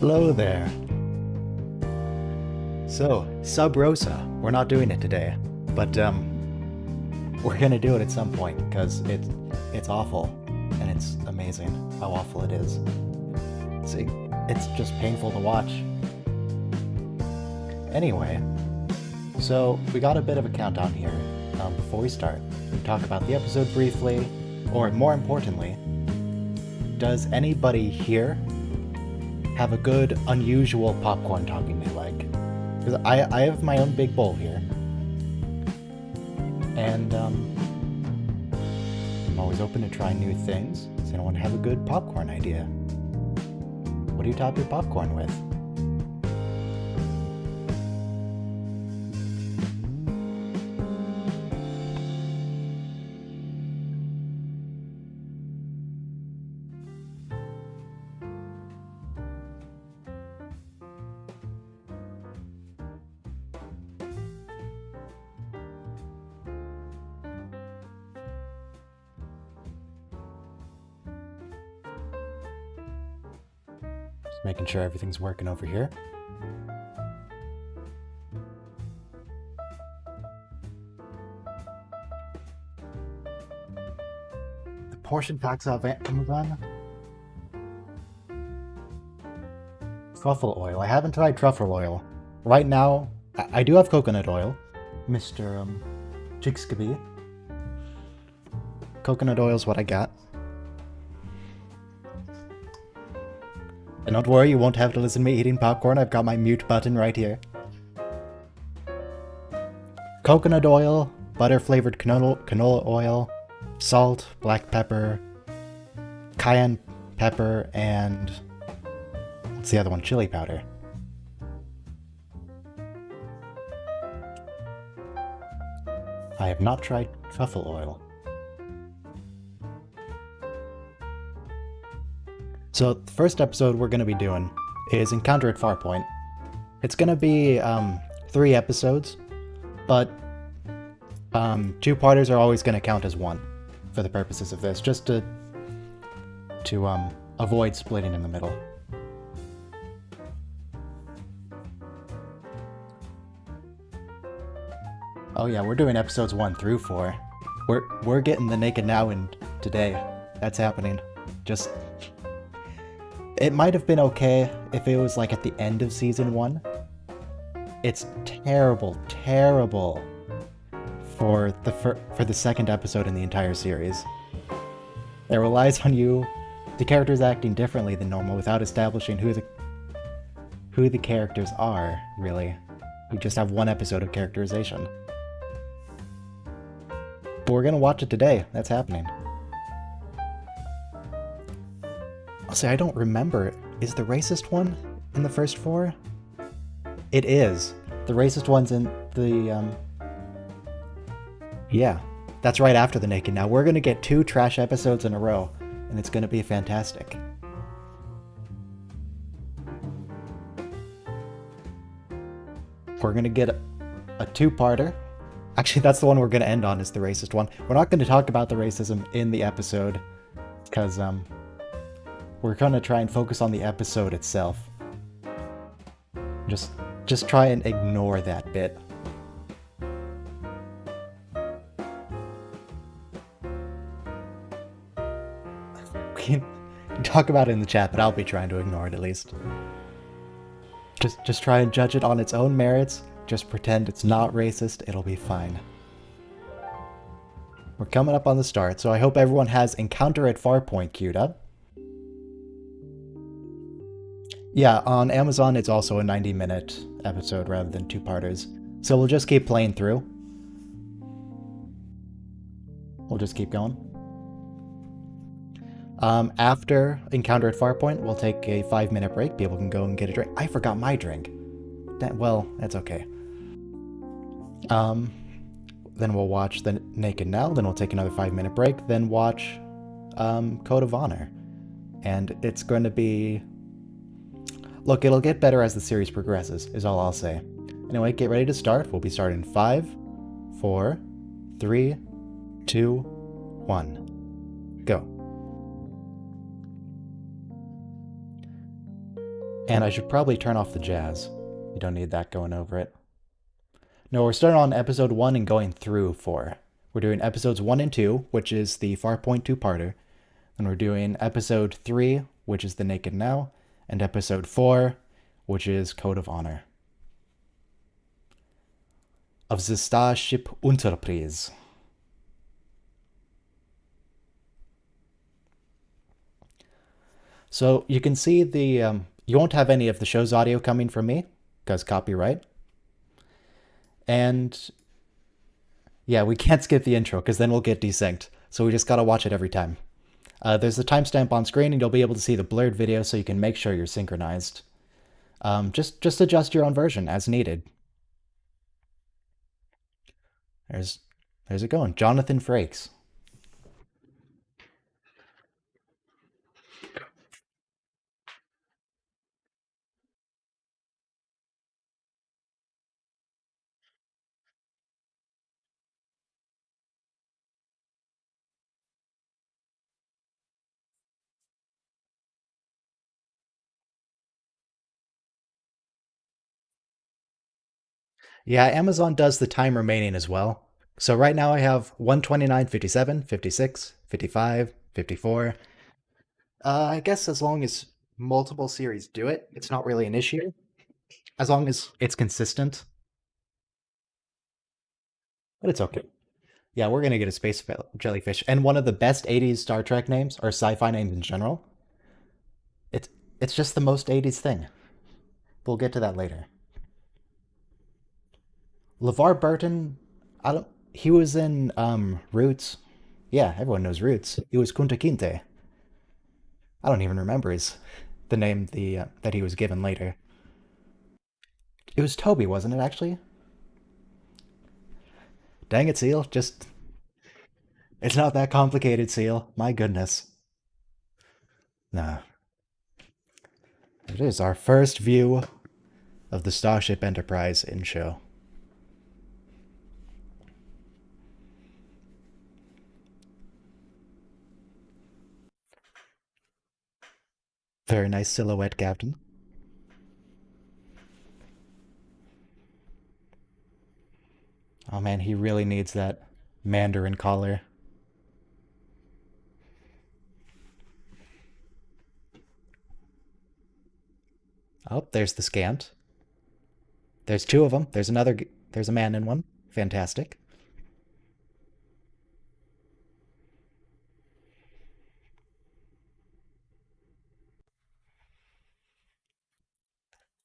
Hello there. So, Sub Rosa. We're not doing it today, but we're gonna do it at some point because it's awful, and it's amazing how awful it is. It's just painful to watch. Anyway, so we got a bit of a countdown here. Before we start, we talk about the episode briefly, or more importantly, does anybody here have a good, unusual popcorn topping they like? Because I have my own big bowl here, and I'm always open to trying new things. Does anyone have a good popcorn idea? What do you top your popcorn with? Just making sure everything's working over here. The portion packs off Amazon. Truffle oil. I haven't tried truffle oil. Right now, I do have coconut oil. Mr. Chicskaby. Coconut oil is what I got. And don't worry, you won't have to listen to me eating popcorn. I've got my mute button right here. Coconut oil, butter-flavored canola oil, salt, black pepper, cayenne pepper, and... what's the other one? Chili powder. I have not tried truffle oil. So the first episode we're going to be doing is Encounter at Farpoint. It's going to be 3 episodes, but 2-parters are always going to count as one for the purposes of this, just to avoid splitting in the middle. Oh yeah, we're doing episodes 1 through 4. We're getting the Naked Now in today. That's happening. Just... it might have been okay if it was like at the end of season 1. It's terrible, terrible for the second episode in the entire series. It relies on the characters acting differently than normal without establishing who the characters are, really. We just have 1 episode of characterization. But we're gonna watch it today. That's happening. I'll say I don't remember. Is the racist one in the first 4? It is. The racist one's in the, yeah. That's right after the Naked Now. We're gonna get 2 trash episodes in a row, and it's gonna be fantastic. We're gonna get a 2-parter. Actually, that's the one we're gonna end on, is the racist one. We're not gonna talk about the racism in the episode, because, we're gonna try and focus on the episode itself. Just try and ignore that bit. We can talk about it in the chat, but I'll be trying to ignore it at least. Just try and judge it on its own merits. Just pretend it's not racist. It'll be fine. We're coming up on the start, so I hope everyone has Encounter at Farpoint queued up. Yeah, on Amazon it's also a 90-minute episode rather than 2-parters. So we'll just keep playing through. We'll just keep going. After Encounter at Farpoint, we'll take a 5-minute break. People can go and get a drink. I forgot my drink. Well, that's okay. Then we'll watch the Naked Now, then we'll take another 5-minute break, then watch Code of Honor. And it's going to be... look, it'll get better as the series progresses, is all I'll say. Anyway, get ready to start. We'll be starting in 5, 4, 3, 2, 1. Go. And I should probably turn off the jazz. You don't need that going over it. No, we're starting on episode 1 and going through 4. We're doing episodes 1 and 2, which is the Farpoint two-parter. And we're doing episode 3, which is The Naked Now, and episode 4, which is Code of Honor. Of the Starship Enterprise. So you can see the you won't have any of the show's audio coming from me because copyright. And yeah, we can't skip the intro because then we'll get desynced. So we just gotta watch it every time. There's a timestamp on screen and you'll be able to see the blurred video so you can make sure you're synchronized. Just adjust your own version as needed. There's it going. Jonathan Frakes. Yeah, Amazon does the time remaining as well. So right now I have 129, 57, 56, 55, 54. I guess as long as multiple series do it, it's not really an issue. As long as it's consistent. But it's okay. Yeah, we're gonna get a space jellyfish. And one of the best 80s Star Trek names, or sci-fi names in general. It's it's just the most 80s thing. We'll get to that later. LeVar Burton, I don't he was in Roots. Yeah, everyone knows Roots. He was Kunta Kinte. I don't even remember the name that he was given later. It was Toby, wasn't it actually? Dang it, Seal. Just it's not that complicated, Seal. My goodness. Nah. It is our first view of the Starship Enterprise in show. Very nice silhouette, Captain. Oh man, he really needs that Mandarin collar. Oh, there's the scant. There's two of them. There's a man in one. Fantastic.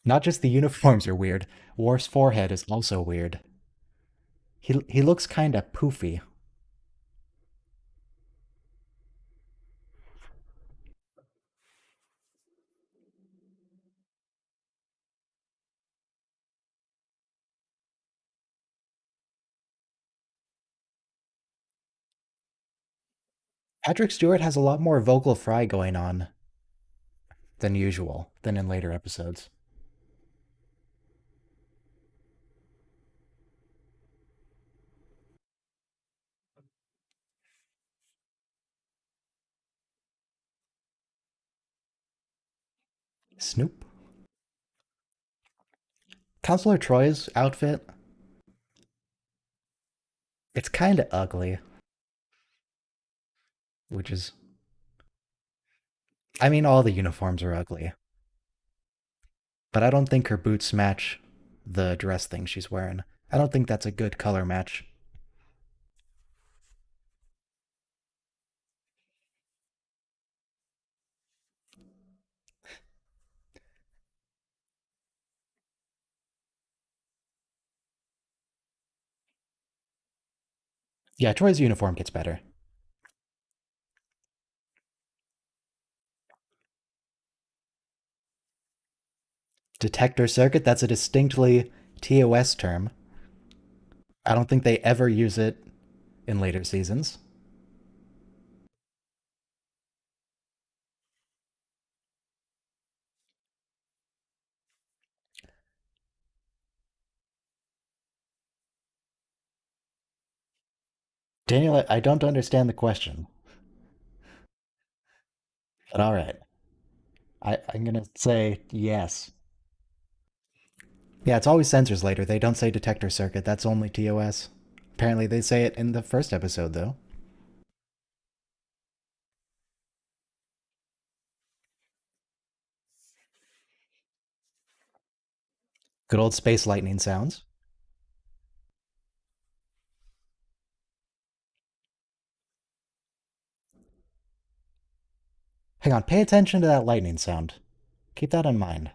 Not just the uniforms are weird. Worf's forehead is also weird. He looks kind of poofy. Patrick Stewart has a lot more vocal fry going on than usual than in later episodes. Snoop. Counselor Troy's outfit, it's kind of ugly, which is I mean all the uniforms are ugly, but I don't think her boots match the dress thing she's wearing. I don't think that's a good color match. Yeah, Troy's uniform gets better. Detector circuit, that's a distinctly TOS term. I don't think they ever use it in later seasons. Daniel, I don't understand the question, but all right. I'm gonna say yes. Yeah, it's always sensors later. They don't say detector circuit. That's only TOS. Apparently, they say it in the first episode, though. Good old space lightning sounds. Hang on, pay attention to that lightning sound. Keep that in mind.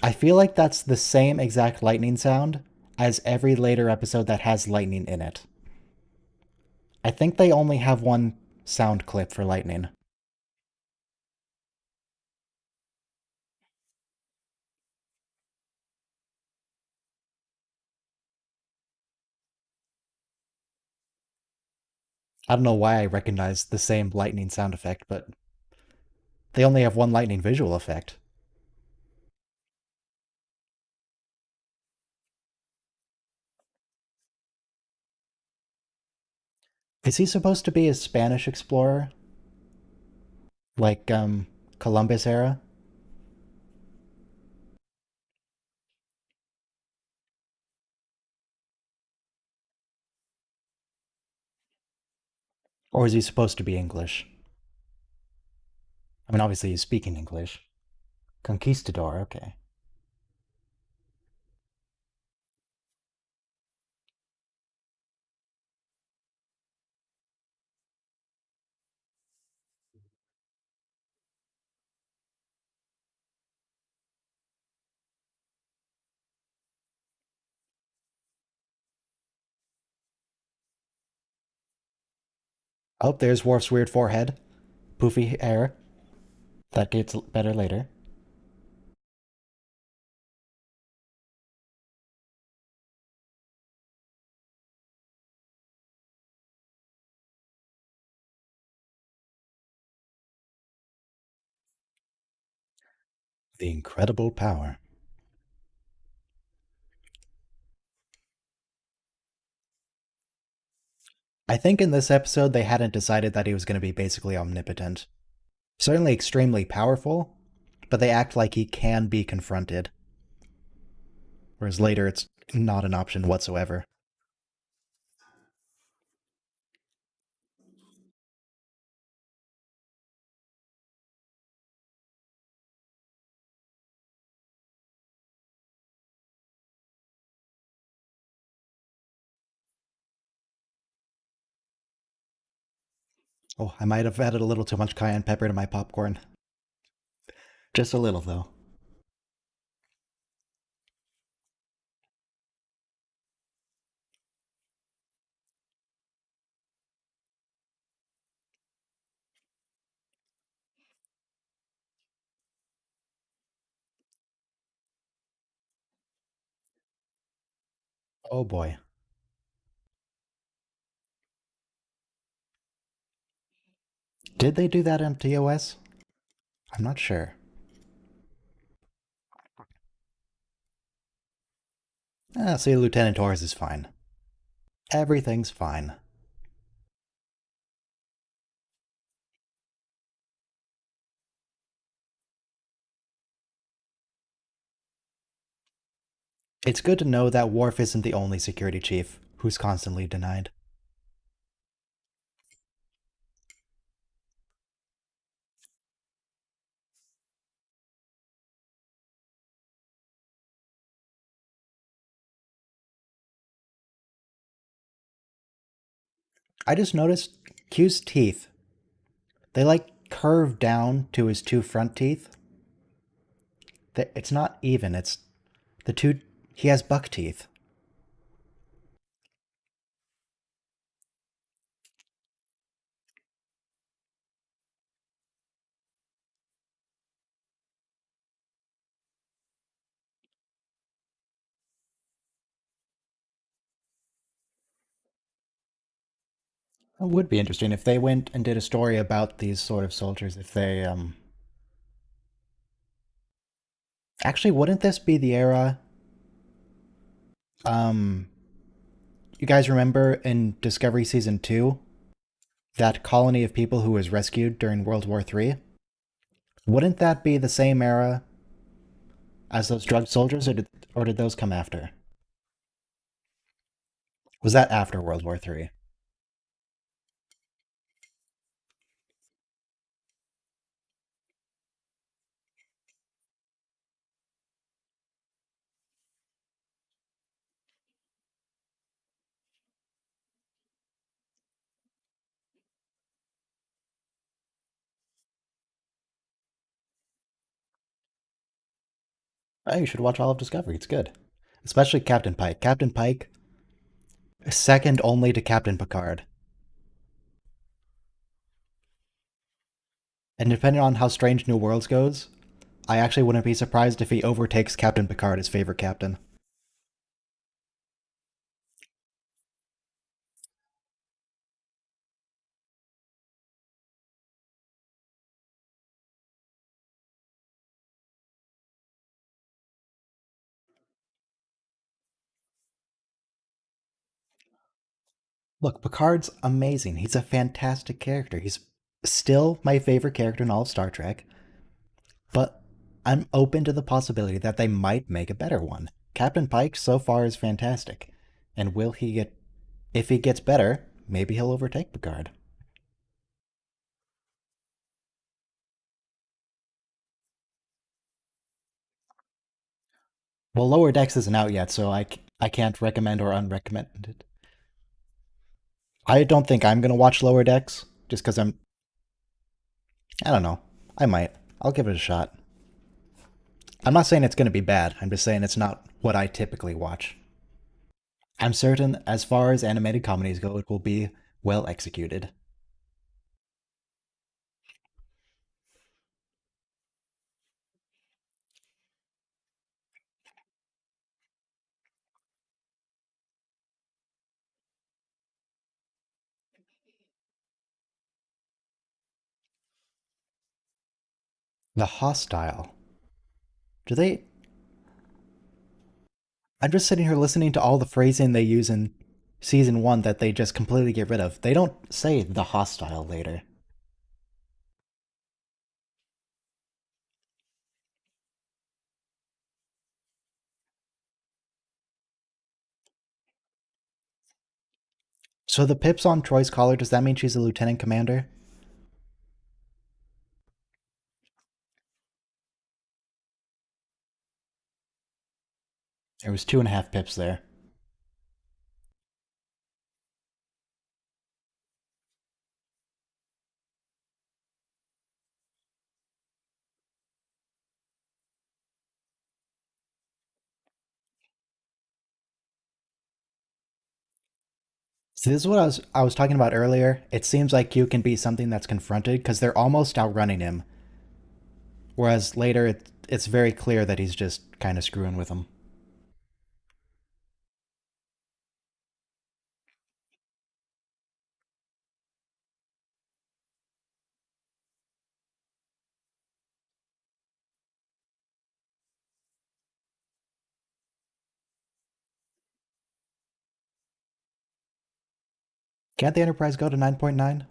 I feel like that's the same exact lightning sound as every later episode that has lightning in it. I think they only have one sound clip for lightning. I don't know why I recognize the same lightning sound effect, but they only have one lightning visual effect. Is he supposed to be a Spanish explorer? Like, Columbus era? Or is he supposed to be English? I mean, obviously he's speaking English. Conquistador, okay. Oh, there's Worf's weird forehead. Poofy hair. That gets better later. The incredible power. I think in this episode they hadn't decided that he was going to be basically omnipotent. Certainly extremely powerful, but they act like he can be confronted. Whereas later it's not an option whatsoever. Oh, I might have added a little too much cayenne pepper to my popcorn. Just a little, though. Oh boy. Did they do that on TOS? I'm not sure. See, Lieutenant Torres is fine. Everything's fine. It's good to know that Worf isn't the only security chief who's constantly denied. I just noticed Q's teeth. They like curve down to his two front teeth. It's not even, it's the two. He has buck teeth. It would be interesting if they went and did a story about these sort of soldiers. If they, Actually, wouldn't this be the era? Um. You guys remember in Discovery Season 2 that colony of people who was rescued during World War III? Wouldn't that be the same era as those drug soldiers, or did those come after? Was that after World War III? Oh, you should watch all of Discovery. It's good. Especially Captain Pike. Captain Pike, second only to Captain Picard. And depending on how Strange New Worlds goes, I actually wouldn't be surprised if he overtakes Captain Picard as favorite captain. Look, Picard's amazing. He's a fantastic character. He's still my favorite character in all of Star Trek, but I'm open to the possibility that they might make a better one. Captain Pike so far is fantastic. And will he get. If he gets better, maybe he'll overtake Picard. Well, Lower Decks isn't out yet, so I can't recommend or unrecommend it. I don't think I'm going to watch Lower Decks, just because I'm. I don't know. I might. I'll give it a shot. I'm not saying it's going to be bad, I'm just saying it's not what I typically watch. I'm certain, as far as animated comedies go, it will be well executed. The Hostile. Do they. I'm just sitting here listening to all the phrasing they use in season 1 that they just completely get rid of. They don't say the Hostile later. So the Pip's on Troy's collar, does that mean she's a lieutenant commander? There was 2.5 Pips there. So this is what I was talking about earlier. It seems like Q can be something that's confronted because they're almost outrunning him, whereas later it's very clear that he's just kind of screwing with them. Can't the Enterprise go to 9.9?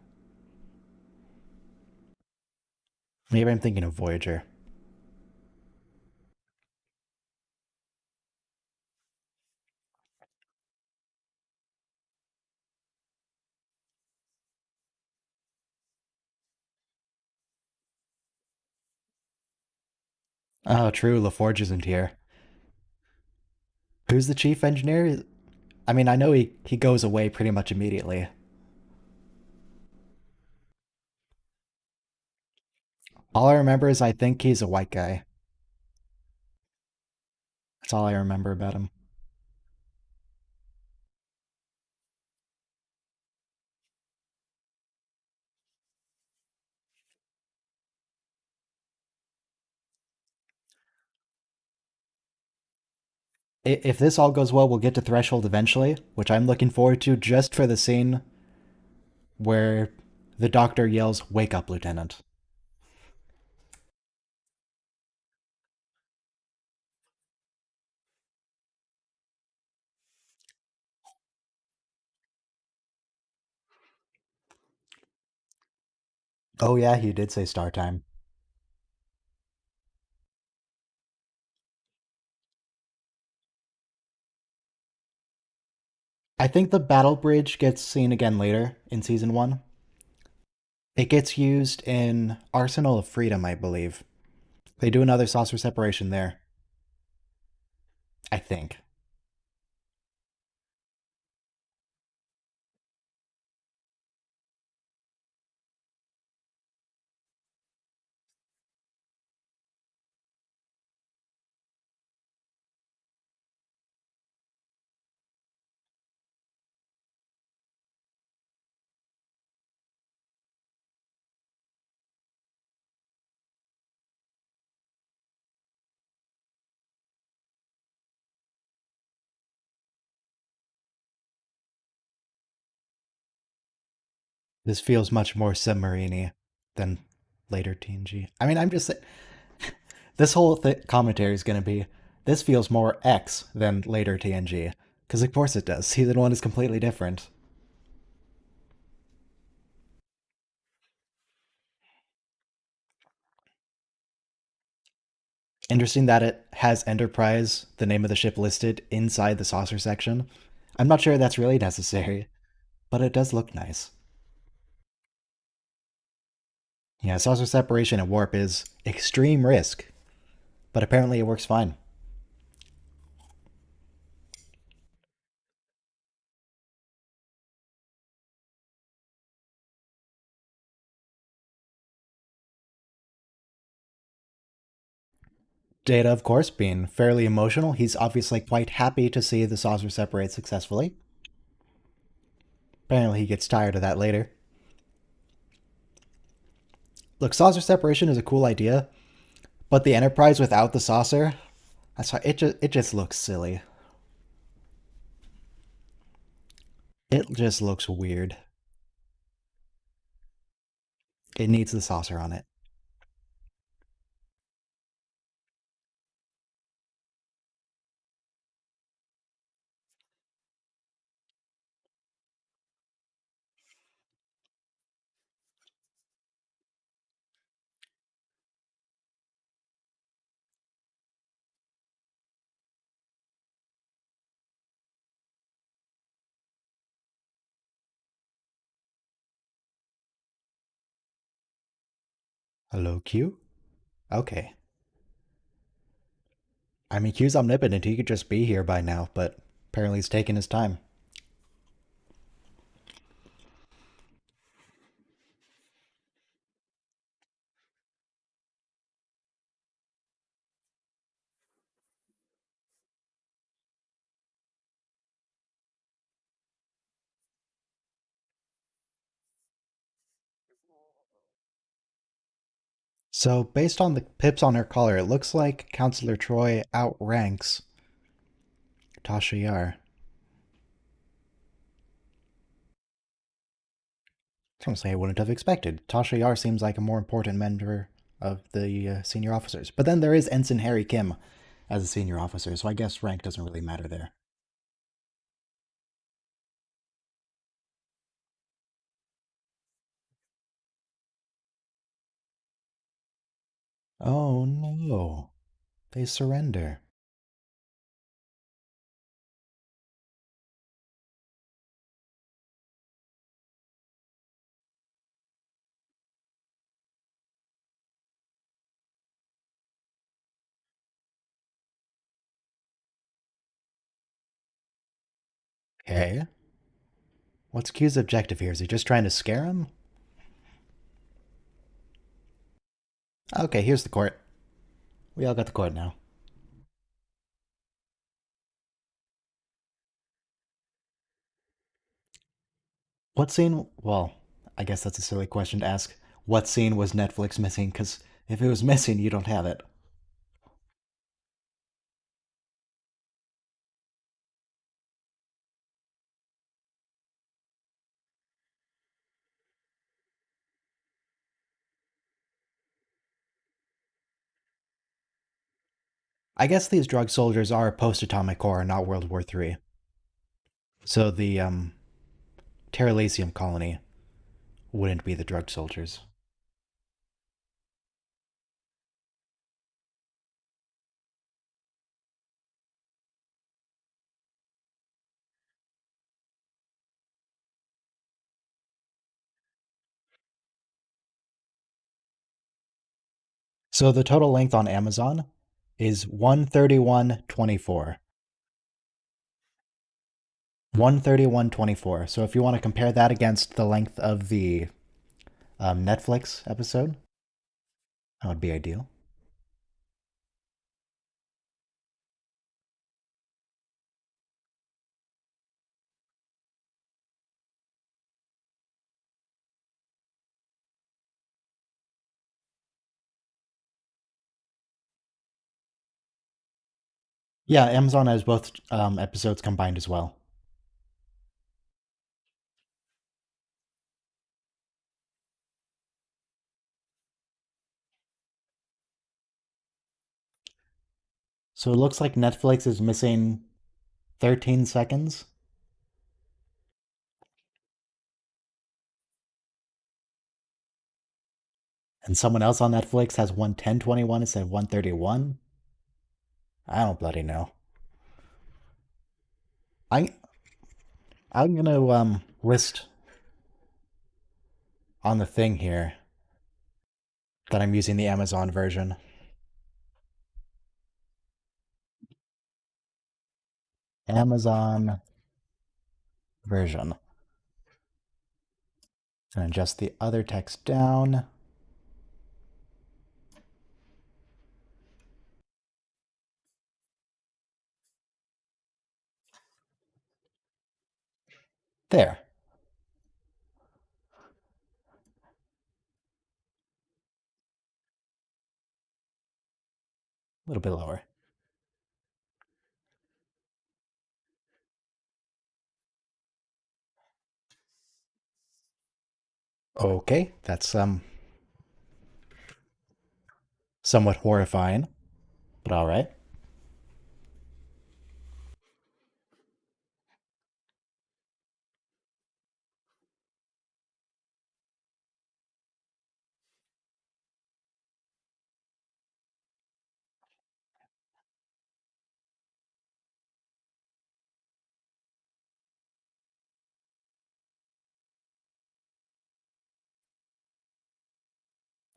Maybe I'm thinking of Voyager. Oh, true. LaForge isn't here. Who's the chief engineer? I mean, I know he goes away pretty much immediately. All I remember is I think he's a white guy. That's all I remember about him. If this all goes well, we'll get to Threshold eventually, which I'm looking forward to just for the scene where the doctor yells, "Wake up, Lieutenant." Oh, yeah, he did say star time. I think the battle bridge gets seen again later in season one. It gets used in Arsenal of Freedom, I believe. They do another saucer separation there. I think. This feels much more submarine than later TNG. I mean, I'm just this whole commentary is going to be this feels more X than later TNG because of course it does. Season one is completely different. Interesting that it has Enterprise, the name of the ship listed inside the saucer section. I'm not sure that's really necessary, but it does look nice. Yeah, saucer separation and warp is extreme risk, but apparently it works fine. Data, of course, being fairly emotional, he's obviously quite happy to see the saucer separate successfully. Apparently, he gets tired of that later. Look, saucer separation is a cool idea, but the Enterprise without the saucer, that's why it just looks silly. It just looks weird. It needs the saucer on it. Hello, Q? Okay. I mean, Q's omnipotent. He could just be here by now, but apparently he's taking his time. So, based on the pips on her collar, it looks like Counselor Troy outranks Tasha Yar. Honestly, I wouldn't have expected. Tasha Yar seems like a more important member of the senior officers. But then there is Ensign Harry Kim as a senior officer, so I guess rank doesn't really matter there. Oh no. They surrender. Okay. What's Q's objective here? Is he just trying to scare him? Okay, here's the court. We all got the court now. What scene? Well, I guess that's a silly question to ask. What scene was Netflix missing? Because if it was missing, you don't have it. I guess these drug soldiers are post-atomic horror, not World War III. So the Terralasium colony wouldn't be the drug soldiers. So the total length on Amazon is 131.24. 131.24. So if you want to compare that against the length of the Netflix episode, that would be ideal. Yeah, Amazon has both episodes combined as well. So it looks like Netflix is missing 13 seconds. And someone else on Netflix has 110.21 instead of 131. I don't bloody know. I I'm gonna list on the thing here that I'm using the Amazon version. Amazon version. And adjust the other text down. There. A little bit lower. Okay, that's somewhat horrifying, but all right.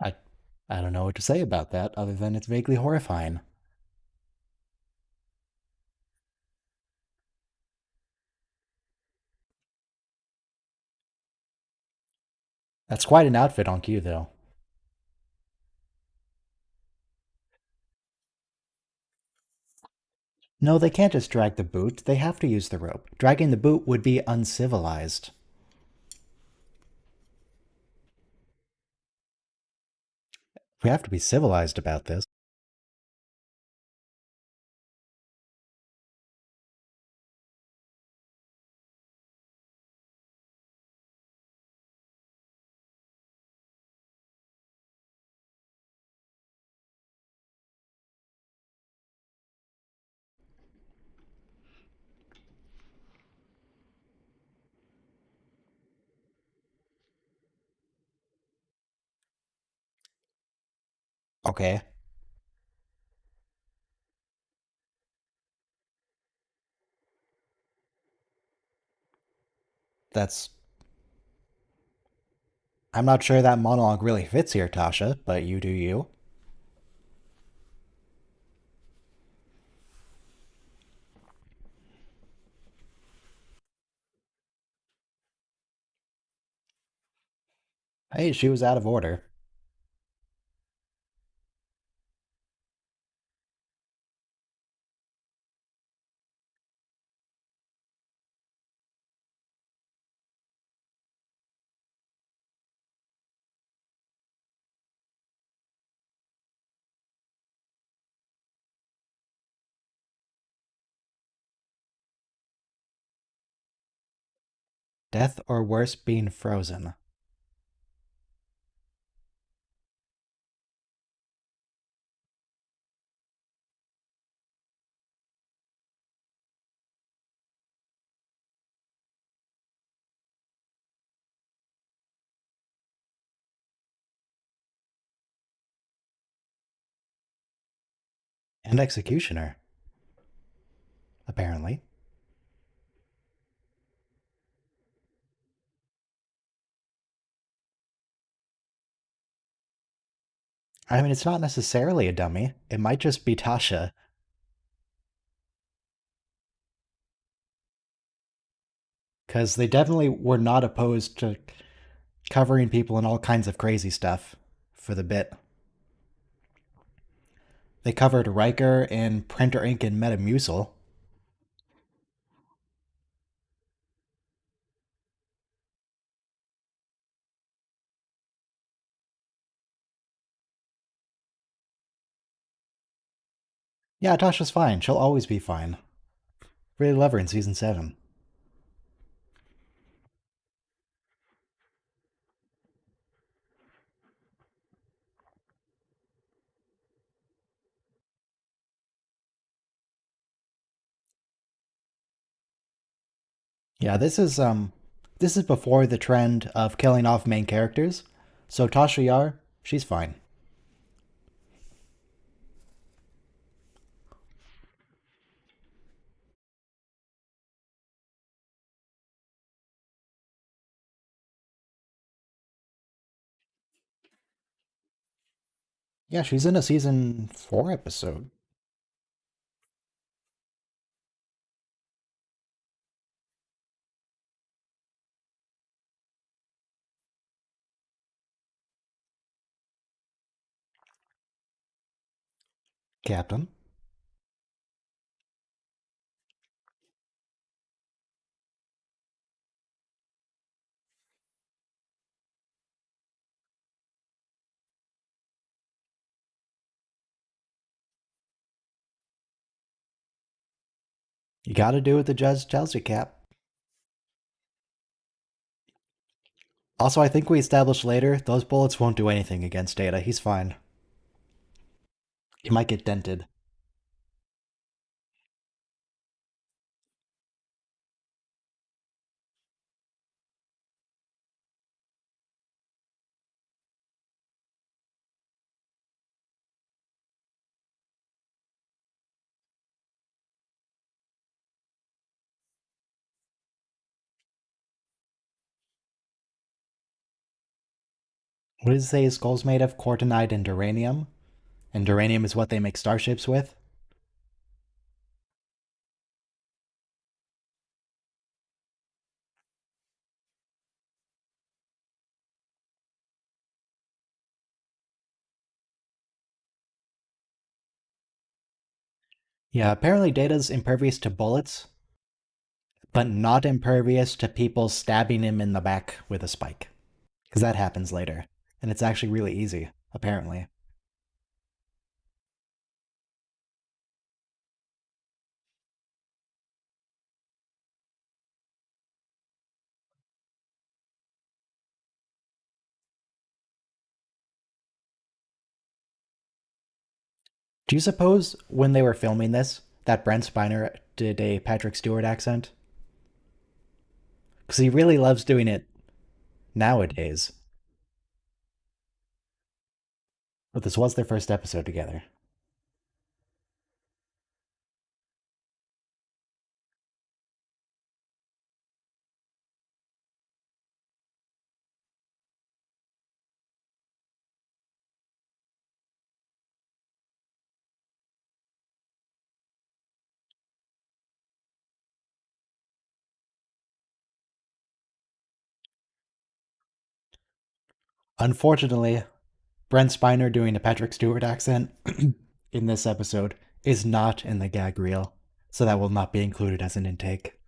I I don't know what to say about that other than it's vaguely horrifying. That's quite an outfit on Q, though. No, they can't just drag the boot. They have to use the rope. Dragging the boot would be uncivilized. We have to be civilized about this. Okay, that's. I'm not sure that monologue really fits here, Tasha, but you do you. Hey, she was out of order. Death or worse, being frozen. And executioner, apparently. I mean, it's not necessarily a dummy. It might just be Tasha. Because they definitely were not opposed to covering people in all kinds of crazy stuff for the bit. They covered Riker in Printer Ink and Metamucil. Yeah, Tasha's fine. She'll always be fine. Really love her in season 7. Yeah, this is before the trend of killing off main characters. So Tasha Yar, she's fine. Yeah, she's in a season 4 episode. Captain. You gotta do what the judge tells you, Cap. Also, I think we established later, those bullets won't do anything against Data. He's fine. He might get dented. What does it say his skull's made of? Cortonite and duranium? And duranium is what they make starships with? Yeah, apparently Data's impervious to bullets, but not impervious to people stabbing him in the back with a spike. Because that happens later. And it's actually really easy, apparently. Do you suppose when they were filming this that Brent Spiner did a Patrick Stewart accent? Because he really loves doing it nowadays. But this was their first episode together. Unfortunately, Brent Spiner doing a Patrick Stewart accent in this episode is not in the gag reel, so that will not be included as an intake.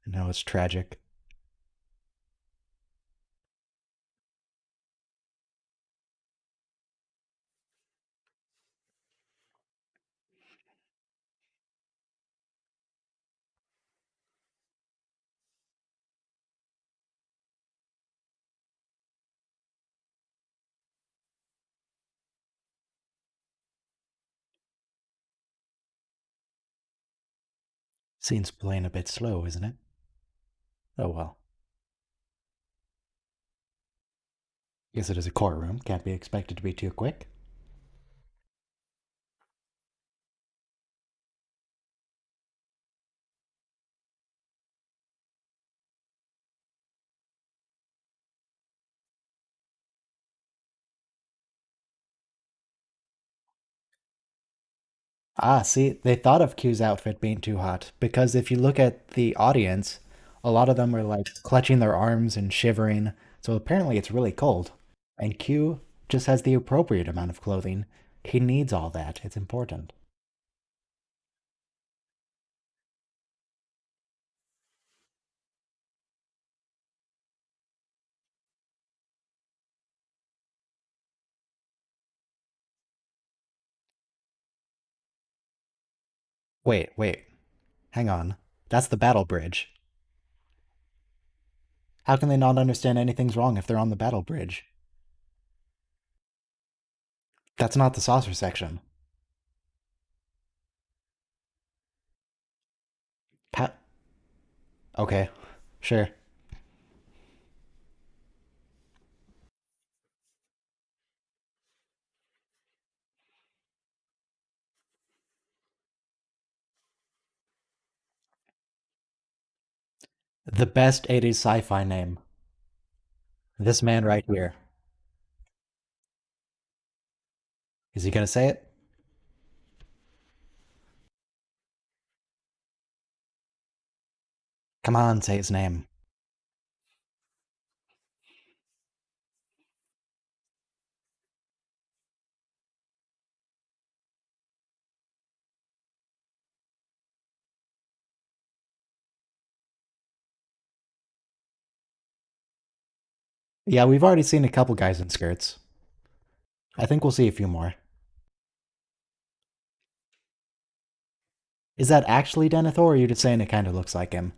No, it's tragic. Scene's playing a bit slow, isn't it? Oh well. Guess it is a courtroom. Can't be expected to be too quick. Ah, see, they thought of Q's outfit being too hot because if you look at the audience, a lot of them are like clutching their arms and shivering. So apparently it's really cold. And Q just has the appropriate amount of clothing. He needs all that. It's important. Wait. Hang on. That's the battle bridge. How can they not understand anything's wrong if they're on the battle bridge? That's not the saucer section. Pa- okay, sure. The best 80s sci fi name. This man right here. Is he gonna say it? Come on, say his name. Yeah, we've already seen a couple guys in skirts. I think we'll see a few more. Is that actually Denethor, or are you just saying it kind of looks like him?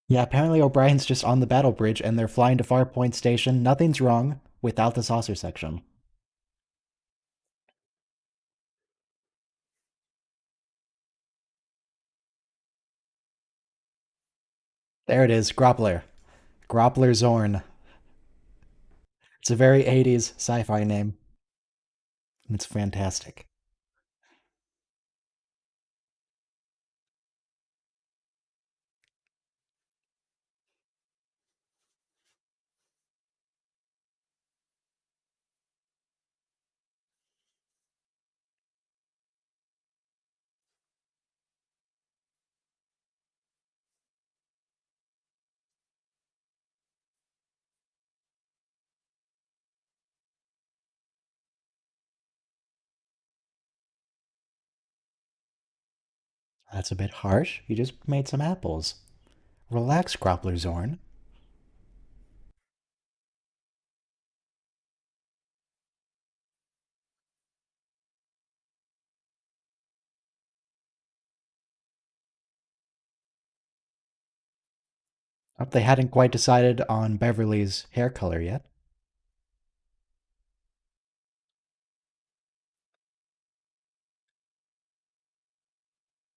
Yeah, apparently O'Brien's just on the battle bridge and they're flying to Farpoint Station. Nothing's wrong without the saucer section. There it is, Groppler. Groppler Zorn. It's a very 80s sci fi name. It's fantastic. That's a bit harsh. You just made some apples. Relax, Groppler Zorn. Oh, they hadn't quite decided on Beverly's hair color yet.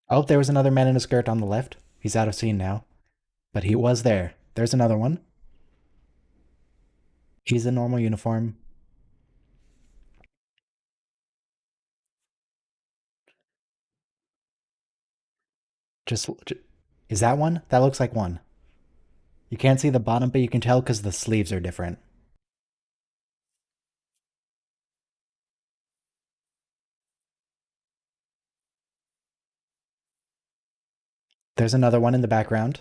Oh, there was another man in a skirt on the left. He's out of scene now. But he was there. There's another one. He's in normal uniform. Just is that one? That looks like one. You can't see the bottom, but you can tell because the sleeves are different. There's another one in the background.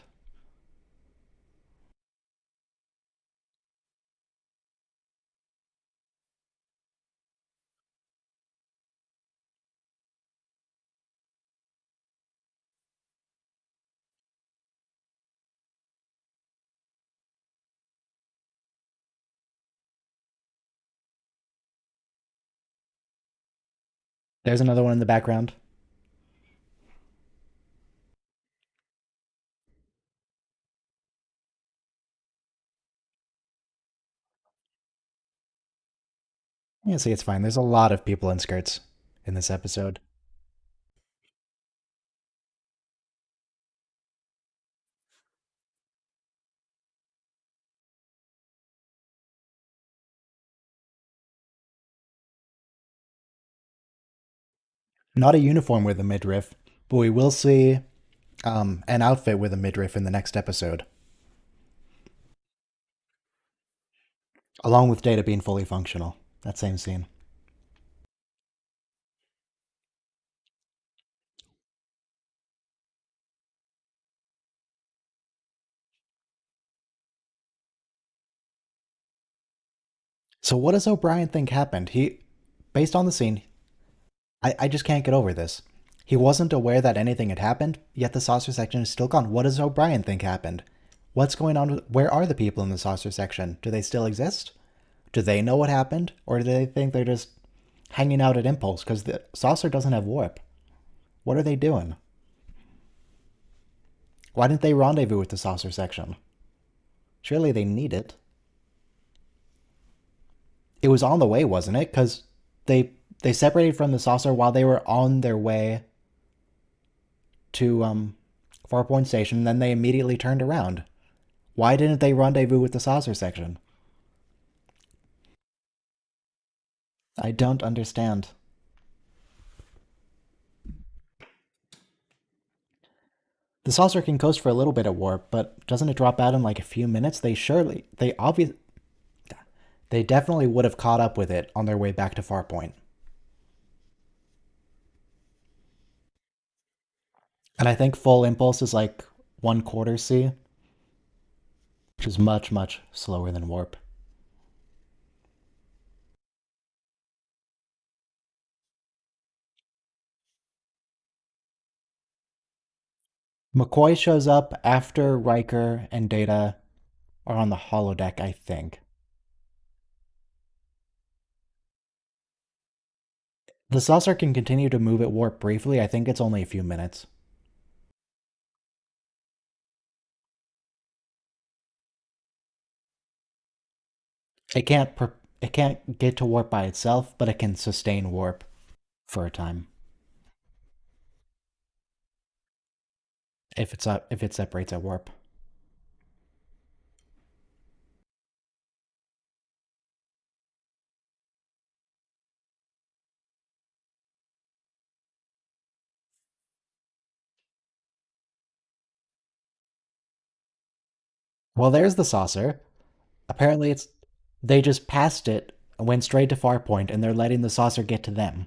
There's another one in the background. Yeah, see, it's fine. There's a lot of people in skirts in this episode. Not a uniform with a midriff, but we will see An outfit with a midriff in the next episode, along with Data being fully functional. That same scene. So what does O'Brien think happened? Based on the scene, I just can't get over this. He wasn't aware that anything had happened, yet the saucer section is still gone. What does O'Brien think happened? What's going on? Where are the people in the saucer section? Do they still exist? Do they know what happened? Or do they think they're just hanging out at Impulse? Because the saucer doesn't have warp. What are they doing? Why didn't they rendezvous with the saucer section? Surely they need it. It was on the way, wasn't it? Because they separated from the saucer while they were on their way to Farpoint Station, and then they immediately turned around. Why didn't they rendezvous with the saucer section? I don't understand. The saucer can coast for a little bit at warp, but doesn't it drop out in like a few minutes? They definitely would have caught up with it on their way back to Farpoint. And I think full impulse is like 1/4 C, which is much, much slower than warp. McCoy shows up after Riker and Data are on the holodeck, I think. The saucer can continue to move at warp briefly. I think it's only a few minutes. It can't it can't get to warp by itself, but it can sustain warp for a time if it separates at warp. Well, there's the saucer. Apparently, it's they just passed it, went straight to Farpoint, and they're letting the saucer get to them.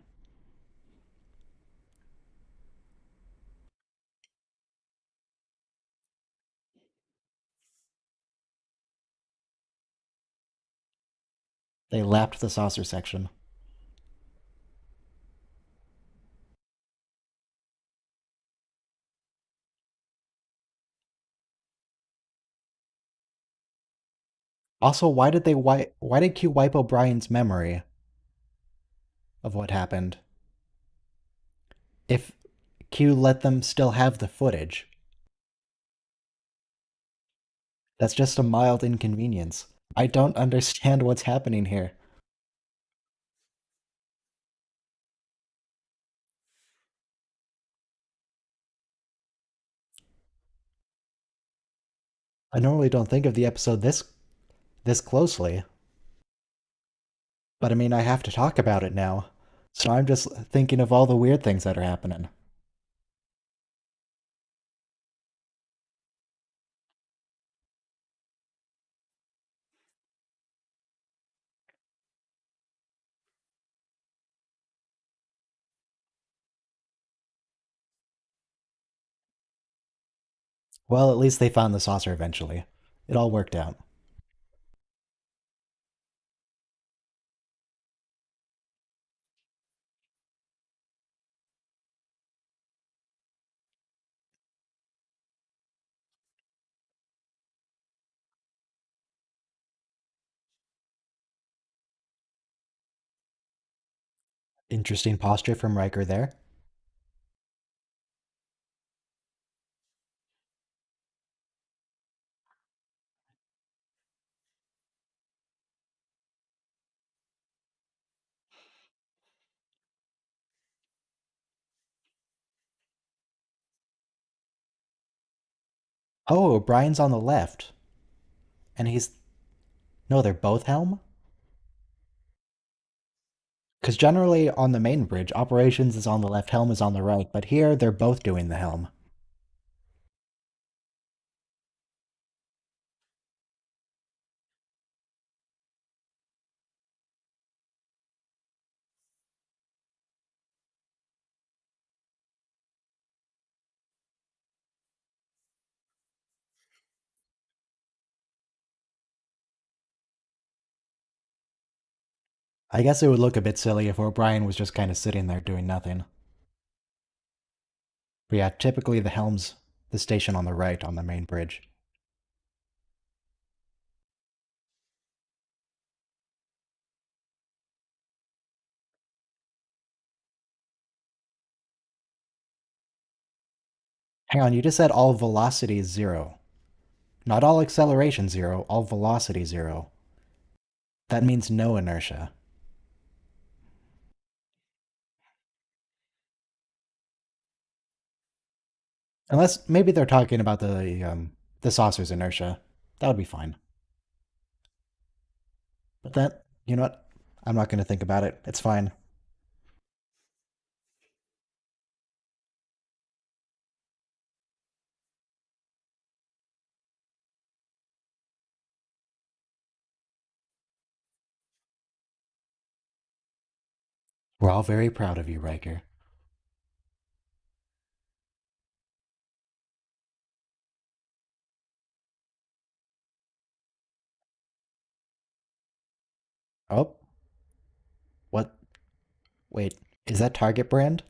They lapped the saucer section. Also, why did Q wipe O'Brien's memory of what happened? If Q let them still have the footage, that's just a mild inconvenience. I don't understand what's happening here. I normally don't think of the episode this closely, but I mean I have to talk about it now. So I'm just thinking of all the weird things that are happening. Well, at least they found the saucer eventually. It all worked out. Interesting posture from Riker there. Oh, Brian's on the left. And he's. No, they're both helm? Because generally on the main bridge, operations is on the left, helm is on the right, but here they're both doing the helm. I guess it would look a bit silly if O'Brien was just kind of sitting there doing nothing. But yeah, typically the helm's the station on the right on the main bridge. Hang on, you just said all velocity is zero. Not all acceleration zero, all velocity zero. That means no inertia. Unless maybe they're talking about the saucer's inertia. That would be fine. But that, you know what? I'm not going to think about it. It's fine. We're all very proud of you, Riker. Oh, what? Wait, is that Target brand?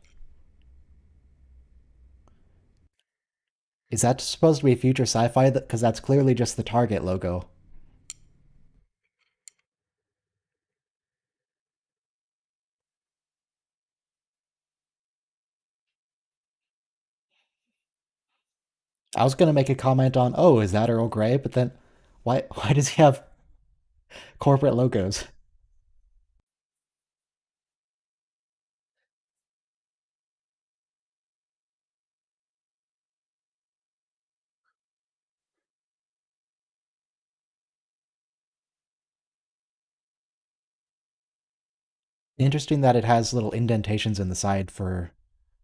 Is that supposed to be future sci-fi? Because that's clearly just the Target logo. I was gonna make a comment on, oh, is that Earl Grey? But then, why does he have corporate logos? Interesting that it has little indentations in the side for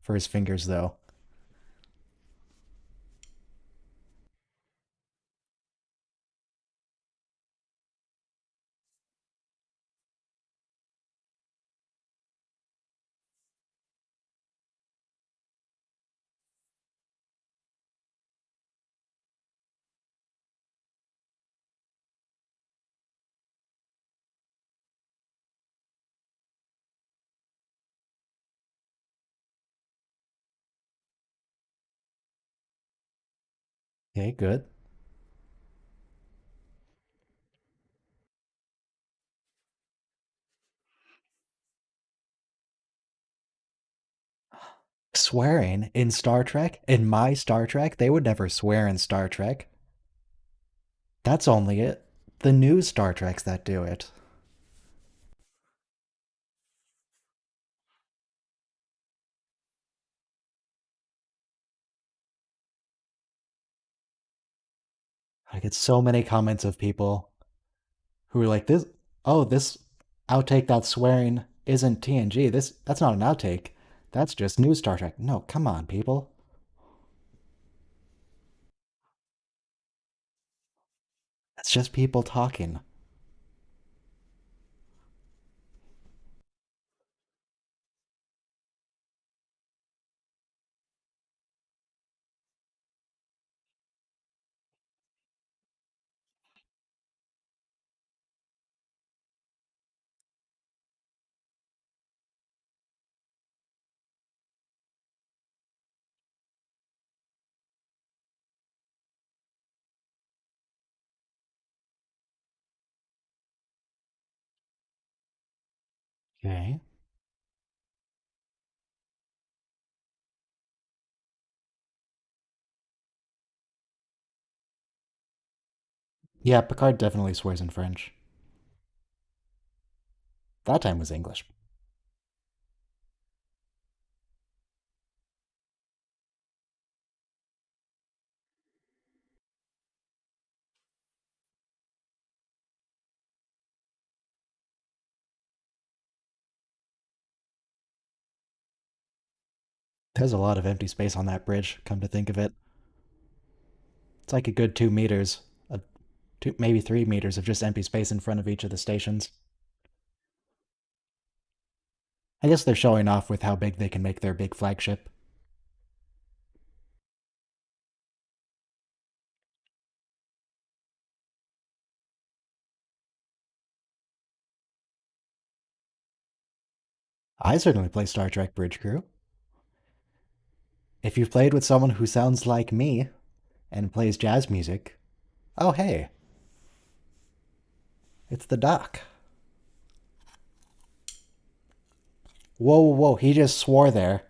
his fingers, though. Okay, good. Swearing in Star Trek? In my Star Trek? They would never swear in Star Trek. That's only it. The new Star Treks that do it. I get so many comments of people who are like, this outtake that's swearing isn't TNG. That's not an outtake. That's just new Star Trek. No, come on, people. That's just people talking. Okay. Yeah, Picard definitely swears in French. That time was English. There's a lot of empty space on that bridge, come to think of it. It's like a good 2 meters, maybe 3 meters of just empty space in front of each of the stations. I guess they're showing off with how big they can make their big flagship. I certainly play Star Trek Bridge Crew. If you've played with someone who sounds like me and plays jazz music, oh hey, it's the doc. Whoa, whoa, he just swore there.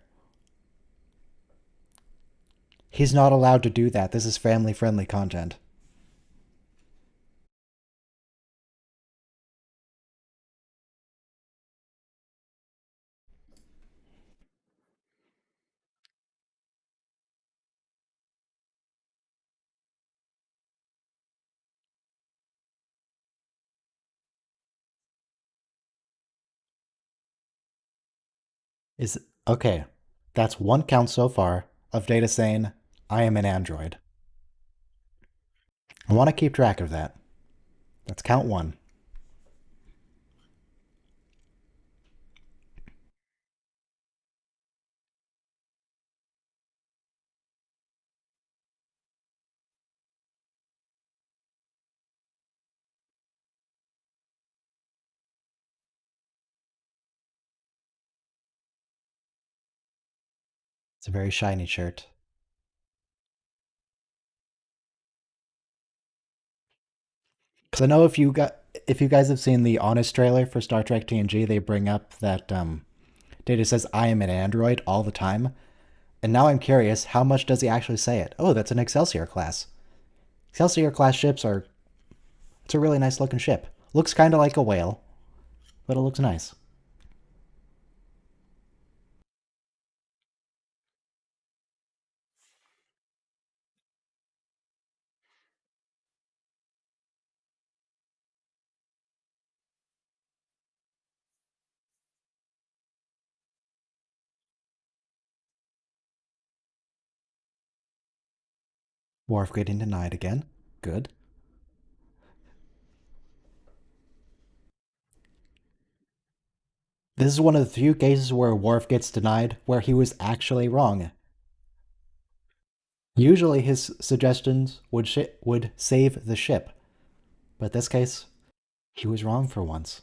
He's not allowed to do that. This is family friendly content. Is okay. That's one count so far of Data saying, I am an android. I want to keep track of that. That's count one. It's a very shiny shirt. Because I know if you guys have seen the Honest trailer for Star Trek TNG, they bring up that Data says, I am an android all the time. And now I'm curious, how much does he actually say it? Oh, that's an Excelsior class. Excelsior class ships are. It's a really nice looking ship. Looks kind of like a whale, but it looks nice. Worf getting denied again. Good. This is one of the few cases where Worf gets denied where he was actually wrong. Usually his suggestions would save the ship, but this case, he was wrong for once.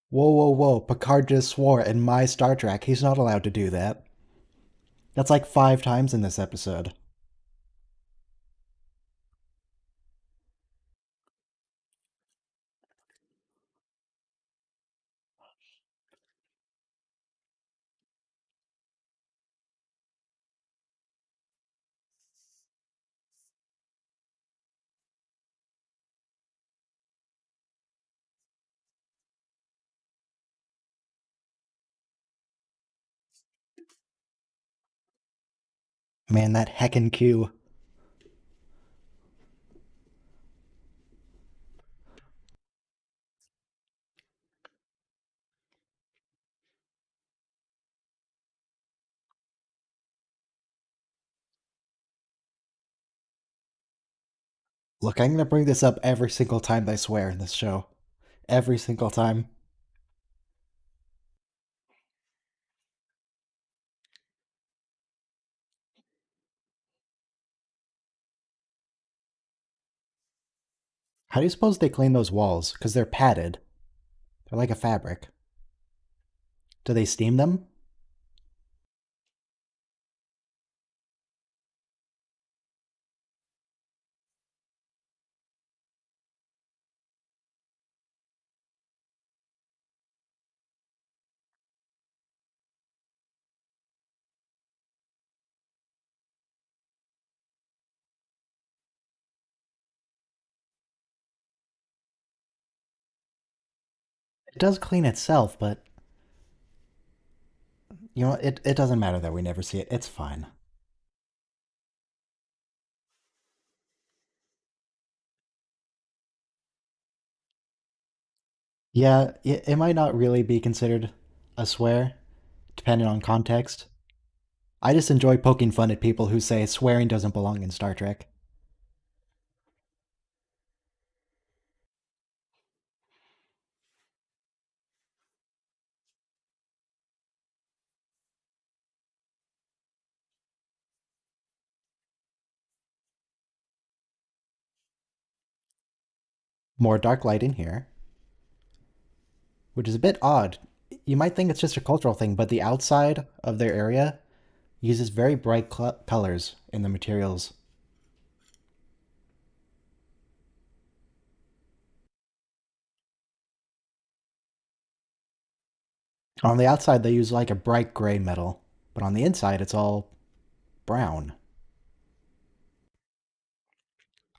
Whoa, whoa, whoa, Picard just swore in my Star Trek. He's not allowed to do that. That's like 5 times in this episode. Man, that heckin' Q. Look, I'm gonna bring this up every single time they swear in this show. Every single time. How do you suppose they clean those walls? Because they're padded. They're like a fabric. Do they steam them? It does clean itself, but you know, it doesn't matter that we never see it. It's fine. Yeah, it might not really be considered a swear, depending on context. I just enjoy poking fun at people who say swearing doesn't belong in Star Trek. More dark light in here, which is a bit odd. You might think it's just a cultural thing, but the outside of their area uses very bright colors in the materials. On the outside, they use like a bright gray metal, but on the inside, it's all brown.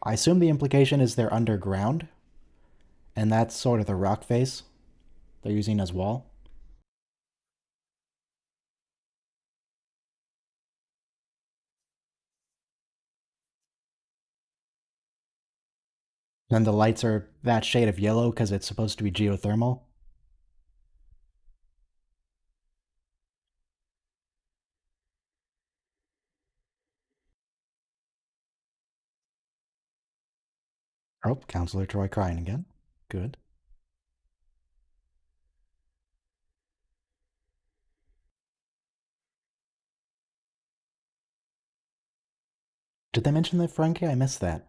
I assume the implication is they're underground, and that's sort of the rock face they're using as wall. Then the lights are that shade of yellow because it's supposed to be geothermal. Oh, Counselor Troy crying again. Good. Did they mention the Ferengi? I missed that.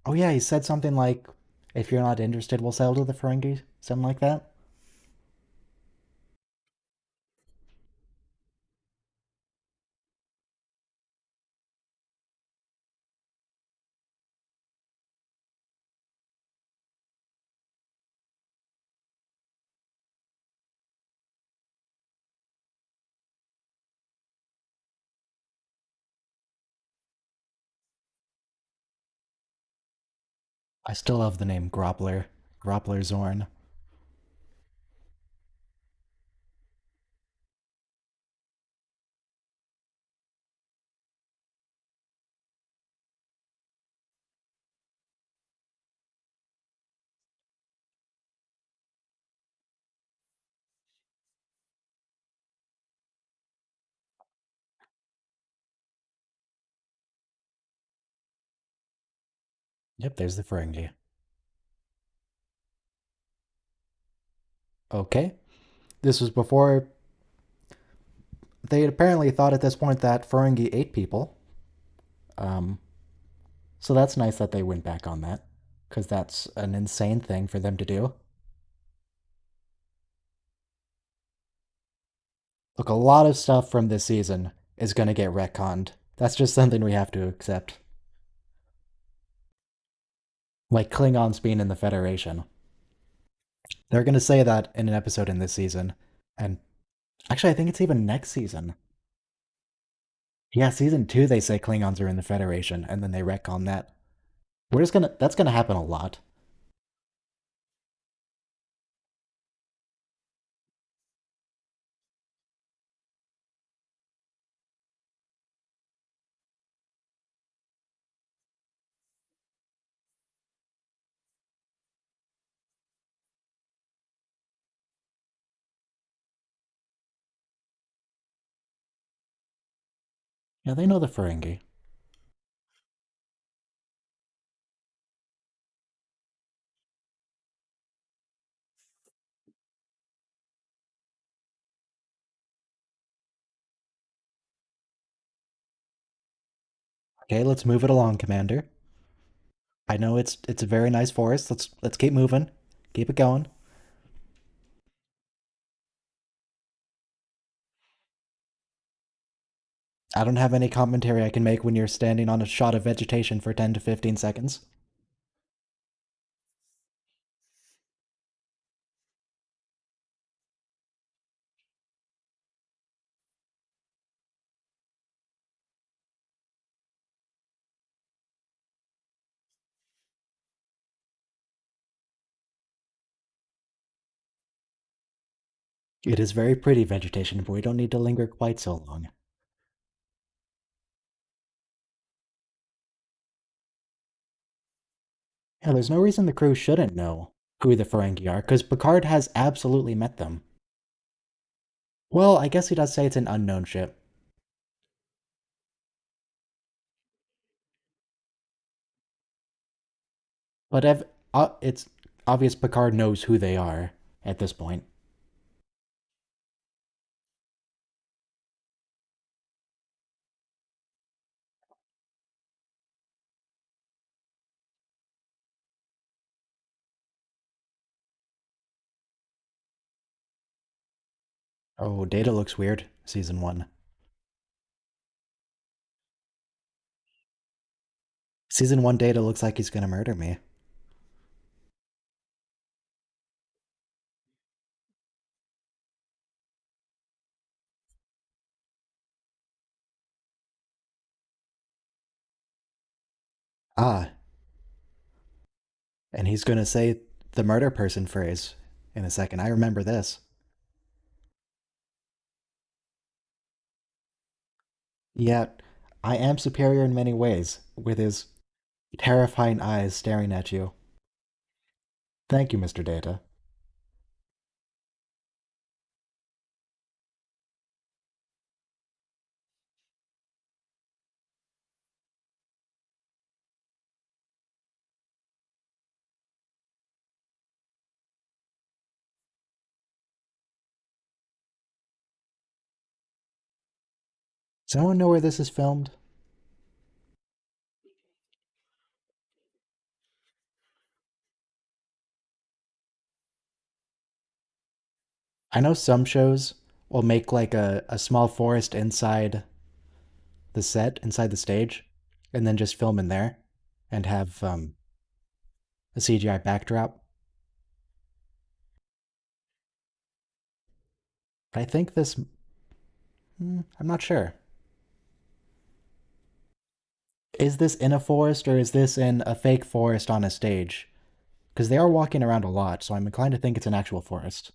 Oh yeah, he said something like, "If you're not interested, we'll sell to the Ferengi." Something like that. I still love the name Groppler. Groppler Zorn. Yep, there's the Ferengi. Okay. This was before they had apparently thought at this point that Ferengi ate people. Um, so that's nice that they went back on that, because that's an insane thing for them to do. Look, a lot of stuff from this season is going to get retconned. That's just something we have to accept. Like Klingons being in the Federation. They're going to say that in an episode in this season. And actually, I think it's even next season. Yeah, season 2, they say Klingons are in the Federation, and then they retcon that. That's gonna happen a lot. Yeah, they know the Ferengi. Okay, let's move it along, Commander. I know it's a very nice forest. Let's keep moving. Keep it going. I don't have any commentary I can make when you're standing on a shot of vegetation for 10 to 15 seconds. It is very pretty vegetation, but we don't need to linger quite so long. Yeah, there's no reason the crew shouldn't know who the Ferengi are, because Picard has absolutely met them. Well, I guess he does say it's an unknown ship. But it's obvious Picard knows who they are at this point. Oh, Data looks weird. Season 1. Season 1 Data looks like he's gonna murder me. Ah, and he's gonna say the murder person phrase in a second. I remember this. Yet, I am superior in many ways, with his terrifying eyes staring at you. Thank you, Mr. Data. Does anyone know where this is filmed? I know some shows will make like a small forest inside the set, inside the stage, and then just film in there and have a CGI backdrop. But I think this. I'm not sure. Is this in a forest or is this in a fake forest on a stage? Because they are walking around a lot, so I'm inclined to think it's an actual forest.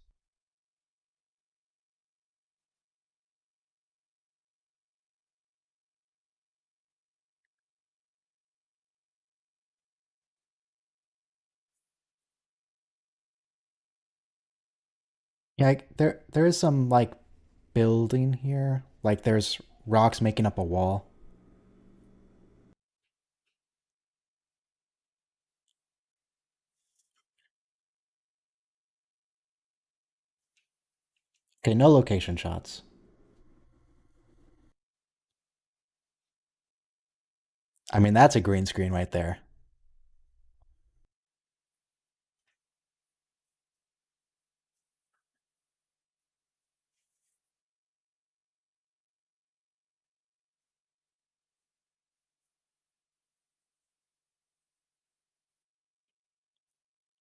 Yeah, there is some like building here. Like there's rocks making up a wall. Okay, no location shots. I mean, that's a green screen right there.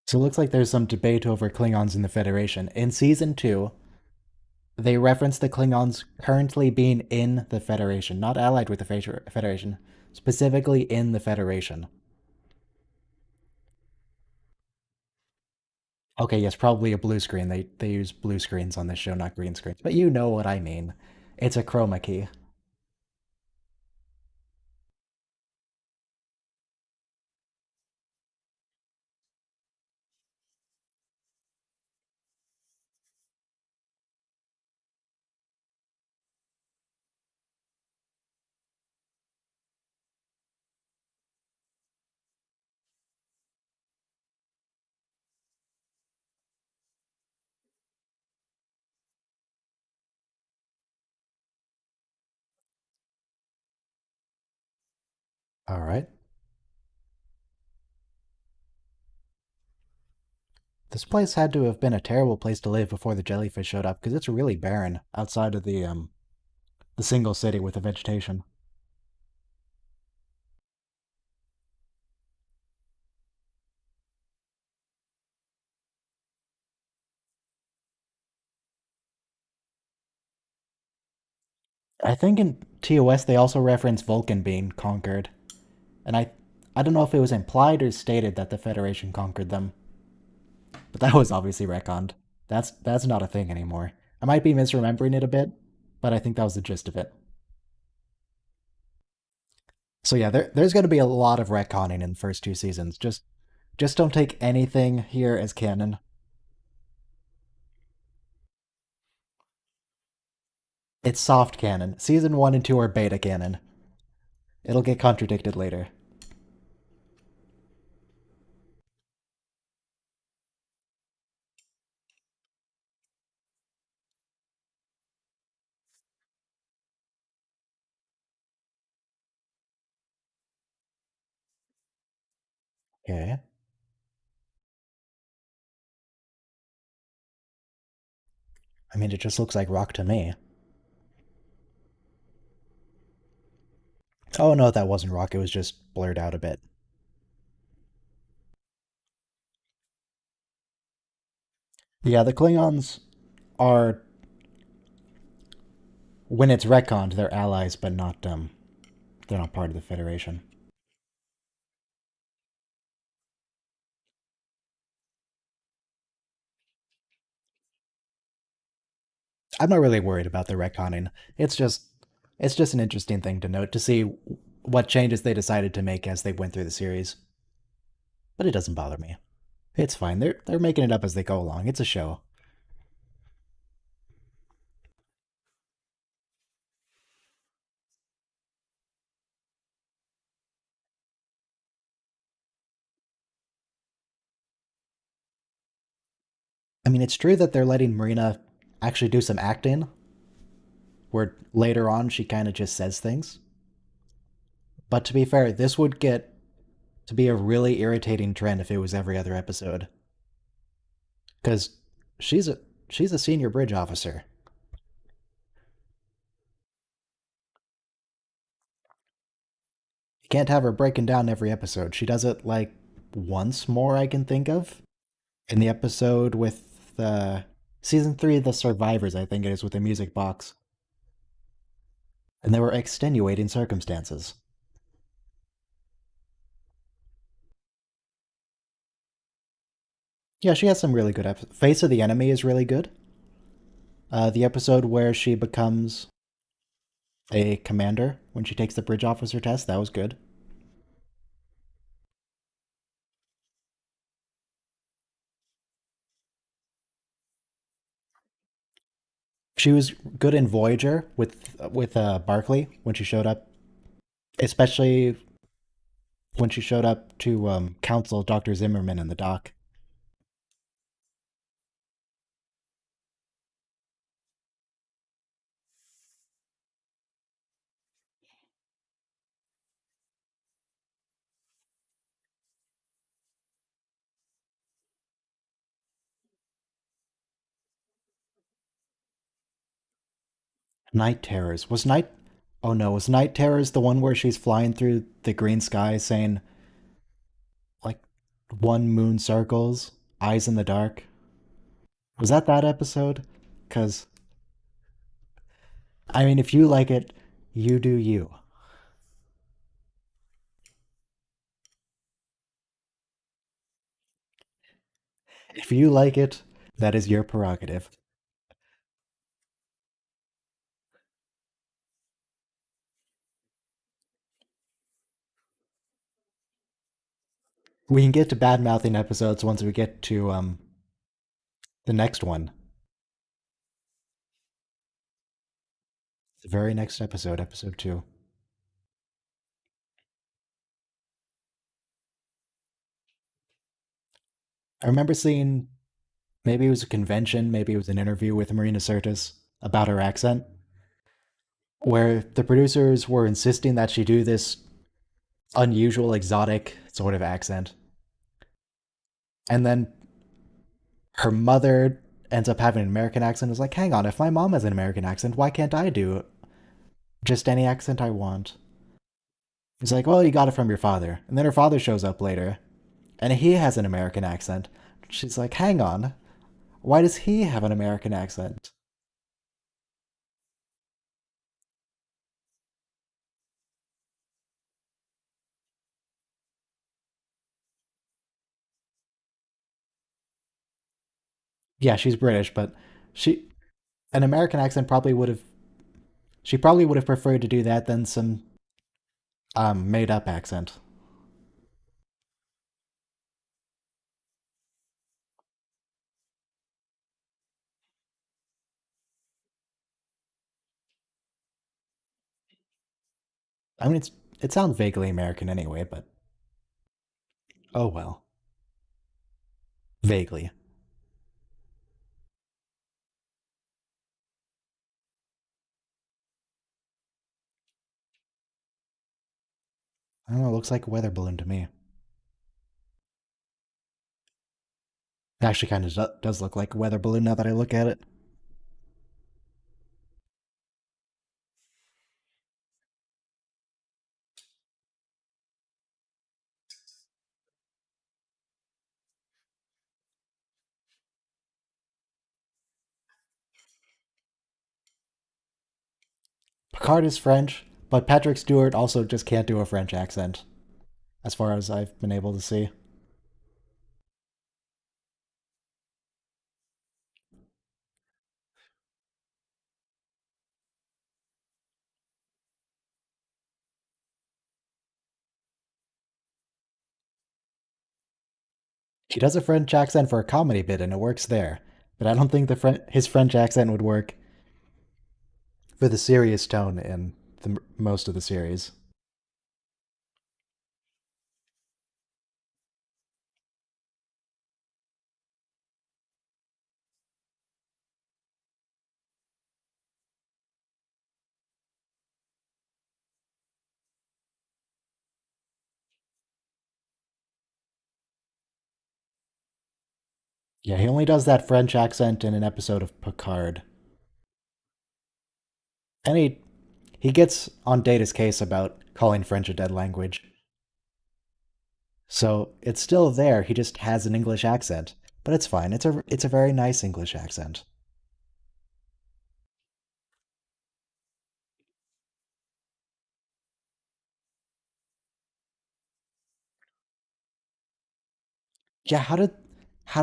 So it looks like there's some debate over Klingons in the Federation. In season 2, they reference the Klingons currently being in the Federation, not allied with the Federation, specifically in the Federation. Okay, yes, probably a blue screen. They use blue screens on this show, not green screens. But you know what I mean. It's a chroma key. All right. This place had to have been a terrible place to live before the jellyfish showed up, because it's really barren outside of the single city with the vegetation. I think in TOS they also reference Vulcan being conquered, and I don't know if it was implied or stated that the Federation conquered them, but that was obviously retconned. That's not a thing anymore. I might be misremembering it a bit, but I think that was the gist of it. So yeah, there's going to be a lot of retconning in the first 2 seasons. Just don't take anything here as canon. It's soft canon. Season 1 and 2 are beta canon. It'll get contradicted later. Okay. I mean, it just looks like rock to me. Oh no, that wasn't rock. It was just blurred out a bit. Yeah, the Klingons are, when it's retconned, they're allies, but not they're not part of the Federation. I'm not really worried about the retconning. It's just it's just an interesting thing to note to see what changes they decided to make as they went through the series. But it doesn't bother me. It's fine. They're making it up as they go along. It's a show. I mean, it's true that they're letting Marina actually do some acting, where later on she kind of just says things. But to be fair, this would get to be a really irritating trend if it was every other episode. Because she's a she's a senior bridge officer. You can't have her breaking down every episode. She does it like once more I can think of. In the episode with the season 3 of the Survivors, I think it is, with the music box. And there were extenuating circumstances. Yeah, she has some really good episodes. Face of the Enemy is really good. The episode where she becomes a commander when she takes the bridge officer test, that was good. She was good in Voyager with Barclay when she showed up, especially when she showed up to counsel Dr. Zimmerman in the dock. Night Terrors was night. Oh no, was Night Terrors the one where she's flying through the green sky saying like one moon circles, eyes in the dark? Was that episode? Because I mean, if you like it, you do you. If you like it, that is your prerogative. We can get to bad mouthing episodes once we get to the next one. The very next episode, episode 2. I remember seeing, maybe it was a convention, maybe it was an interview with Marina Sirtis about her accent, where the producers were insisting that she do this unusual, exotic sort of accent. And then her mother ends up having an American accent. Is like, hang on, if my mom has an American accent, why can't I do just any accent I want? He's like, well, you got it from your father. And then her father shows up later, and he has an American accent. She's like, hang on, why does he have an American accent? Yeah, she's British, but she an American accent probably would have she probably would have preferred to do that than some made up accent. I mean, it sounds vaguely American anyway, but oh well. Vaguely. I don't know, it looks like a weather balloon to me. It actually kind of does look like a weather balloon now that I look at it. Picard is French, but Patrick Stewart also just can't do a French accent, as far as I've been able to see. He does a French accent for a comedy bit, and it works there. But I don't think his French accent would work for the serious tone in most of the series. Yeah, he only does that French accent in an episode of Picard. And he gets on Data's case about calling French a dead language. So it's still there. He just has an English accent, but it's fine. It's a very nice English accent. Yeah, how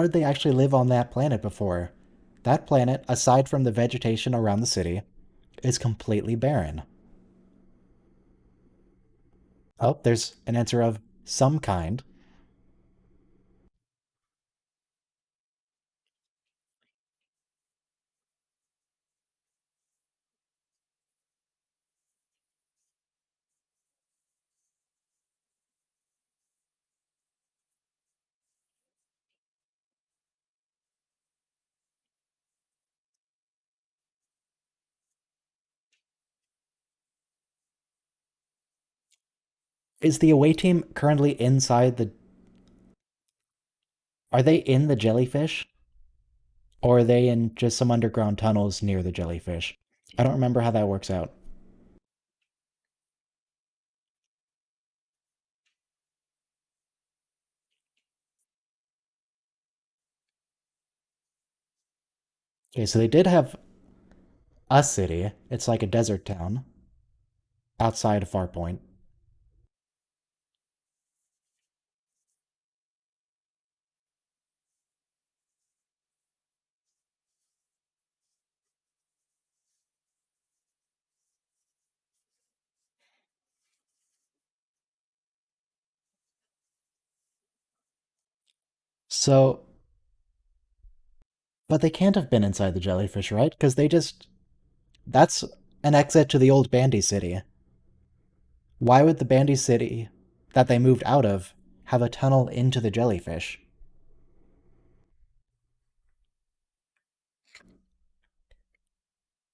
did they actually live on that planet before? That planet, aside from the vegetation around the city, is completely barren. Oh, there's an answer of some kind. Is the away team currently inside the? Are they in the jellyfish? Or are they in just some underground tunnels near the jellyfish? I don't remember how that works out. Okay, so they did have a city. It's like a desert town outside of Farpoint. So, but they can't have been inside the jellyfish, right? Because they just. That's an exit to the old Bandy City. Why would the Bandy City that they moved out of have a tunnel into the jellyfish?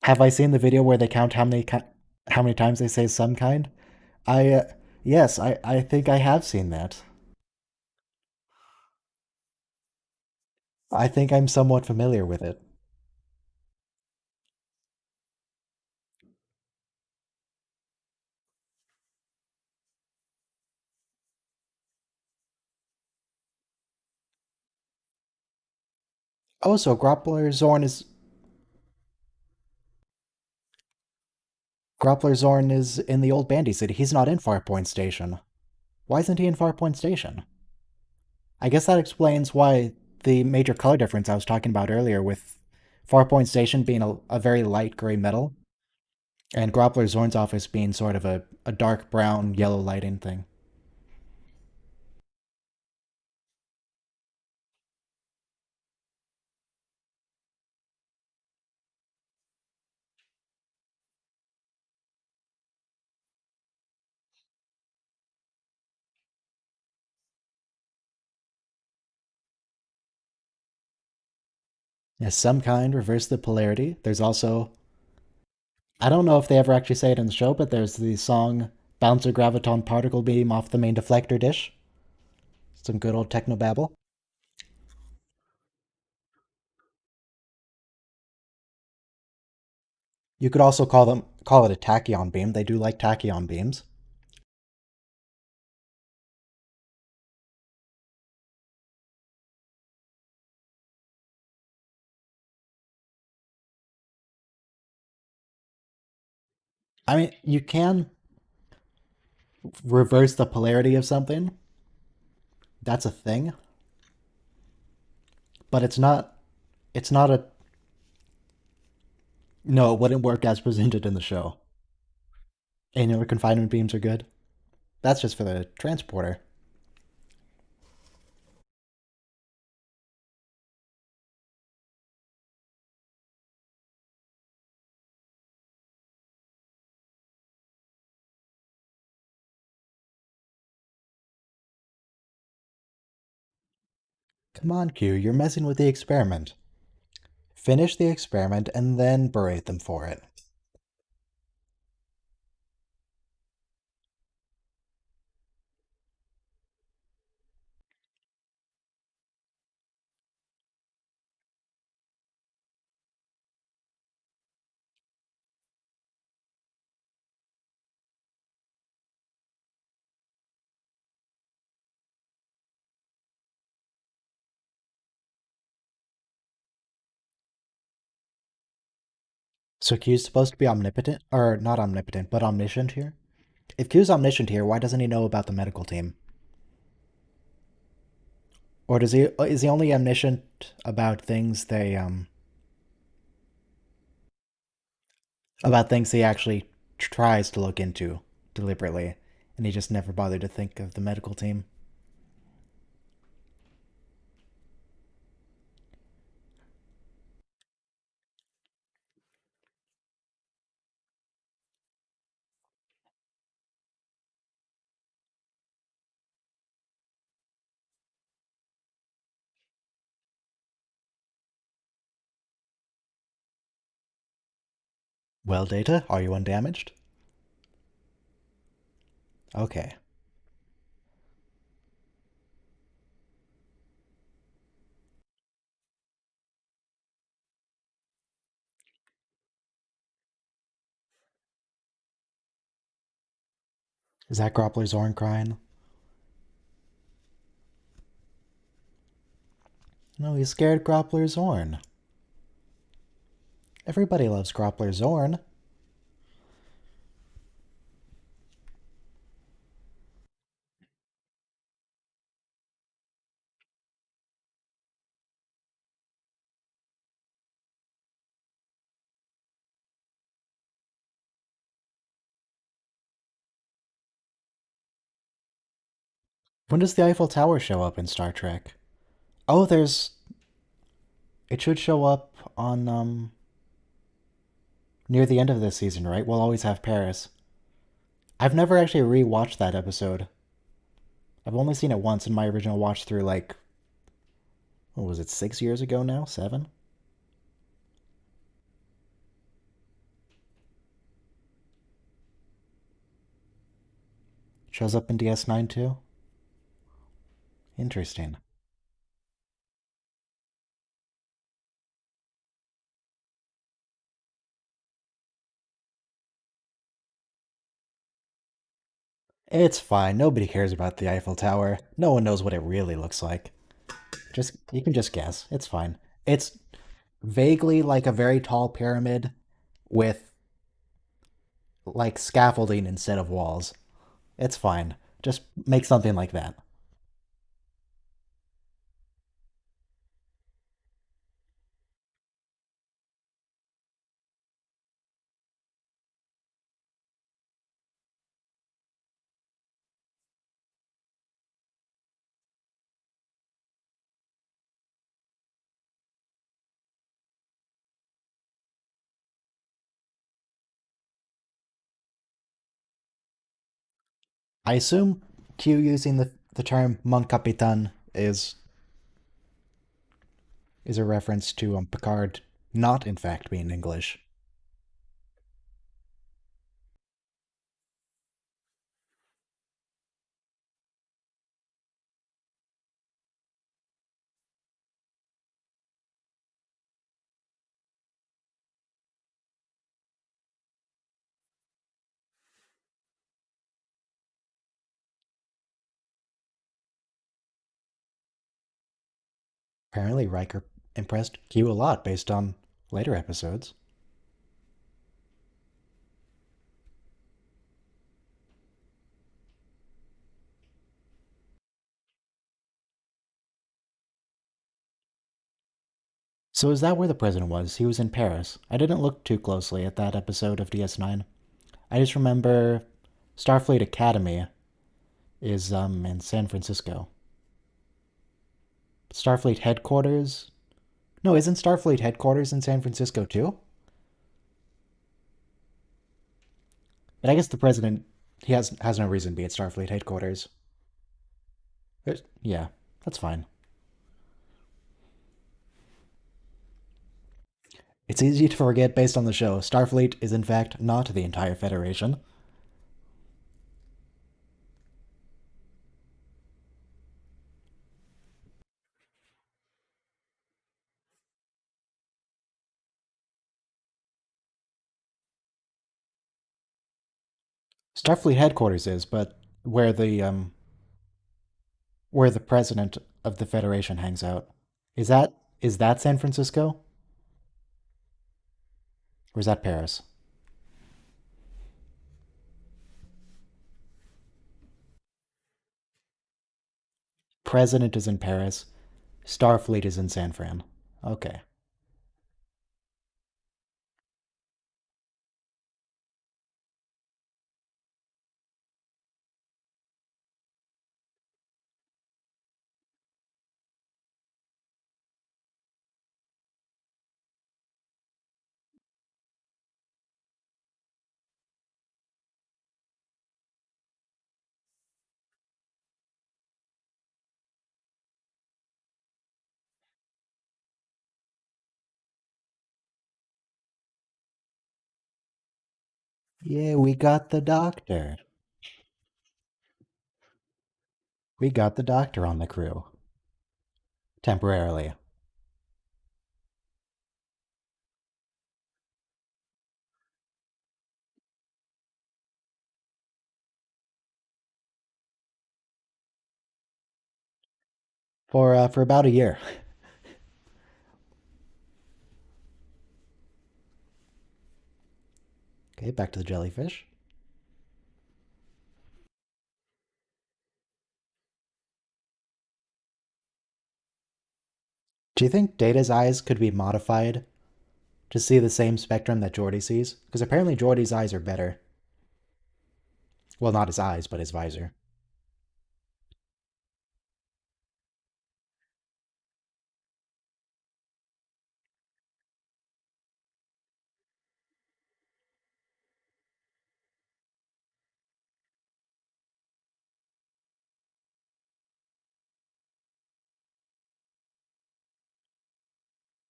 Have I seen the video where they count how many times they say some kind? I yes, I think I have seen that. I think I'm somewhat familiar with it. Oh, so Groppler Zorn is in the old Bandy City. He's not in Farpoint Station. Why isn't he in Farpoint Station? I guess that explains why the major color difference I was talking about earlier with Farpoint Station being a very light gray metal and Groppler Zorn's office being sort of a dark brown yellow lighting thing. Yes, some kind, reverse the polarity. There's also, I don't know if they ever actually say it in the show, but there's the song Bounce a Graviton Particle Beam off the main deflector dish. Some good old techno babble. You could also call it a tachyon beam. They do like tachyon beams. I mean, you can reverse the polarity of something. That's a thing, but it's not a no, it wouldn't work as presented in the show. Annular confinement beams are good. That's just for the transporter. Come on, Q, you're messing with the experiment. Finish the experiment and then berate them for it. So Q's supposed to be omnipotent, or not omnipotent, but omniscient here? If Q's omniscient here, why doesn't he know about the medical team? Or does he is he only omniscient about things he actually tries to look into deliberately, and he just never bothered to think of the medical team? Well, Data, are you undamaged? Okay. Is that Groppler's Zorn crying? No, he's scared Groppler's Zorn. Everybody loves Groppler's Zorn. When does the Eiffel Tower show up in Star Trek? Oh, there's. It should show up on, near the end of this season, right? We'll always have Paris. I've never actually rewatched that episode. I've only seen it once in my original watch through, like, what was it, 6 years ago now? 7? Shows up in DS9 too? Interesting. It's fine. Nobody cares about the Eiffel Tower. No one knows what it really looks like. Just you can just guess. It's fine. It's vaguely like a very tall pyramid with like scaffolding instead of walls. It's fine. Just make something like that. I assume Q using the term Mon Capitan is is a reference to Picard not, in fact, being English. Apparently, Riker impressed Q a lot based on later episodes. So is that where the president was? He was in Paris. I didn't look too closely at that episode of DS9. I just remember Starfleet Academy is in San Francisco. Starfleet headquarters? No, isn't Starfleet headquarters in San Francisco too? But I guess the president he has no reason to be at Starfleet headquarters. Yeah, that's fine. It's easy to forget based on the show. Starfleet is in fact not the entire Federation. Starfleet headquarters is, but where the president of the Federation hangs out. Is that San Francisco? Or is that Paris? President is in Paris. Starfleet is in San Fran. Okay. Yeah, we got the doctor. We got the doctor on the crew. Temporarily. For about a year. Okay, back to the jellyfish. Do you think Data's eyes could be modified to see the same spectrum that Geordi sees? Because apparently Geordi's eyes are better. Well, not his eyes, but his visor.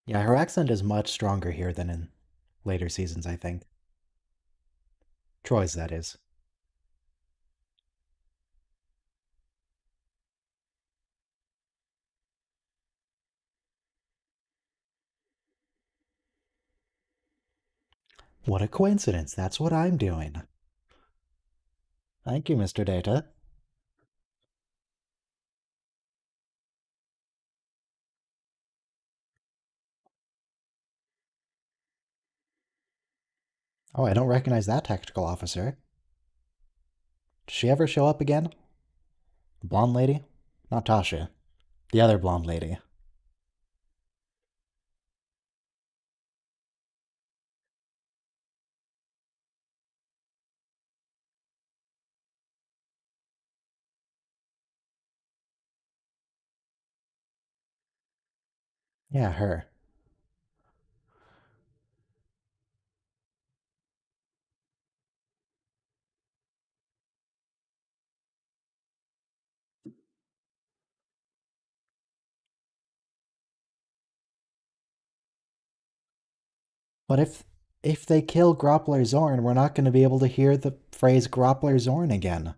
Yeah, her accent is much stronger here than in later seasons, I think. Troy's, that is. What a coincidence. That's what I'm doing. Thank you, Mr. Data. Oh, I don't recognize that tactical officer. Does she ever show up again? Blonde lady? Not Tasha. The other blonde lady. Yeah, her. But if they kill Groppler Zorn, we're not going to be able to hear the phrase Groppler Zorn again.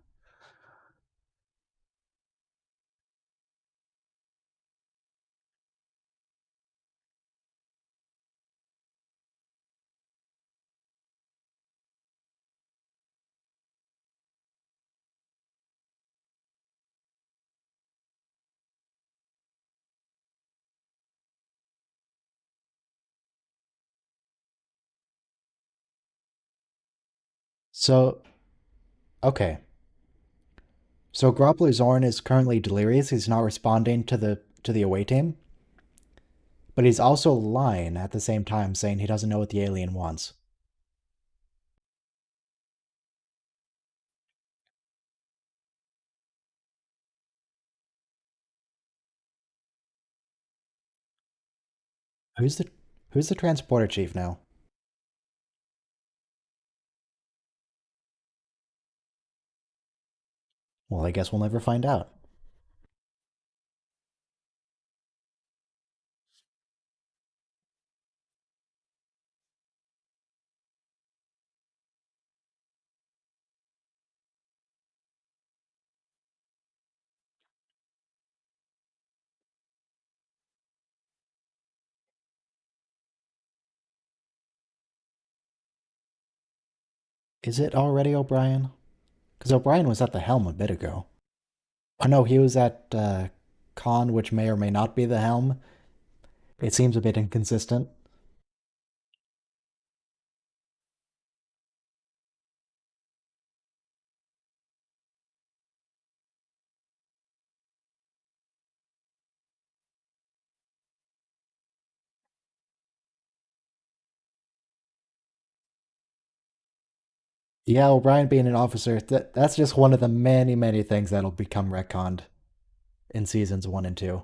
So, okay. So Groppler Zorn is currently delirious. He's not responding to the away team, but he's also lying at the same time, saying he doesn't know what the alien wants. Who's the who's the transporter chief now? Well, I guess we'll never find out. Is it already O'Brien? Because O'Brien was at the helm a bit ago. Oh no, he was at Con, which may or may not be the helm. It seems a bit inconsistent. Yeah, O'Brien being an officer, that's just one of the many, many things that'll become retconned in seasons 1 and 2.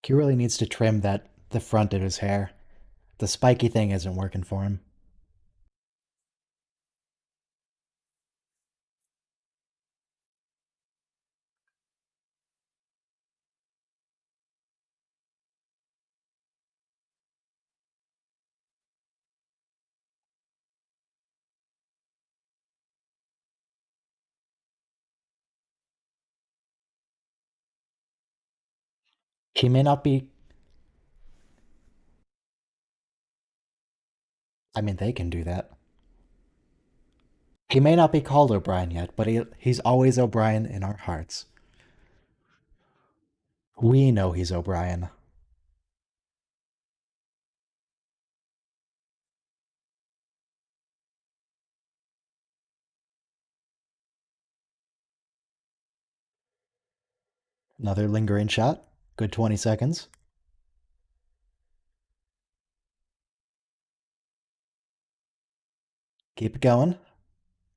He really needs to trim the front of his hair. The spiky thing isn't working for him. He may not be. I mean, they can do that. He may not be called O'Brien yet, but he's always O'Brien in our hearts. We know he's O'Brien. Another lingering shot. Good 20 seconds. Keep it going.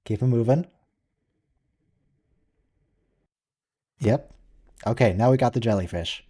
Keep it moving. Yep. Okay, now we got the jellyfish.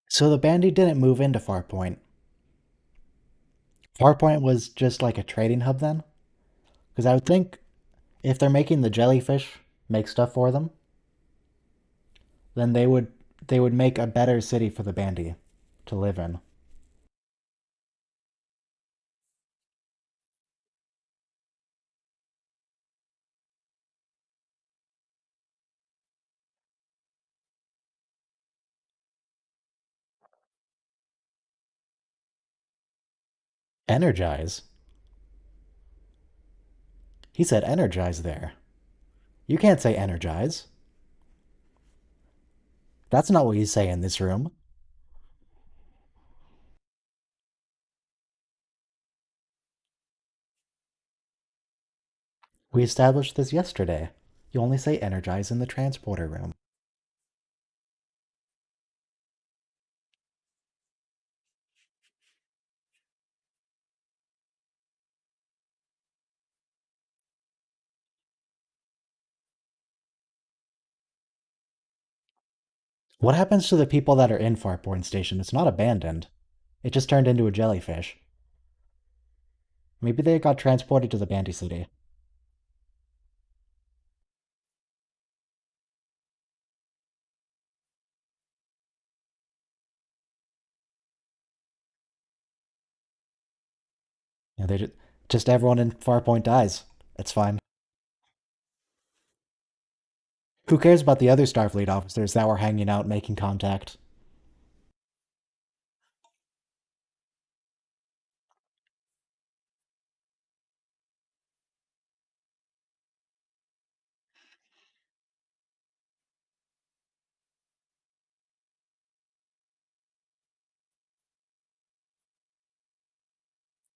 So the bandy didn't move into Farpoint. Farpoint was just like a trading hub then? Because I would think if they're making the jellyfish make stuff for them, then they would make a better city for the bandy to live in. Energize. He said energize there. You can't say energize. That's not what you say in this room. We established this yesterday. You only say energize in the transporter room. What happens to the people that are in Farpoint Station? It's not abandoned. It just turned into a jellyfish. Maybe they got transported to the Bandy City. You know, just everyone in Farpoint dies. It's fine. Who cares about the other Starfleet officers that were hanging out making contact?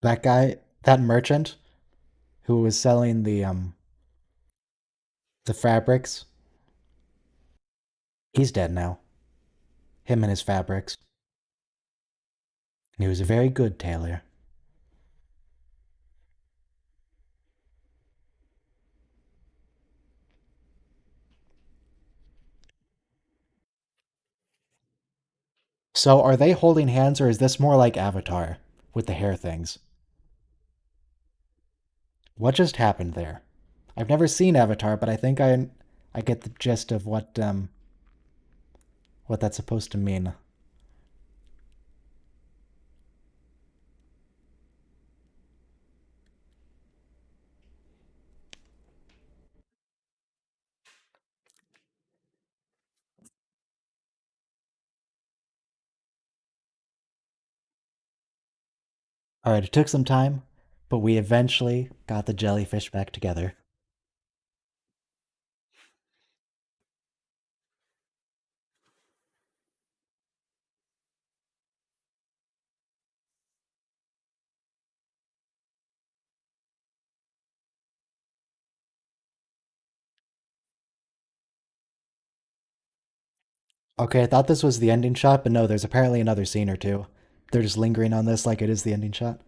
That guy, that merchant who was selling the fabrics, he's dead now. Him and his fabrics. And he was a very good tailor. So are they holding hands or is this more like Avatar with the hair things? What just happened there? I've never seen Avatar, but I think I get the gist of what that's supposed to mean. All right, it took some time, but we eventually got the jellyfish back together. Okay, I thought this was the ending shot, but no, there's apparently another scene or two. They're just lingering on this like it is the ending shot.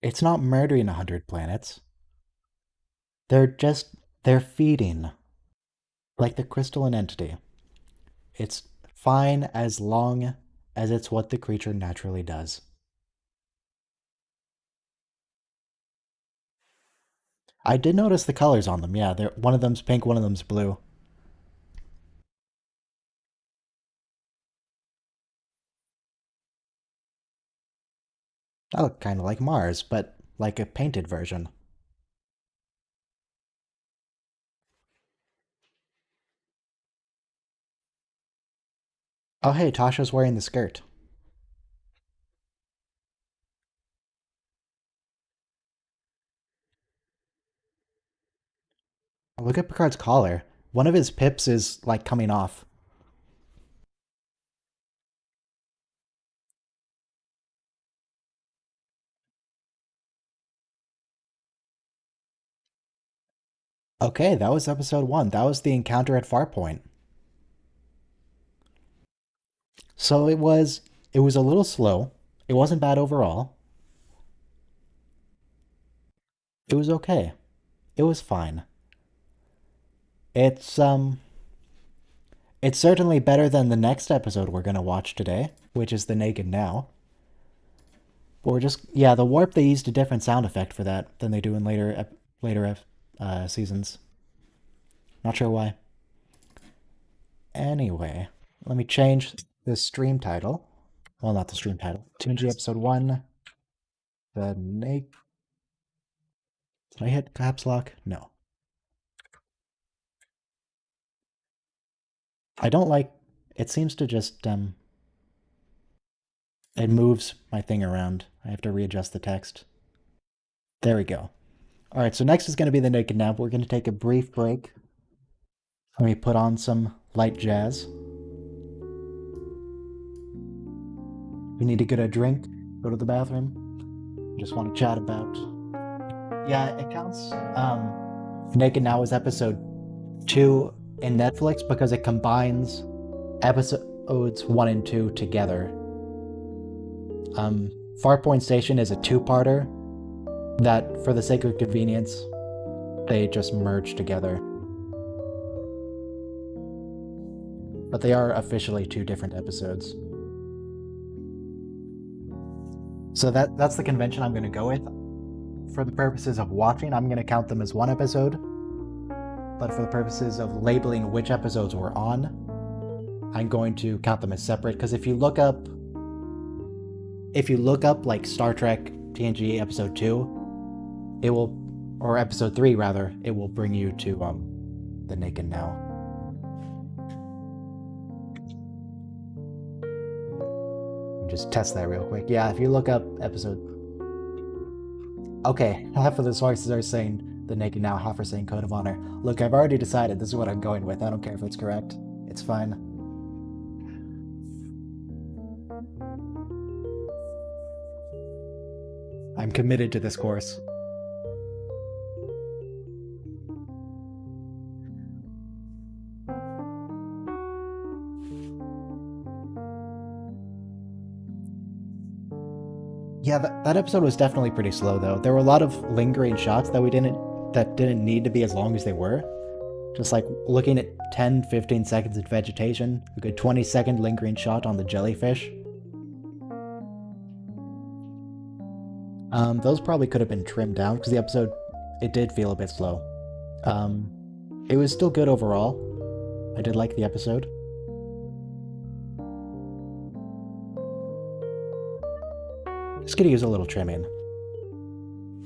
It's not murdering 100 planets. They're feeding. Like the crystalline entity. It's fine as long as it's what the creature naturally does. I did notice the colors on them. Yeah, they're one of them's pink, one of them's blue. That look kind of like Mars, but like a painted version. Oh, hey, Tasha's wearing the skirt. Look at Picard's collar. One of his pips is like coming off. Okay, that was episode 1. That was the encounter at Farpoint. So it was a little slow. It wasn't bad overall. It was okay. It was fine. It's it's certainly better than the next episode we're gonna watch today, which is The Naked Now. But we're just yeah, the warp they used a different sound effect for that than they do in later seasons. Not sure why. Anyway, let me change the stream title. Well, not the stream title. TNG episode 1. The Naked. Did I hit caps lock? No. I don't like. It seems to just it moves my thing around. I have to readjust the text. There we go. All right, so next is going to be the Naked Nap. We're going to take a brief break. Let me put on some light jazz. You need to get a drink, go to the bathroom. Just want to chat about. Yeah, it counts. Naked Now is episode 2 in Netflix because it combines episodes 1 and 2 together. Farpoint Station is a two-parter that, for the sake of convenience, they just merge together. But they are officially 2 different episodes. So that's the convention I'm going to go with. For the purposes of watching, I'm going to count them as 1 episode. But for the purposes of labeling which episodes we're on, I'm going to count them as separate. Because if you look up like Star Trek TNG episode 2, it will, or episode 3 rather, it will bring you to the Naked Now. Just test that real quick. Yeah, if you look up episode... Okay, half of the sources are saying the Naked Now, half are saying Code of Honor. Look, I've already decided this is what I'm going with. I don't care if it's correct. It's fine. I'm committed to this course. Yeah, that episode was definitely pretty slow though. There were a lot of lingering shots that didn't need to be as long as they were. Just like looking at 10-15 seconds in vegetation, a good 20-second lingering shot on the jellyfish. Those probably could have been trimmed down because the episode, it did feel a bit slow. It was still good overall. I did like the episode. Just gonna use a little trimming.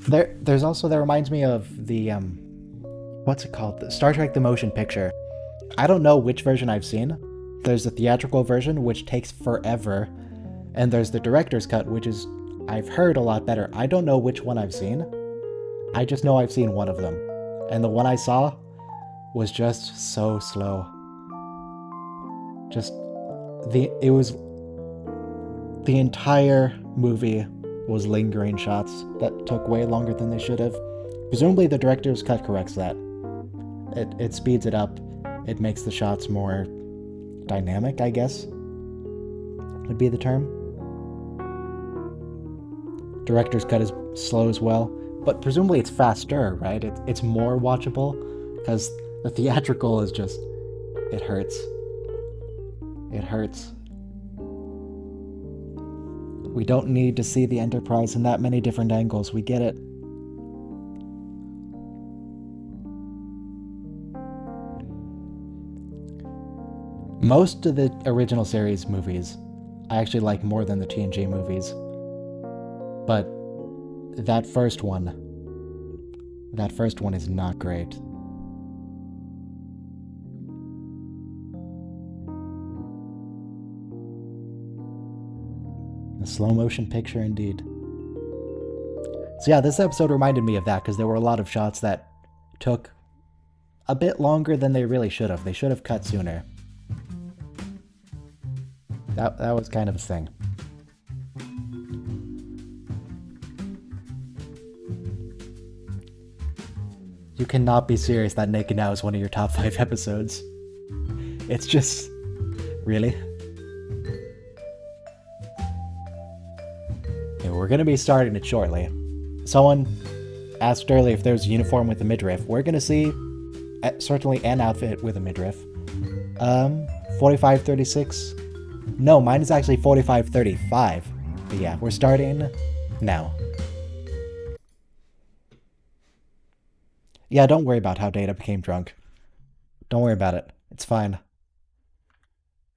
There's also, that reminds me of the, what's it called? The Star Trek The Motion Picture. I don't know which version I've seen. There's the theatrical version, which takes forever, and there's the director's cut, which is, I've heard, a lot better. I don't know which one I've seen. I just know I've seen one of them. And the one I saw was just so slow. The entire movie was lingering shots that took way longer than they should have. Presumably the director's cut corrects that. It speeds it up. It makes the shots more dynamic, I guess, would be the term. Director's cut is slow as well, but presumably it's faster, right? It's more watchable, because the theatrical is just, it hurts. It hurts. We don't need to see the Enterprise in that many different angles. We get it. Most of the original series movies I actually like more than the TNG movies. But that first one is not great. A slow motion picture indeed. So yeah, this episode reminded me of that because there were a lot of shots that took a bit longer than they really should have. They should have cut sooner. That was kind of a thing. You cannot be serious that Naked Now is one of your top 5 episodes. It's just... Really? Okay, we're gonna be starting it shortly. Someone asked earlier if there's a uniform with a midriff. We're gonna see certainly an outfit with a midriff. 4536. No, mine is actually 4535. But yeah, we're starting now. Yeah, don't worry about how Data became drunk. Don't worry about it. It's fine.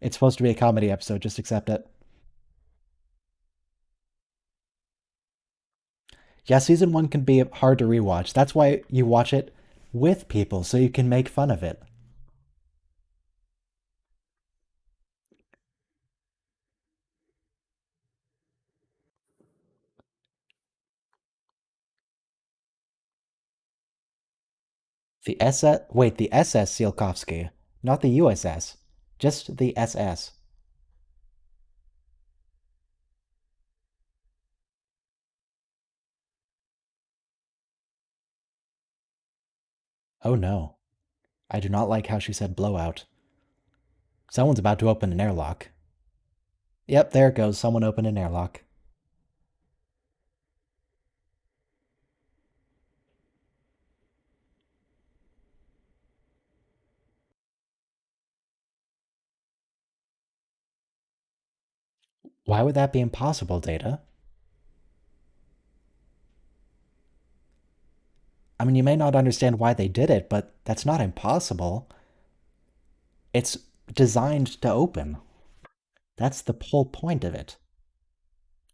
It's supposed to be a comedy episode, just accept it. Yeah, season one can be hard to rewatch. That's why you watch it with people, so you can make fun of it. The SS, wait, the SS Tsiolkovsky, not the USS, just the SS. Oh no, I do not like how she said blowout. Someone's about to open an airlock. Yep, there it goes. Someone opened an airlock. Why would that be impossible, Data? I mean, you may not understand why they did it, but that's not impossible. It's designed to open. That's the whole point of it.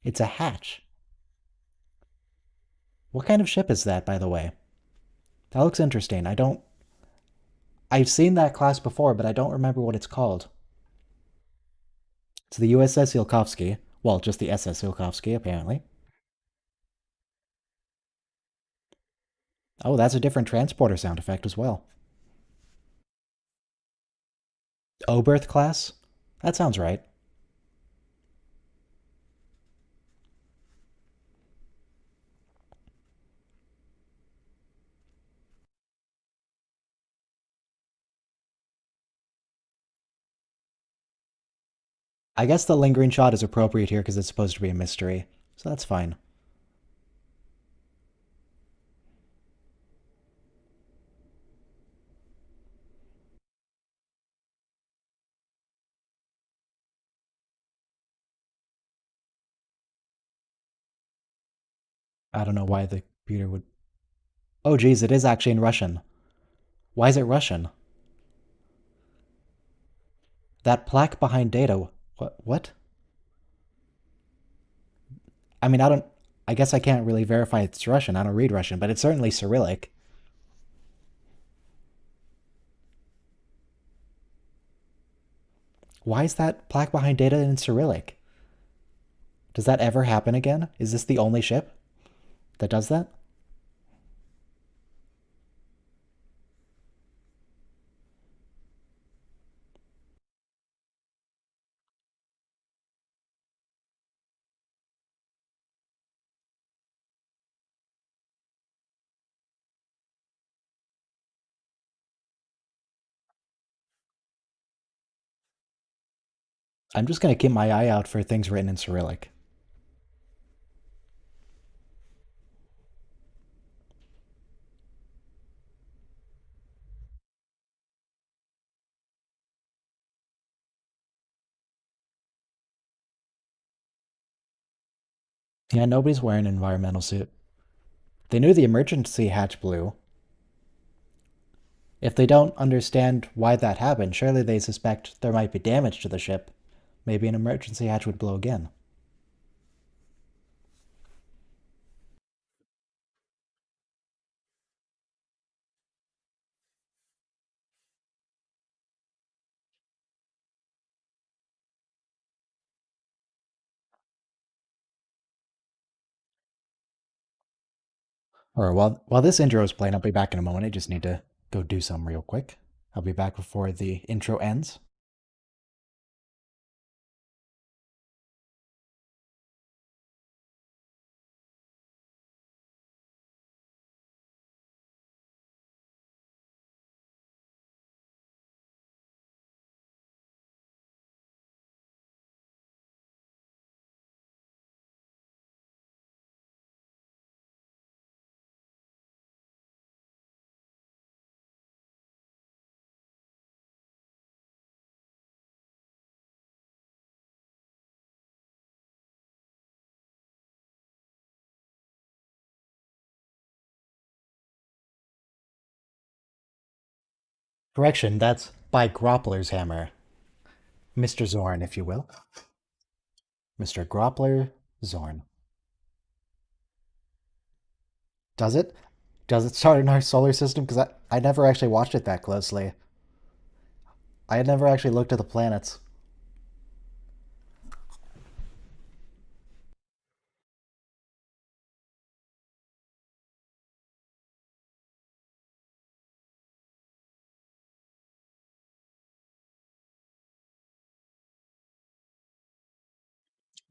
It's a hatch. What kind of ship is that, by the way? That looks interesting. I don't. I've seen that class before, but I don't remember what it's called. It's the USS Ilkovsky. Well, just the SS Ilkovsky, apparently. Oh, that's a different transporter sound effect as well. Oberth class? That sounds right. I guess the lingering shot is appropriate here because it's supposed to be a mystery, so that's fine. I don't know why the computer would. Oh, geez, it is actually in Russian. Why is it Russian? That plaque behind data. What? What? I mean, I don't. I guess I can't really verify it's Russian. I don't read Russian, but it's certainly Cyrillic. Why is that plaque behind data in Cyrillic? Does that ever happen again? Is this the only ship that does that? I'm just gonna keep my eye out for things written in Cyrillic. Yeah, nobody's wearing an environmental suit. They knew the emergency hatch blew. If they don't understand why that happened, surely they suspect there might be damage to the ship. Maybe an emergency hatch would blow again. Or while this intro is playing, I'll be back in a moment. I just need to go do some real quick. I'll be back before the intro ends. Correction, that's by Groppler's hammer. Mr. Zorn, if you will. Mr. Groppler Zorn. Does it? Does it start in our solar system? Because I never actually watched it that closely. I had never actually looked at the planets.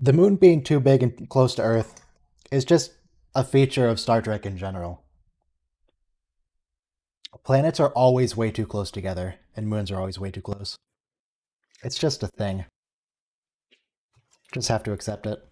The moon being too big and close to Earth is just a feature of Star Trek in general. Planets are always way too close together, and moons are always way too close. It's just a thing. Just have to accept it.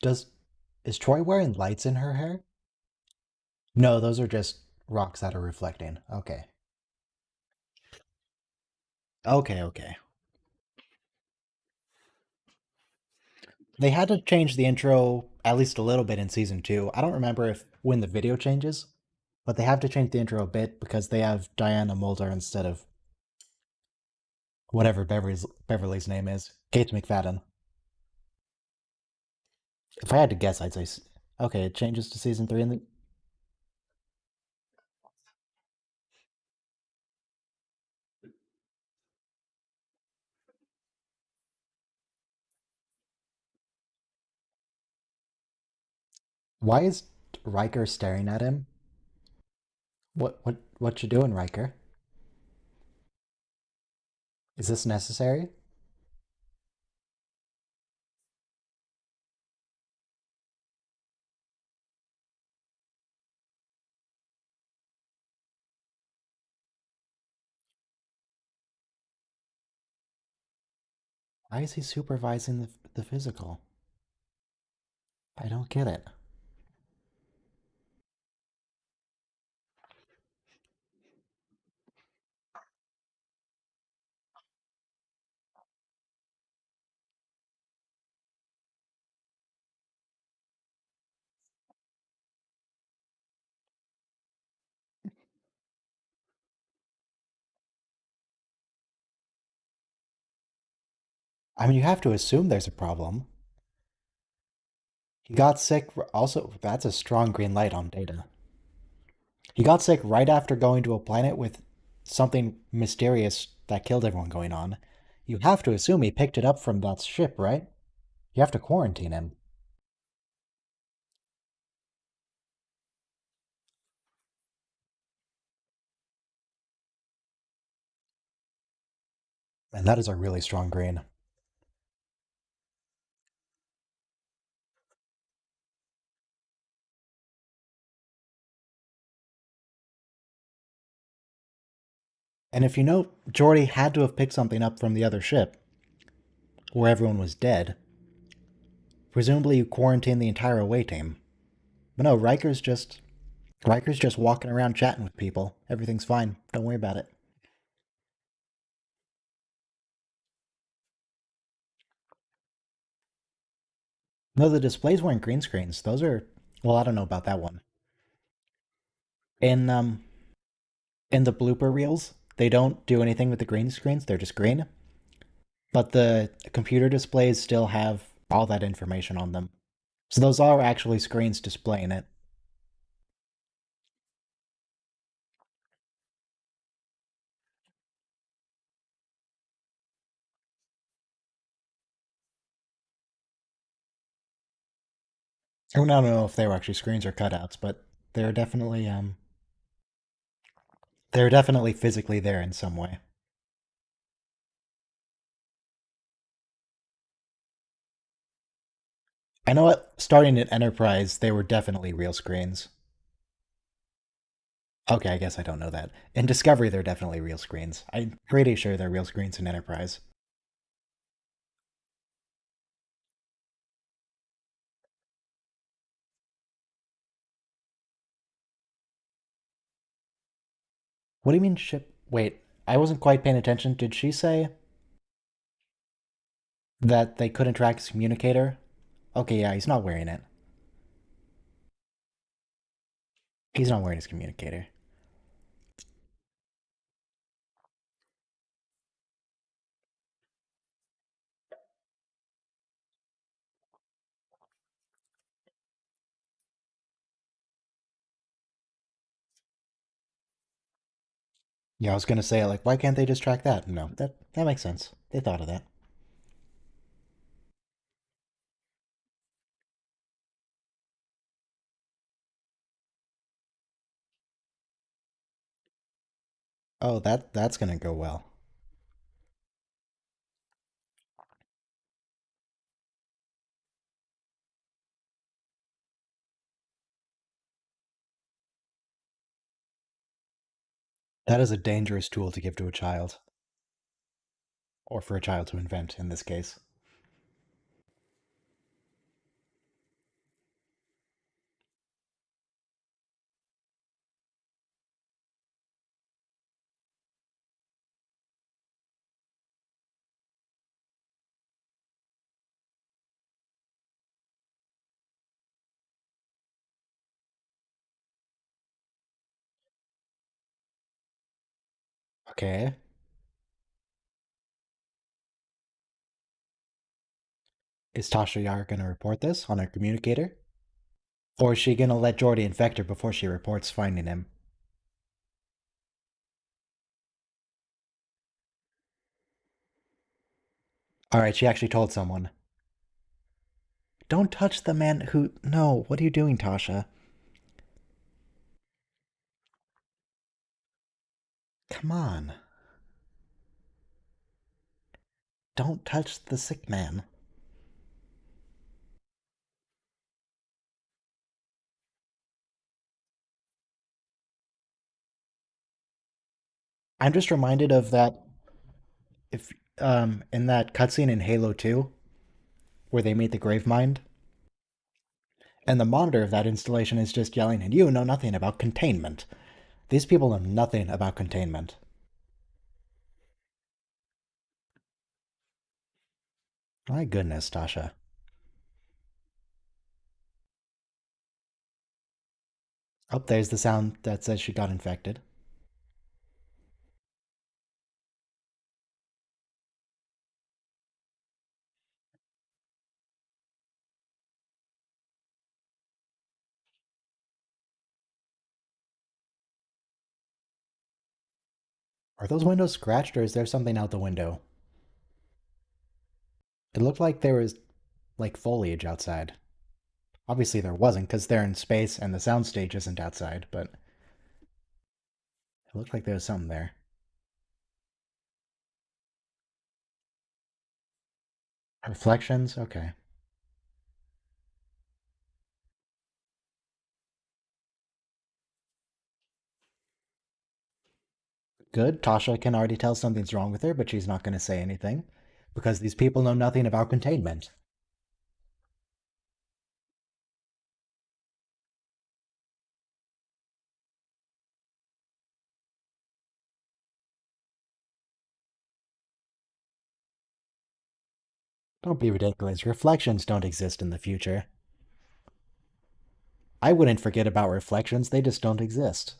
Does is Troy wearing lights in her hair? No, those are just rocks that are reflecting. Okay. Okay, okay. They had to change the intro at least a little bit in season 2. I don't remember if when the video changes, but they have to change the intro a bit because they have Diana Mulder instead of whatever Beverly's name is. Kate McFadden. If I had to guess, I'd say okay, it changes to season 3 and why is Riker staring at him? What you doing, Riker? Is this necessary? Why is he supervising the physical? I don't get it. I mean, you have to assume there's a problem. He got sick. Also, that's a strong green light on Data. He got sick right after going to a planet with something mysterious that killed everyone going on. You have to assume he picked it up from that ship, right? You have to quarantine him. And that is a really strong green. And if you know, Geordi had to have picked something up from the other ship, where everyone was dead. Presumably you quarantine the entire away team. But no, Riker's just walking around chatting with people. Everything's fine. Don't worry about it. No, the displays weren't green screens. Those are well, I don't know about that one. In in the blooper reels, they don't do anything with the green screens. They're just green. But the computer displays still have all that information on them. So those are actually screens displaying it. I don't know if they were actually screens or cutouts, but they're definitely they're definitely physically there in some way. I know it, starting at Enterprise, they were definitely real screens. Okay, I guess I don't know that. In Discovery, they're definitely real screens. I'm pretty sure they're real screens in Enterprise. What do you mean ship? Wait, I wasn't quite paying attention. Did she say that they couldn't track his communicator? Okay, yeah, he's not wearing it. He's not wearing his communicator. Yeah, I was gonna say, like, why can't they just track that? No, that makes sense. They thought of that. Oh, that's gonna go well. That is a dangerous tool to give to a child, or for a child to invent in this case. Okay. Is Tasha Yar gonna report this on her communicator? Or is she gonna let Jordy infect her before she reports finding him? Alright, she actually told someone. Don't touch the man who. No, what are you doing, Tasha? Come on. Don't touch the sick man. I'm just reminded of that if in that cutscene in Halo 2 where they meet the Gravemind, and the monitor of that installation is just yelling, and you know nothing about containment. These people know nothing about containment. My goodness, Tasha. Oh, there's the sound that says she got infected. Are those windows scratched or is there something out the window? It looked like there was like foliage outside. Obviously there wasn't because they're in space and the soundstage isn't outside, but it looked like there was something there. Reflections? Okay. Good. Tasha can already tell something's wrong with her, but she's not going to say anything because these people know nothing about containment. Don't be ridiculous. Reflections don't exist in the future. I wouldn't forget about reflections, they just don't exist.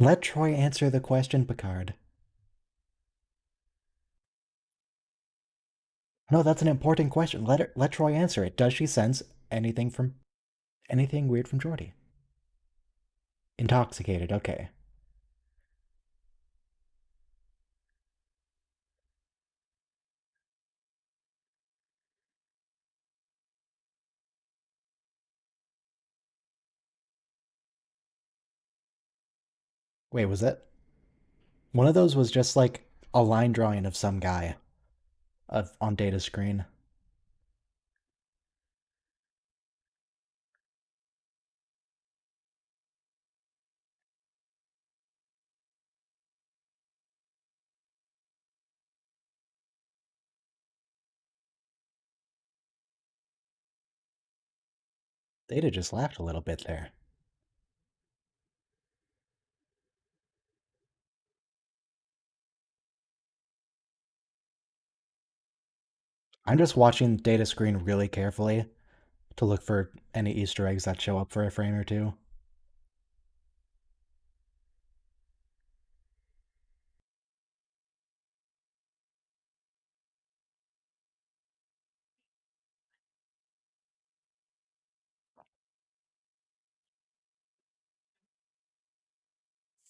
Let Troy answer the question, Picard. No, that's an important question. Let Troy answer it. Does she sense anything weird from Geordi? Intoxicated, okay. Wait, was that one of those was just like a line drawing of some guy on Data's screen. Data just laughed a little bit there. I'm just watching Data screen really carefully to look for any Easter eggs that show up for a frame or two.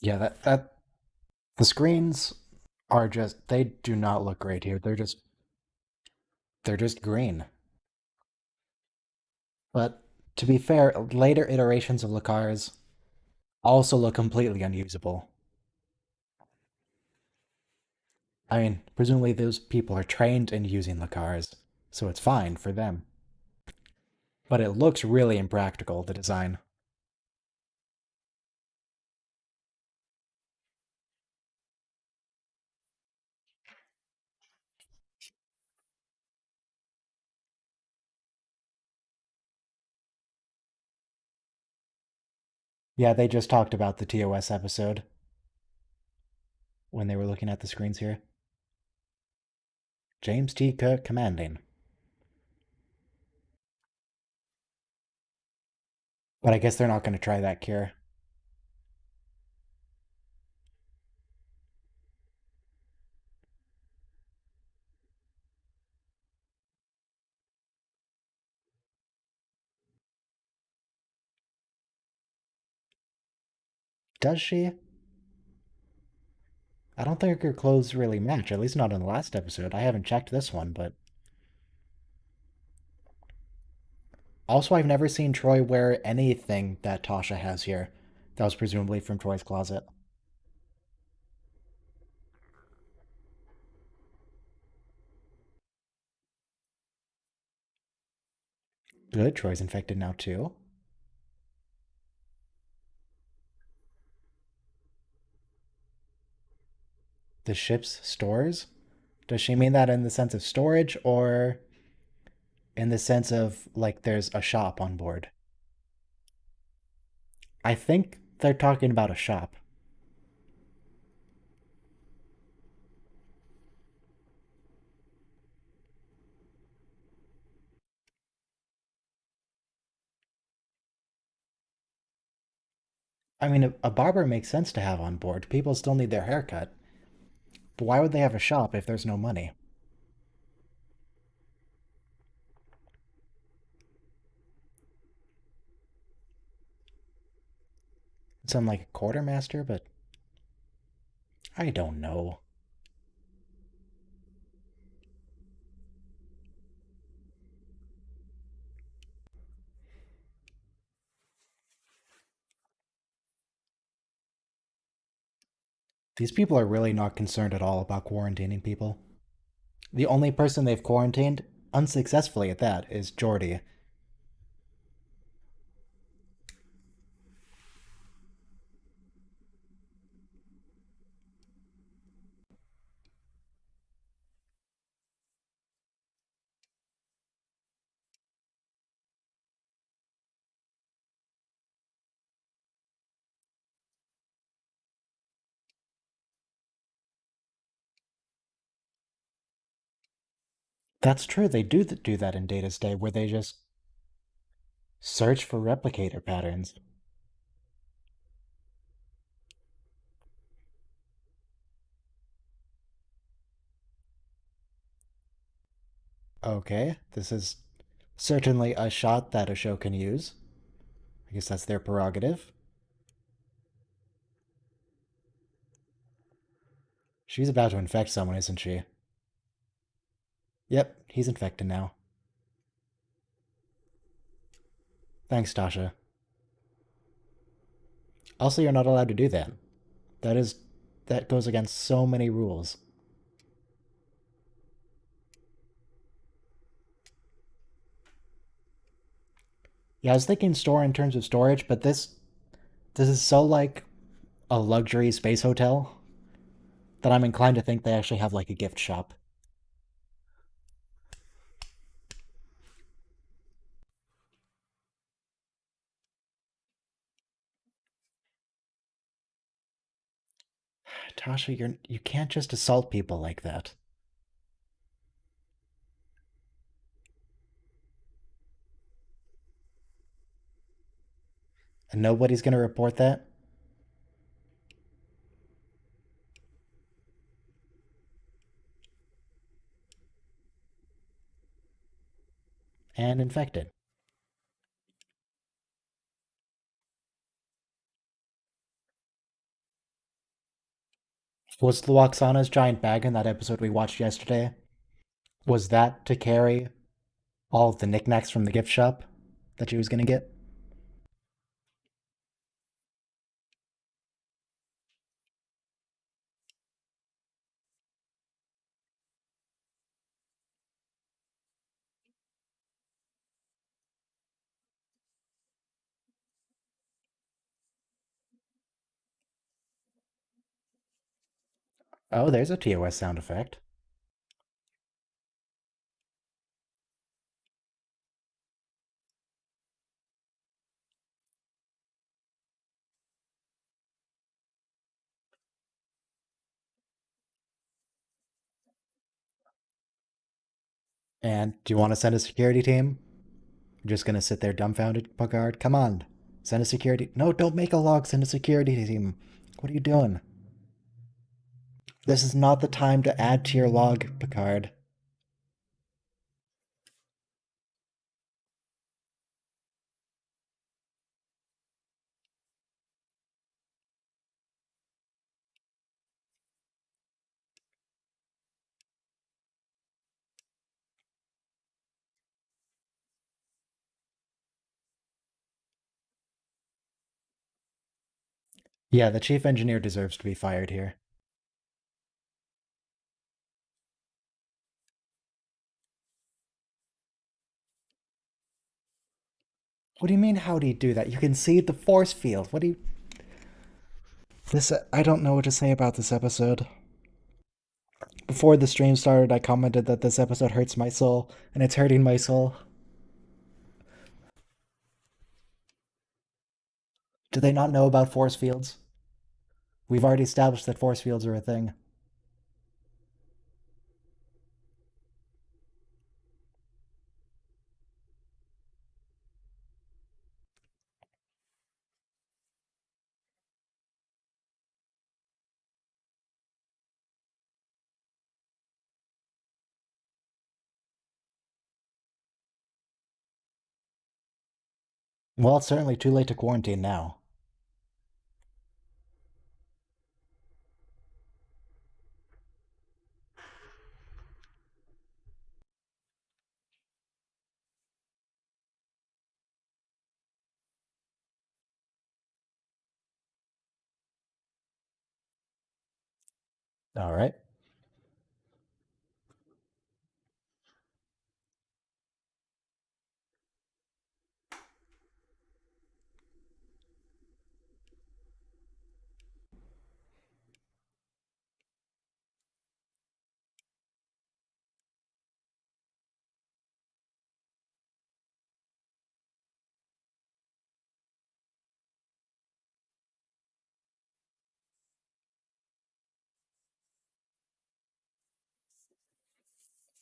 Yeah, that the screens are just they do not look great here. They're just green. But to be fair, later iterations of the cars also look completely unusable. I mean, presumably those people are trained in using the cars, so it's fine for them. But it looks really impractical, the design. Yeah, they just talked about the TOS episode when they were looking at the screens here. James T. Kirk commanding. But I guess they're not going to try that cure. Does she? I don't think her clothes really match, at least not in the last episode. I haven't checked this one, but. Also, I've never seen Troy wear anything that Tasha has here. That was presumably from Troy's closet. Good, Troy's infected now too. The ship's stores? Does she mean that in the sense of storage or in the sense of like there's a shop on board? I think they're talking about a shop. I mean, a barber makes sense to have on board. People still need their haircut. But why would they have a shop if there's no money? It sounds like a quartermaster, but I don't know. These people are really not concerned at all about quarantining people. The only person they've quarantined, unsuccessfully at that, is Jordy. That's true, they do that in Data's Day, where they just search for replicator patterns. Okay, this is certainly a shot that a show can use. I guess that's their prerogative. She's about to infect someone, isn't she? Yep, he's infected now. Thanks, Tasha. Also, you're not allowed to do that. That is. That goes against so many rules. Yeah, I was thinking store in terms of storage, but this is so like a luxury space hotel that I'm inclined to think they actually have like a gift shop. Tasha, you can't just assault people like that. And nobody's gonna report that? And infected. Was Luoxana's giant bag in that episode we watched yesterday? Was that to carry all of the knickknacks from the gift shop that she was gonna get? Oh, there's a TOS sound effect. And do you want to send a security team? You're just gonna sit there dumbfounded, Picard? Come on. Send a security. No, don't make a log, send a security team. What are you doing? This is not the time to add to your log, Picard. Yeah, the chief engineer deserves to be fired here. What do you mean, how do you do that? You can see the force field. What do you. This. I don't know what to say about this episode. Before the stream started, I commented that this episode hurts my soul, and it's hurting my soul. Do they not know about force fields? We've already established that force fields are a thing. Well, it's certainly too late to quarantine now. All right.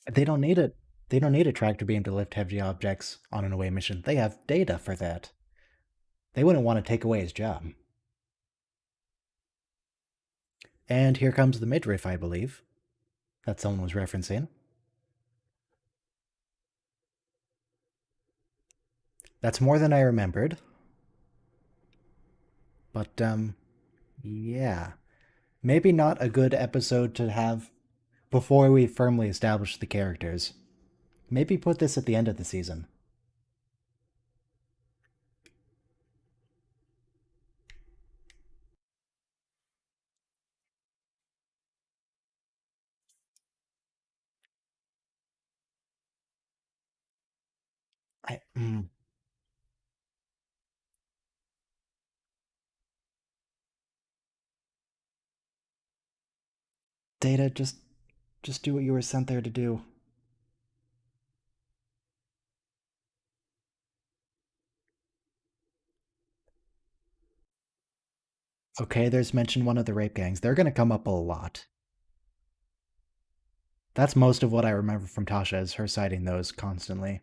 They don't need it. They don't need a tractor beam to lift heavy objects on an away mission. They have data for that. They wouldn't want to take away his job. And here comes the midriff, I believe, that someone was referencing. That's more than I remembered. But, yeah. Maybe not a good episode to have before we firmly establish the characters. Maybe put this at the end of the season. I, Data, just do what you were sent there to do. Okay, there's mentioned one of the rape gangs. They're gonna come up a lot. That's most of what I remember from Tasha is her citing those constantly.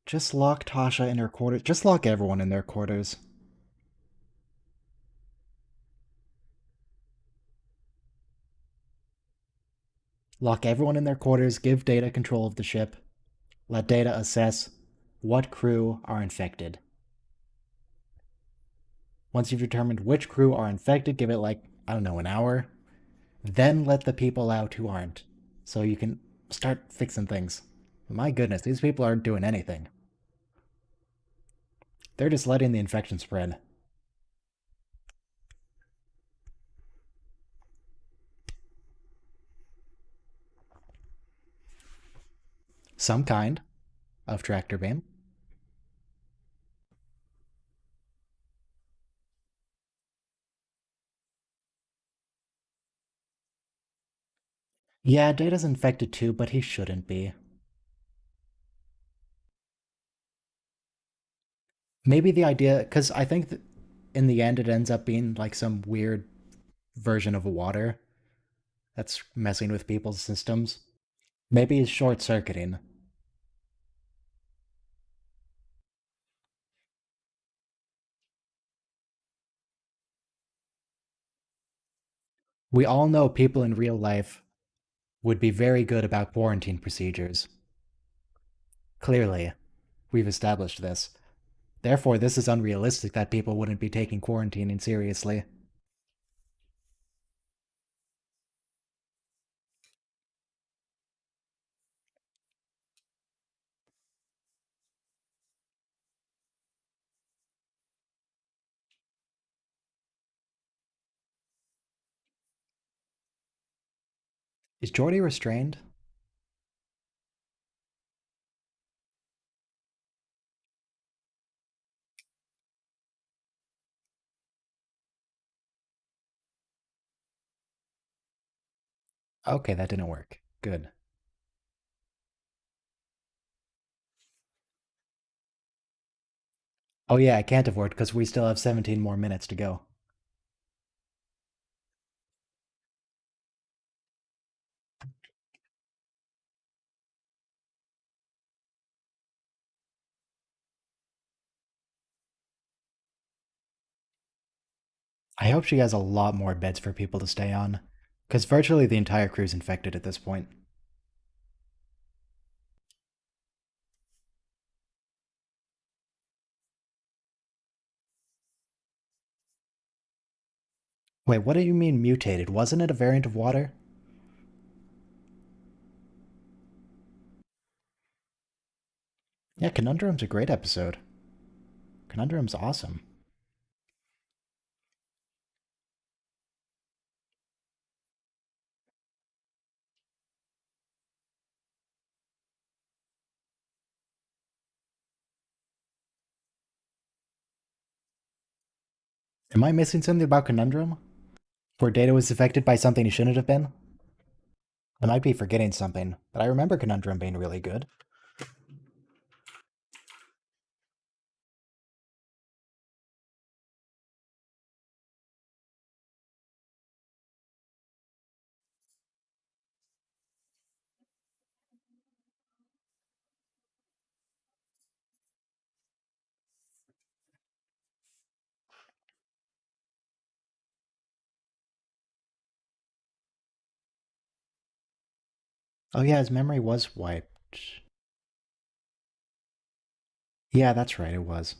Just lock Tasha in her quarters. Just lock everyone in their quarters. Lock everyone in their quarters, give Data control of the ship. Let Data assess what crew are infected. Once you've determined which crew are infected, give it like, I don't know, an hour. Then let the people out who aren't. So you can start fixing things. My goodness, these people aren't doing anything. They're just letting the infection spread. Some kind of tractor beam. Yeah, Data's infected too, but he shouldn't be. Maybe the idea, because I think that in the end it ends up being like some weird version of water that's messing with people's systems. Maybe he's short circuiting. We all know people in real life would be very good about quarantine procedures. Clearly, we've established this. Therefore, this is unrealistic that people wouldn't be taking quarantining seriously. Is Jordy restrained? Okay, that didn't work. Good. Oh yeah, I can't avoid because we still have 17 more minutes to go. I hope she has a lot more beds for people to stay on, because virtually the entire crew's infected at this point. Wait, what do you mean mutated? Wasn't it a variant of water? Yeah, Conundrum's a great episode. Conundrum's awesome. Am I missing something about Conundrum? Where Data was affected by something he shouldn't have been? I might be forgetting something, but I remember Conundrum being really good. Oh yeah, his memory was wiped. Yeah, that's right, it was.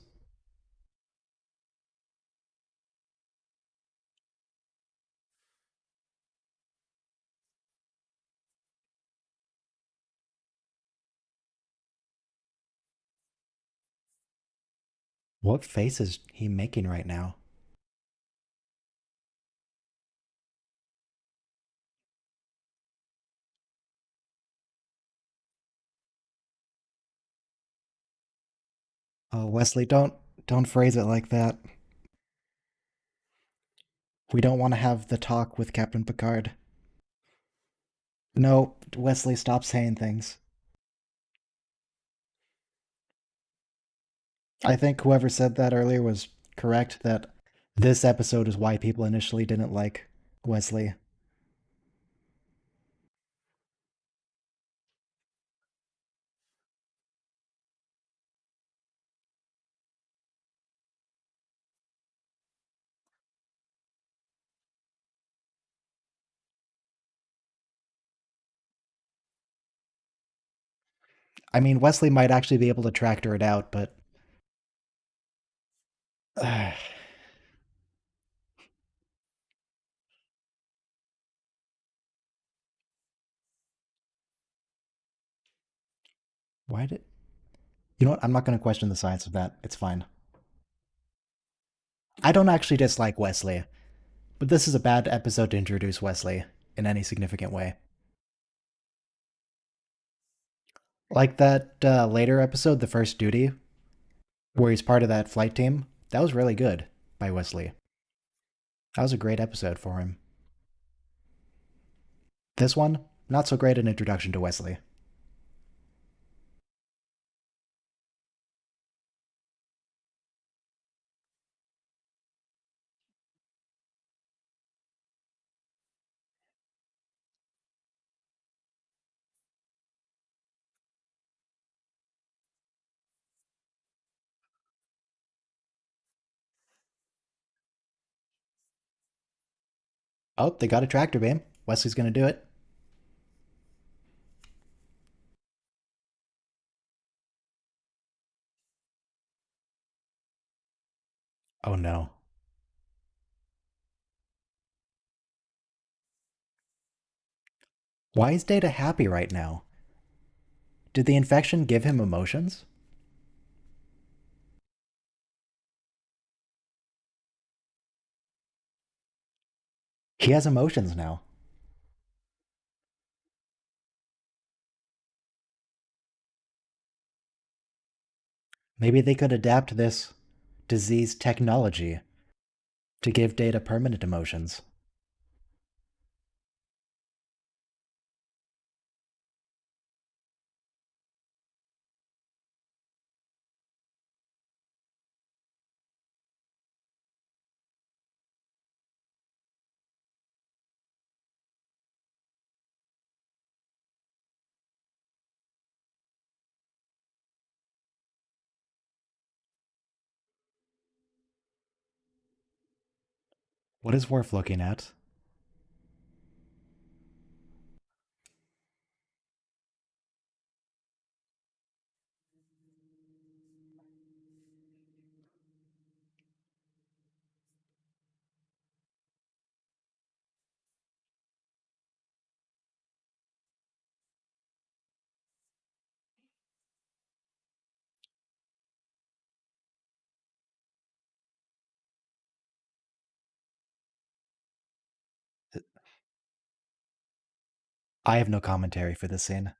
What face is he making right now? Oh, Wesley, don't phrase it like that. We don't want to have the talk with Captain Picard. No, Wesley, stop saying things. I think whoever said that earlier was correct that this episode is why people initially didn't like Wesley. I mean, Wesley might actually be able to tractor it out, but why did you know what? I'm not going to question the science of that. It's fine. I don't actually dislike Wesley, but this is a bad episode to introduce Wesley in any significant way. Like that later episode, The First Duty, where he's part of that flight team. That was really good by Wesley. That was a great episode for him. This one, not so great an introduction to Wesley. Oh, they got a tractor beam. Wesley's going to do it. Oh no. Why is Data happy right now? Did the infection give him emotions? He has emotions now. Maybe they could adapt this disease technology to give Data permanent emotions. What is worth looking at? I have no commentary for this scene.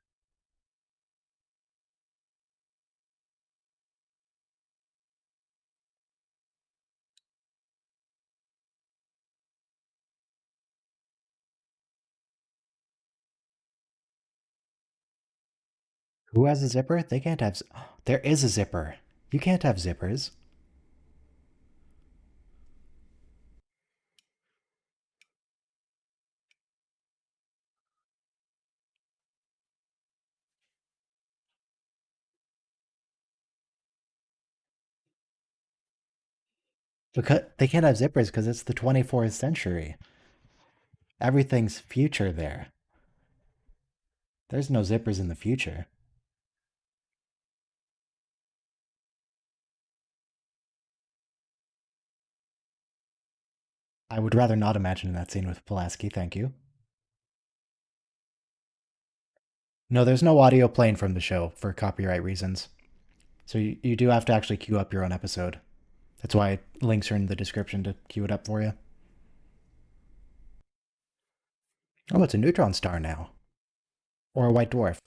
Who has a zipper? They can't have. There is a zipper. You can't have zippers. Because they can't have zippers because it's the 24th century. Everything's future there. There's no zippers in the future. I would rather not imagine that scene with Pulaski, thank you. No, there's no audio playing from the show for copyright reasons. So you do have to actually queue up your own episode. That's why links are in the description to queue it up for you. Oh, it's a neutron star now. Or a white dwarf.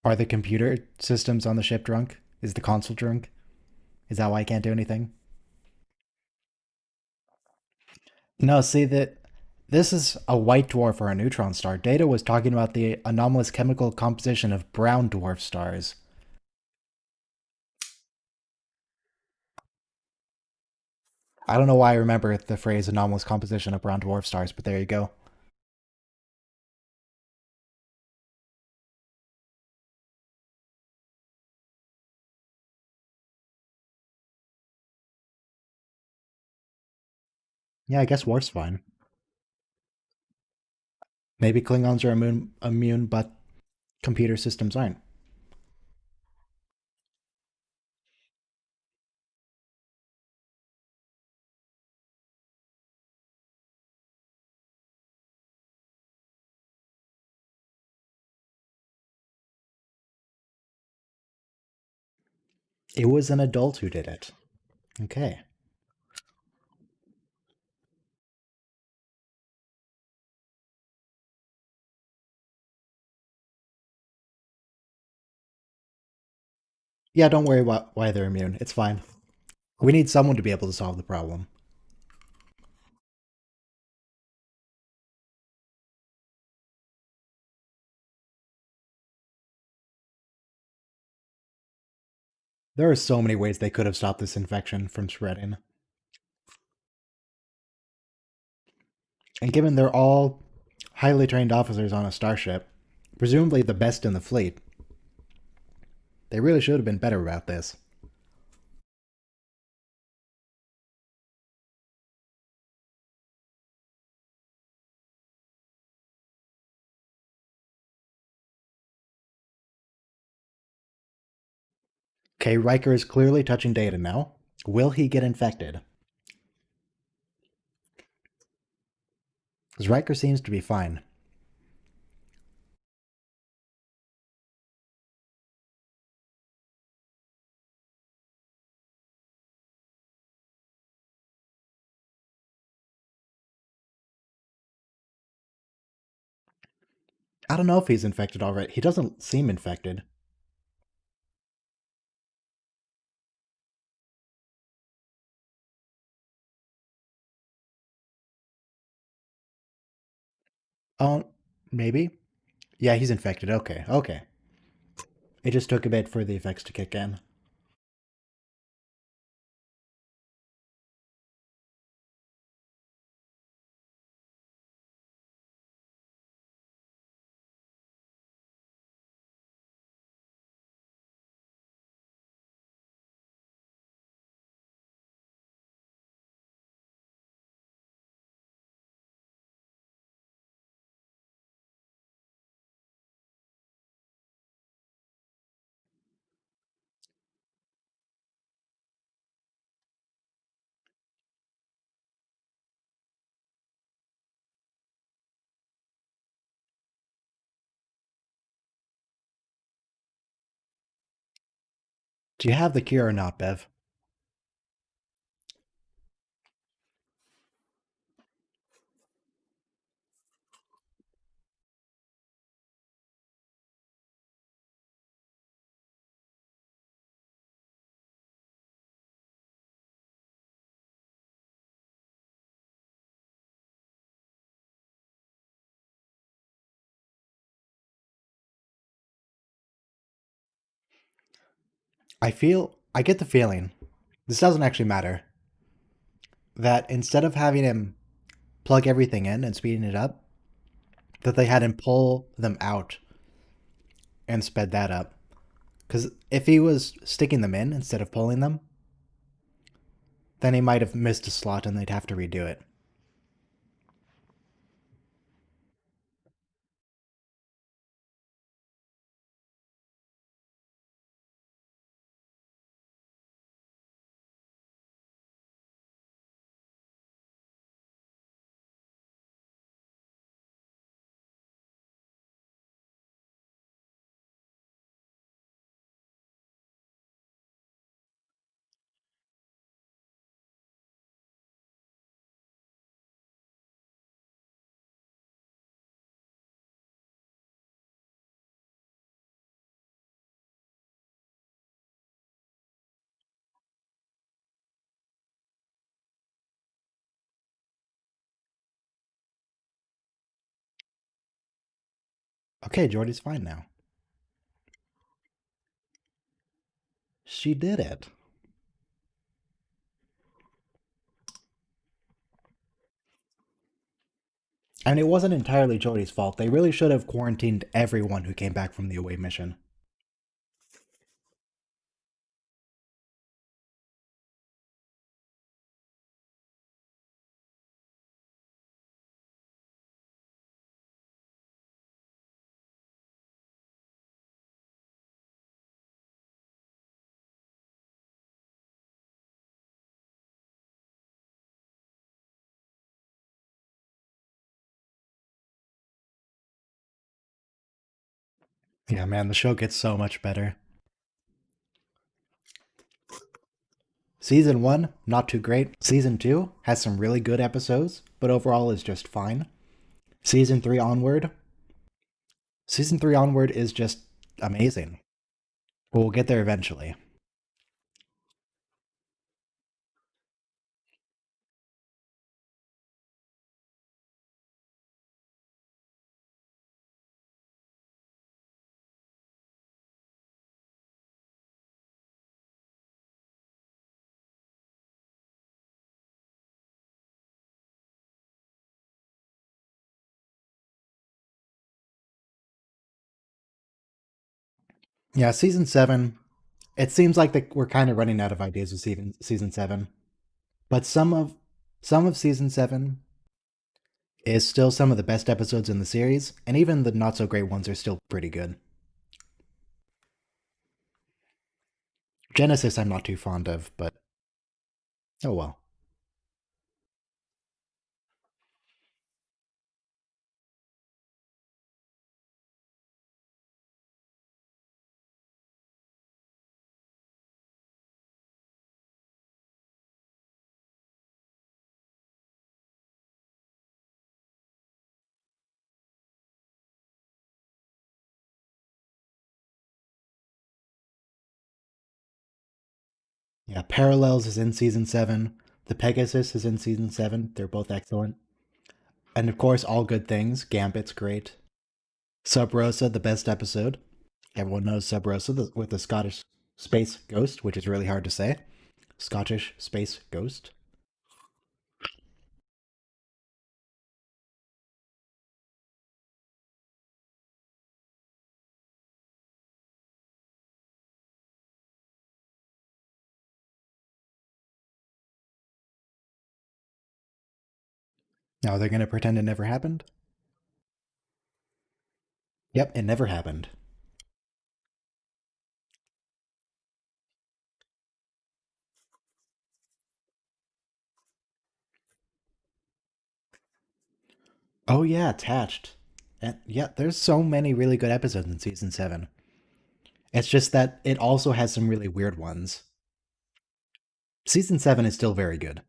Are the computer systems on the ship drunk? Is the console drunk? Is that why I can't do anything? No, see that this is a white dwarf or a neutron star. Data was talking about the anomalous chemical composition of brown dwarf stars. I don't know why I remember the phrase anomalous composition of brown dwarf stars, but there you go. Yeah, I guess war's fine. Maybe Klingons are immune, but computer systems aren't. It was an adult who did it. Okay. Yeah, don't worry about why they're immune. It's fine. We need someone to be able to solve the problem. There are so many ways they could have stopped this infection from spreading. And given they're all highly trained officers on a starship, presumably the best in the fleet, they really should have been better about this. Okay, Riker is clearly touching data now. Will he get infected? Because Riker seems to be fine. I don't know if he's infected already. He doesn't seem infected. Oh, maybe? Yeah, he's infected. Okay, okay. It just took a bit for the effects to kick in. Do you have the cure or not, Bev? I get the feeling, this doesn't actually matter, that instead of having him plug everything in and speeding it up, that they had him pull them out and sped that up. Because if he was sticking them in instead of pulling them, then he might have missed a slot and they'd have to redo it. Okay, Jordy's fine now. She did it. And it wasn't entirely Jordy's fault. They really should have quarantined everyone who came back from the away mission. Yeah, man, the show gets so much better. Season 1, not too great. Season 2 has some really good episodes, but overall is just fine. Season 3 onward. Season 3 onward is just amazing. But we'll get there eventually. Yeah, season 7, it seems like we're kind of running out of ideas with season 7. But some of season 7 is still some of the best episodes in the series, and even the not so great ones are still pretty good. Genesis I'm not too fond of, but oh well. Yeah, Parallels is in season 7. The Pegasus is in season 7. They're both excellent. And of course, All Good Things. Gambit's great. Sub Rosa, the best episode. Everyone knows Sub Rosa with the Scottish space ghost, which is really hard to say. Scottish space ghost. Now they're going to pretend it never happened? Yep, it never happened. Oh, yeah, Attached. And yeah, there's so many really good episodes in season 7. It's just that it also has some really weird ones. Season 7 is still very good.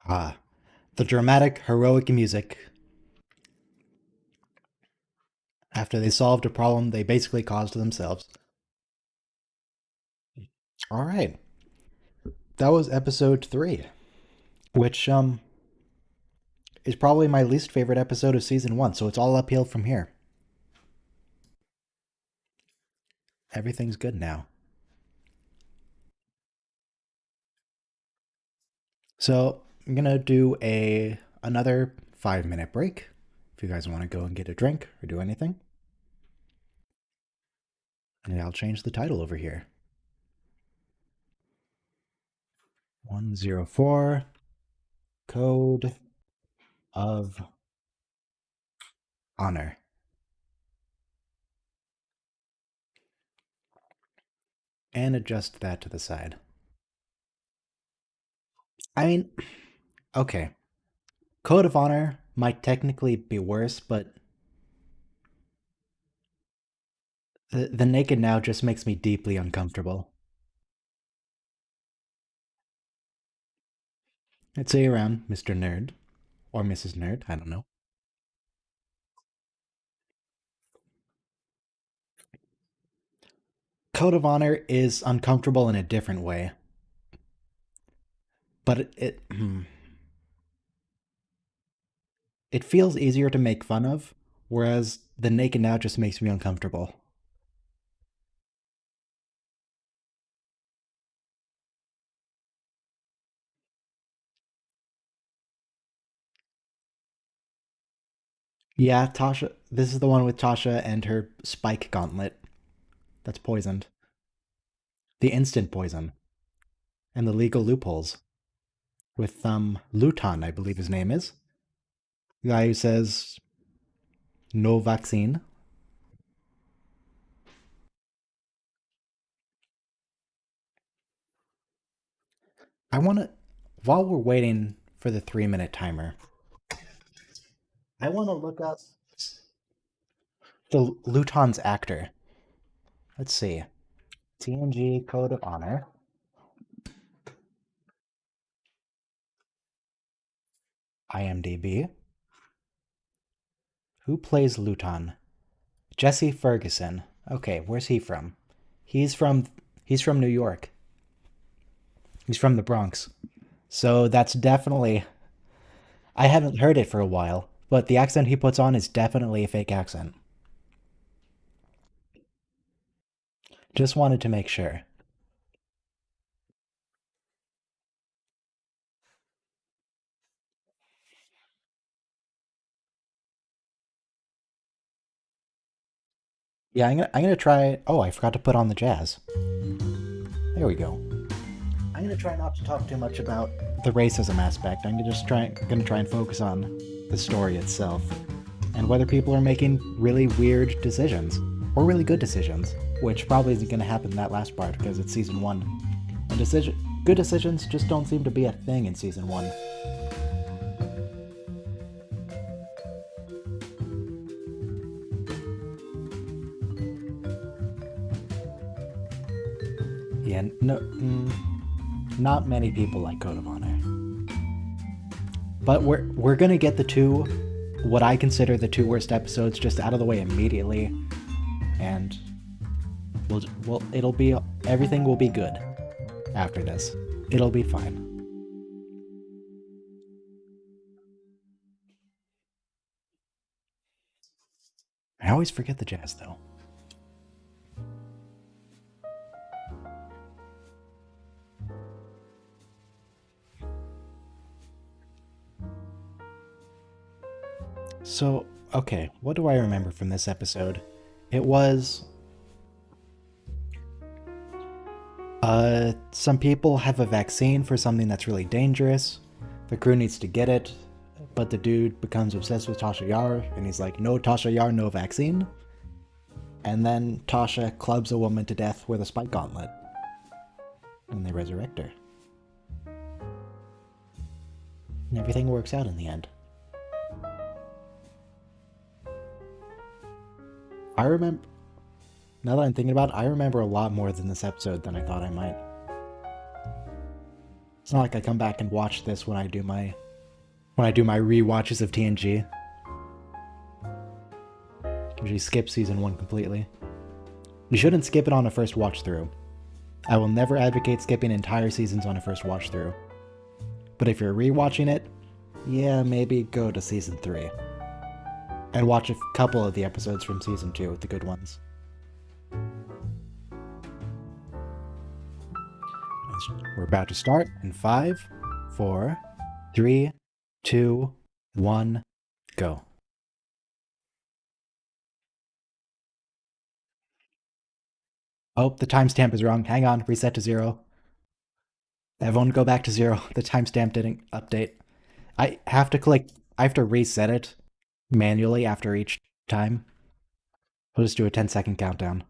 Ah, the dramatic, heroic music. After they solved a problem they basically caused themselves. All right, that was episode 3, which is probably my least favorite episode of season 1. So it's all uphill from here. Everything's good now. So I'm gonna do a another 5-minute break. If you guys want to go and get a drink or do anything, and I'll change the title over here. 104 Code of Honor. And adjust that to the side. I mean, okay. Code of Honor might technically be worse, but the naked now just makes me deeply uncomfortable. I'd say around Mr. Nerd or Mrs. Nerd. I don't know. Code of Honor is uncomfortable in a different way, but it feels easier to make fun of, whereas the Naked Now just makes me uncomfortable. Yeah, Tasha. This is the one with Tasha and her spike gauntlet that's poisoned. The instant poison and the legal loopholes with Luton, I believe his name is. The guy who says no vaccine. I want to, while we're waiting for the 3 minute timer, I want to look up the Luton's actor. Let's see. TNG Code of Honor. IMDb. Who plays Luton? Jesse Ferguson. Okay, where's he from? He's from he's from New York. He's from the Bronx. So that's definitely I haven't heard it for a while, but the accent he puts on is definitely a fake accent. Just wanted to make sure. Yeah, I'm gonna try. Oh, I forgot to put on the jazz. There we go. I'm gonna try not to talk too much about the racism aspect. Gonna try and focus on the story itself and whether people are making really weird decisions or really good decisions, which probably isn't gonna happen in that last part because it's season one. And good decisions just don't seem to be a thing in season one. Yeah, no, not many people like Code of Honor. But we're gonna get the two, what I consider the two worst episodes, just out of the way immediately, and it'll be everything will be good after this. It'll be fine. I always forget the jazz though. So, okay, what do I remember from this episode? It was some people have a vaccine for something that's really dangerous. The crew needs to get it, but the dude becomes obsessed with Tasha Yar, and he's like, no Tasha Yar, no vaccine. And then Tasha clubs a woman to death with a spike gauntlet. And they resurrect her. And everything works out in the end. I remember. Now that I'm thinking about it, I remember a lot more than this episode than I thought I might. It's not like I come back and watch this when I do my re-watches of TNG. Usually skip season 1 completely. You shouldn't skip it on a first watch through. I will never advocate skipping entire seasons on a first watch through. But if you're re-watching it, yeah, maybe go to season 3. And watch a couple of the episodes from season 2, the good ones. We're about to start in 5, 4, 3, 2, 1, go. Oh, the timestamp is wrong. Hang on, reset to 0. Everyone go back to 0. The timestamp didn't update. I have to reset it manually after each time. We'll just do a 10-second countdown.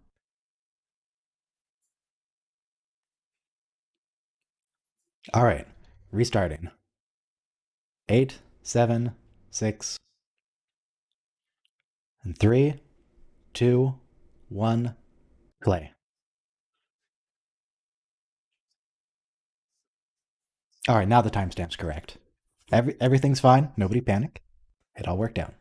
All right, restarting. 8, 7, 6, and 3, 2, 1, play. All right, now the timestamp's correct. Everything's fine. Nobody panic. It all worked out.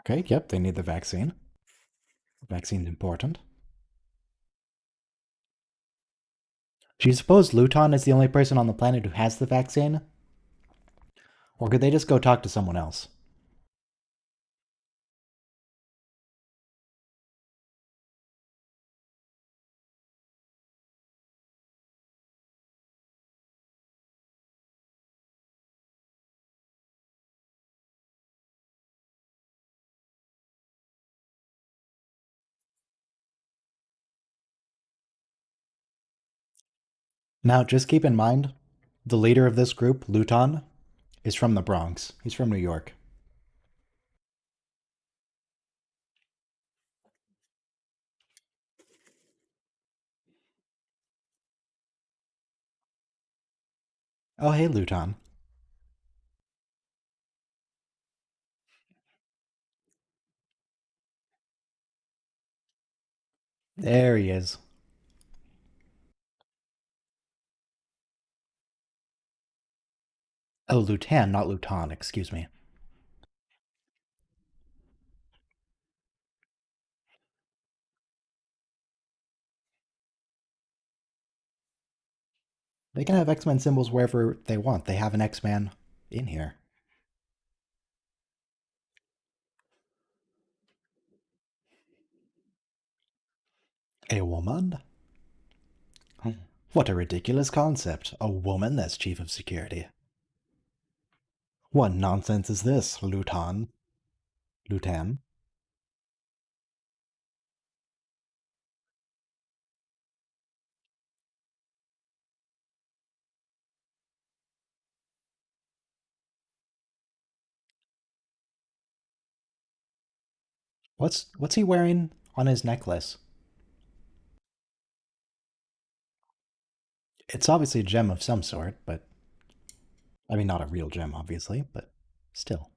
Okay, yep, they need the vaccine. Vaccine's important. Do you suppose Luton is the only person on the planet who has the vaccine? Or could they just go talk to someone else? Now, just keep in mind, the leader of this group, Luton, is from the Bronx. He's from New York. Oh, hey, Luton. There he is. Oh, Lutan, not Luton, excuse me. They can have X-Men symbols wherever they want. They have an X-Man in here. A woman? What a ridiculous concept. A woman that's chief of security. What nonsense is this, Luton? Lutan? What's he wearing on his necklace? It's obviously a gem of some sort, but I mean not a real gem, obviously, but still.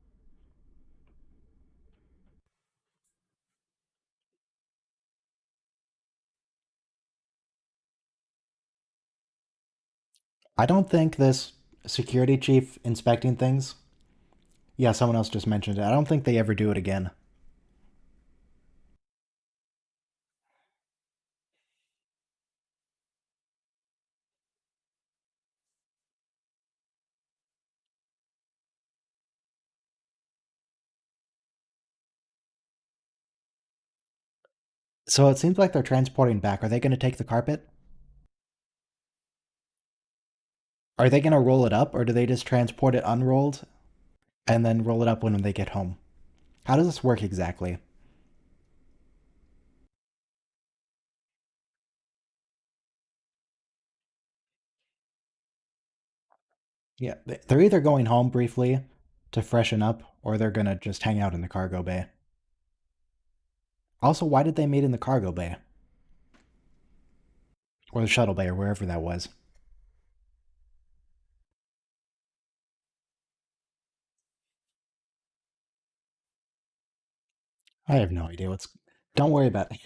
I don't think this security chief inspecting things. Yeah, someone else just mentioned it. I don't think they ever do it again. So it seems like they're transporting back. Are they going to take the carpet? Are they going to roll it up, or do they just transport it unrolled and then roll it up when they get home? How does this work exactly? Yeah, they're either going home briefly to freshen up, or they're going to just hang out in the cargo bay. Also, why did they meet in the cargo bay? Or the shuttle bay, or wherever that was? I have no idea what's. Don't worry about it.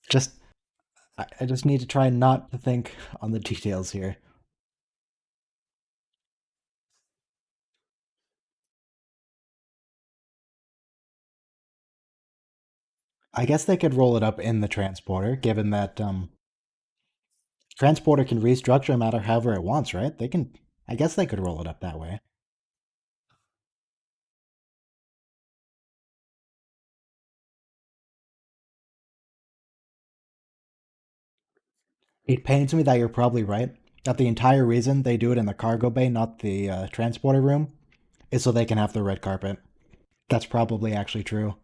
Just I just need to try not to think on the details here. I guess they could roll it up in the transporter, given that transporter can restructure matter however it wants, right? They can. I guess they could roll it up that way. It pains me that you're probably right. That the entire reason they do it in the cargo bay, not the transporter room, is so they can have the red carpet. That's probably actually true.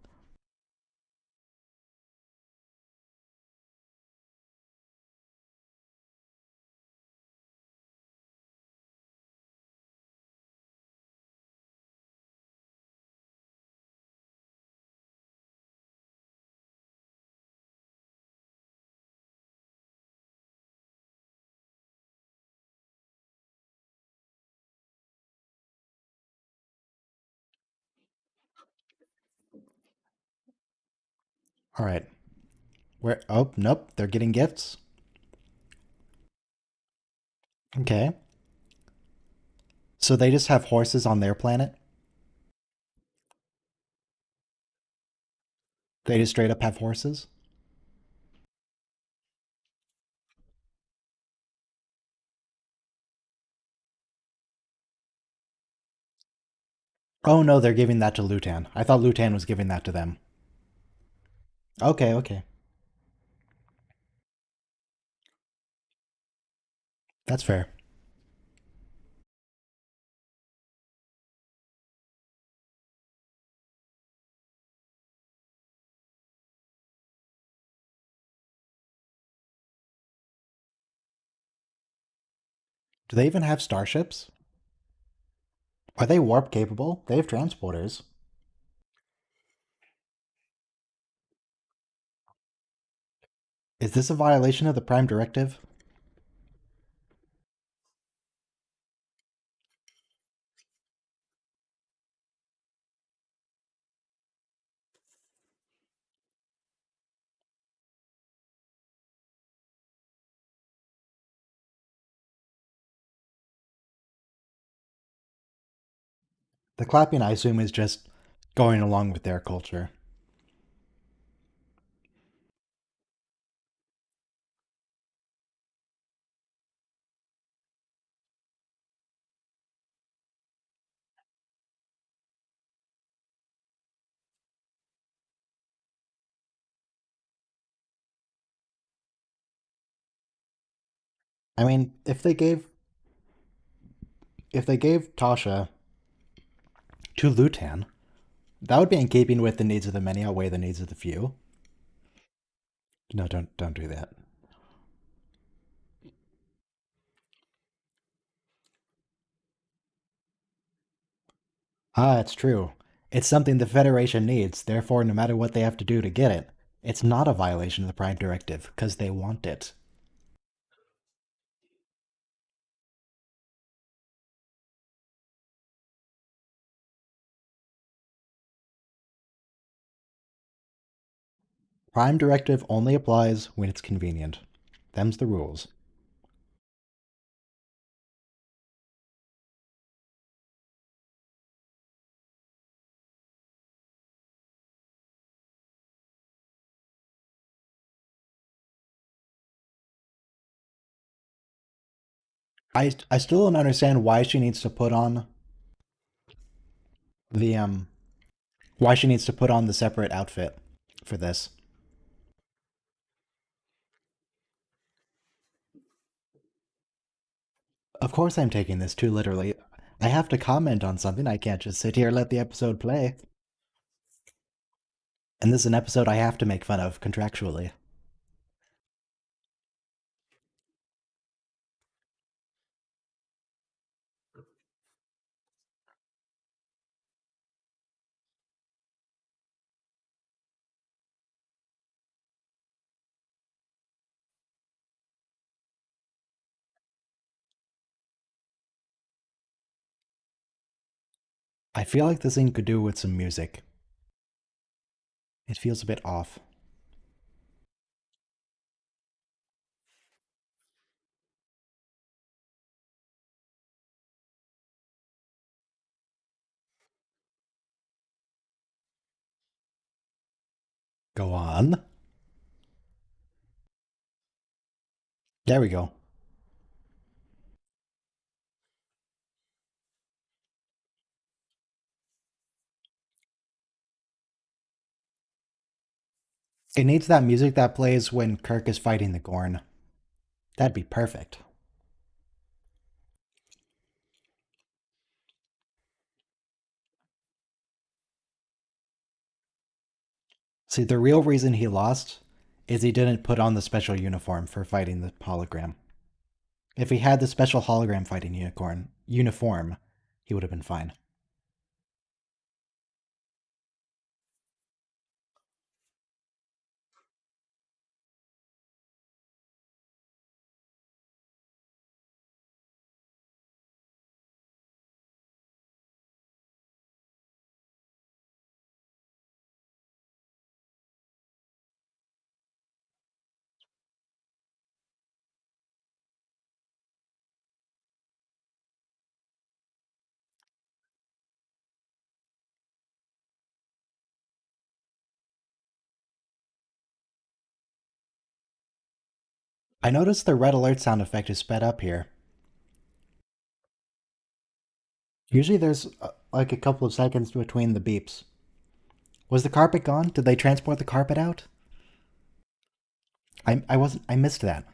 All right. Where? Oh, nope. They're getting gifts. Okay. So they just have horses on their planet? They just straight up have horses? Oh no, they're giving that to Lutan. I thought Lutan was giving that to them. Okay, okay. That's fair. Do they even have starships? Are they warp capable? They have transporters. Is this a violation of the Prime Directive? The clapping, I assume, is just going along with their culture. I mean, if they gave Tasha to Lutan, that would be in keeping with the needs of the many outweigh the needs of the few. No, don't do that. Ah, it's true. It's something the Federation needs, therefore, no matter what they have to do to get it, it's not a violation of the Prime Directive, because they want it. Prime Directive only applies when it's convenient. Them's the rules. I still don't understand why she needs to put on the why she needs to put on the separate outfit for this. Of course I'm taking this too literally. I have to comment on something. I can't just sit here and let the episode play. And this is an episode I have to make fun of contractually. I feel like this thing could do with some music. It feels a bit off. Go on. There we go. It needs that music that plays when Kirk is fighting the Gorn. That'd be perfect. See, the real reason he lost is he didn't put on the special uniform for fighting the hologram. If he had the special hologram fighting uniform, he would have been fine. I noticed the red alert sound effect is sped up here. Usually there's like a couple of seconds between the beeps. Was the carpet gone? Did they transport the carpet out? I missed that.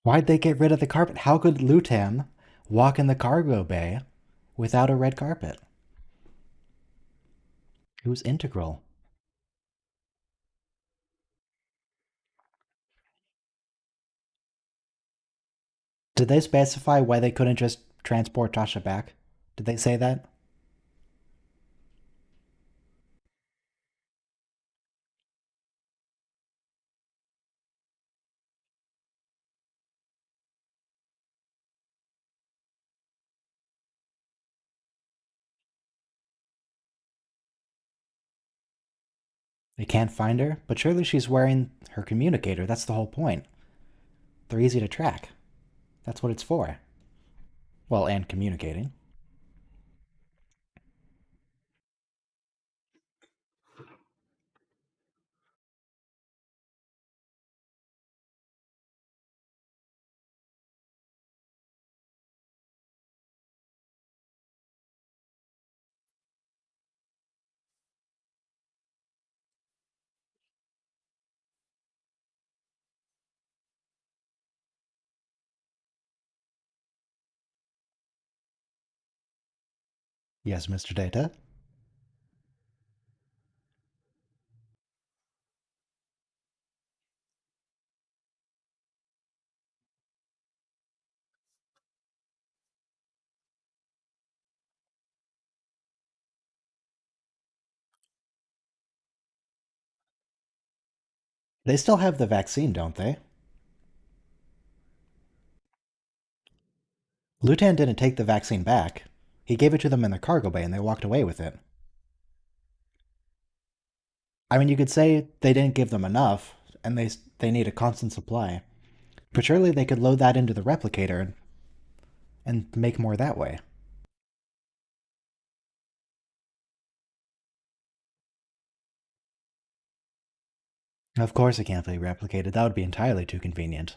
Why'd they get rid of the carpet? How could Lutan walk in the cargo bay without a red carpet? It was integral. Did they specify why they couldn't just transport Tasha back? Did they say that? They can't find her, but surely she's wearing her communicator. That's the whole point. They're easy to track. That's what it's for. Well, and communicating. Yes, Mr. Data. They still have the vaccine, don't they? Lutan didn't take the vaccine back. He gave it to them in the cargo bay and they walked away with it. I mean, you could say they didn't give them enough and they need a constant supply. But surely they could load that into the replicator and make more that way. Of course it can't be replicated. That would be entirely too convenient.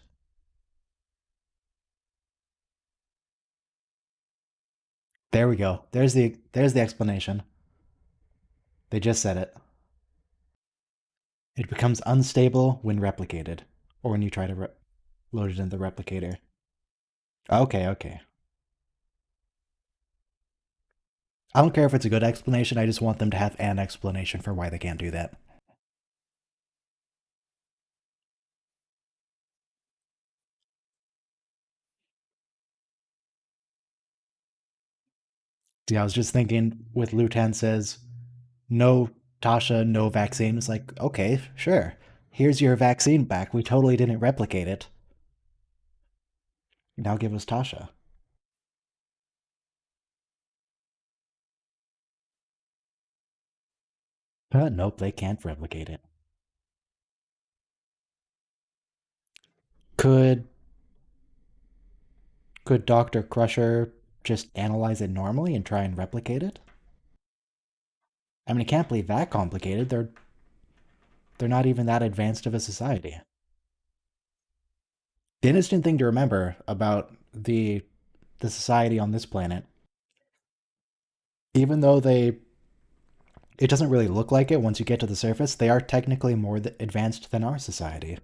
There we go. There's the explanation. They just said it. It becomes unstable when replicated, or when you try to load it in the replicator. Okay, okay. I don't care if it's a good explanation. I just want them to have an explanation for why they can't do that. See, I was just thinking with Lutan says, no Tasha, no vaccine. It's like, okay, sure. Here's your vaccine back. We totally didn't replicate it. Now give us Tasha. Nope, they can't replicate it. Could could Dr. Crusher just analyze it normally and try and replicate it? I mean, it can't be that complicated. They're not even that advanced of a society. The interesting thing to remember about the society on this planet, even though it doesn't really look like it once you get to the surface, they are technically more advanced than our society.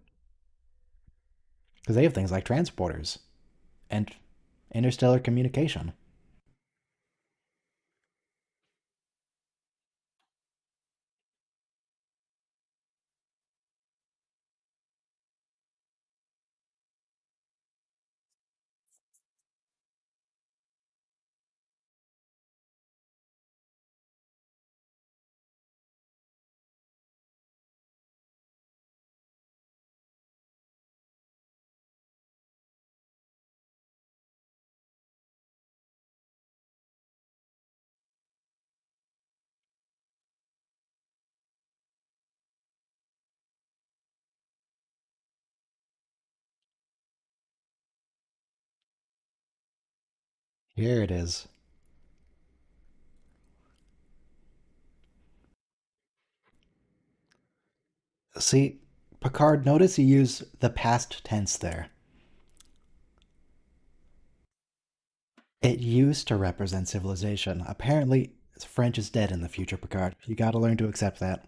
Because they have things like transporters and interstellar communication. Here it is. See, Picard, notice you use the past tense there. It used to represent civilization. Apparently, French is dead in the future, Picard. You gotta learn to accept that.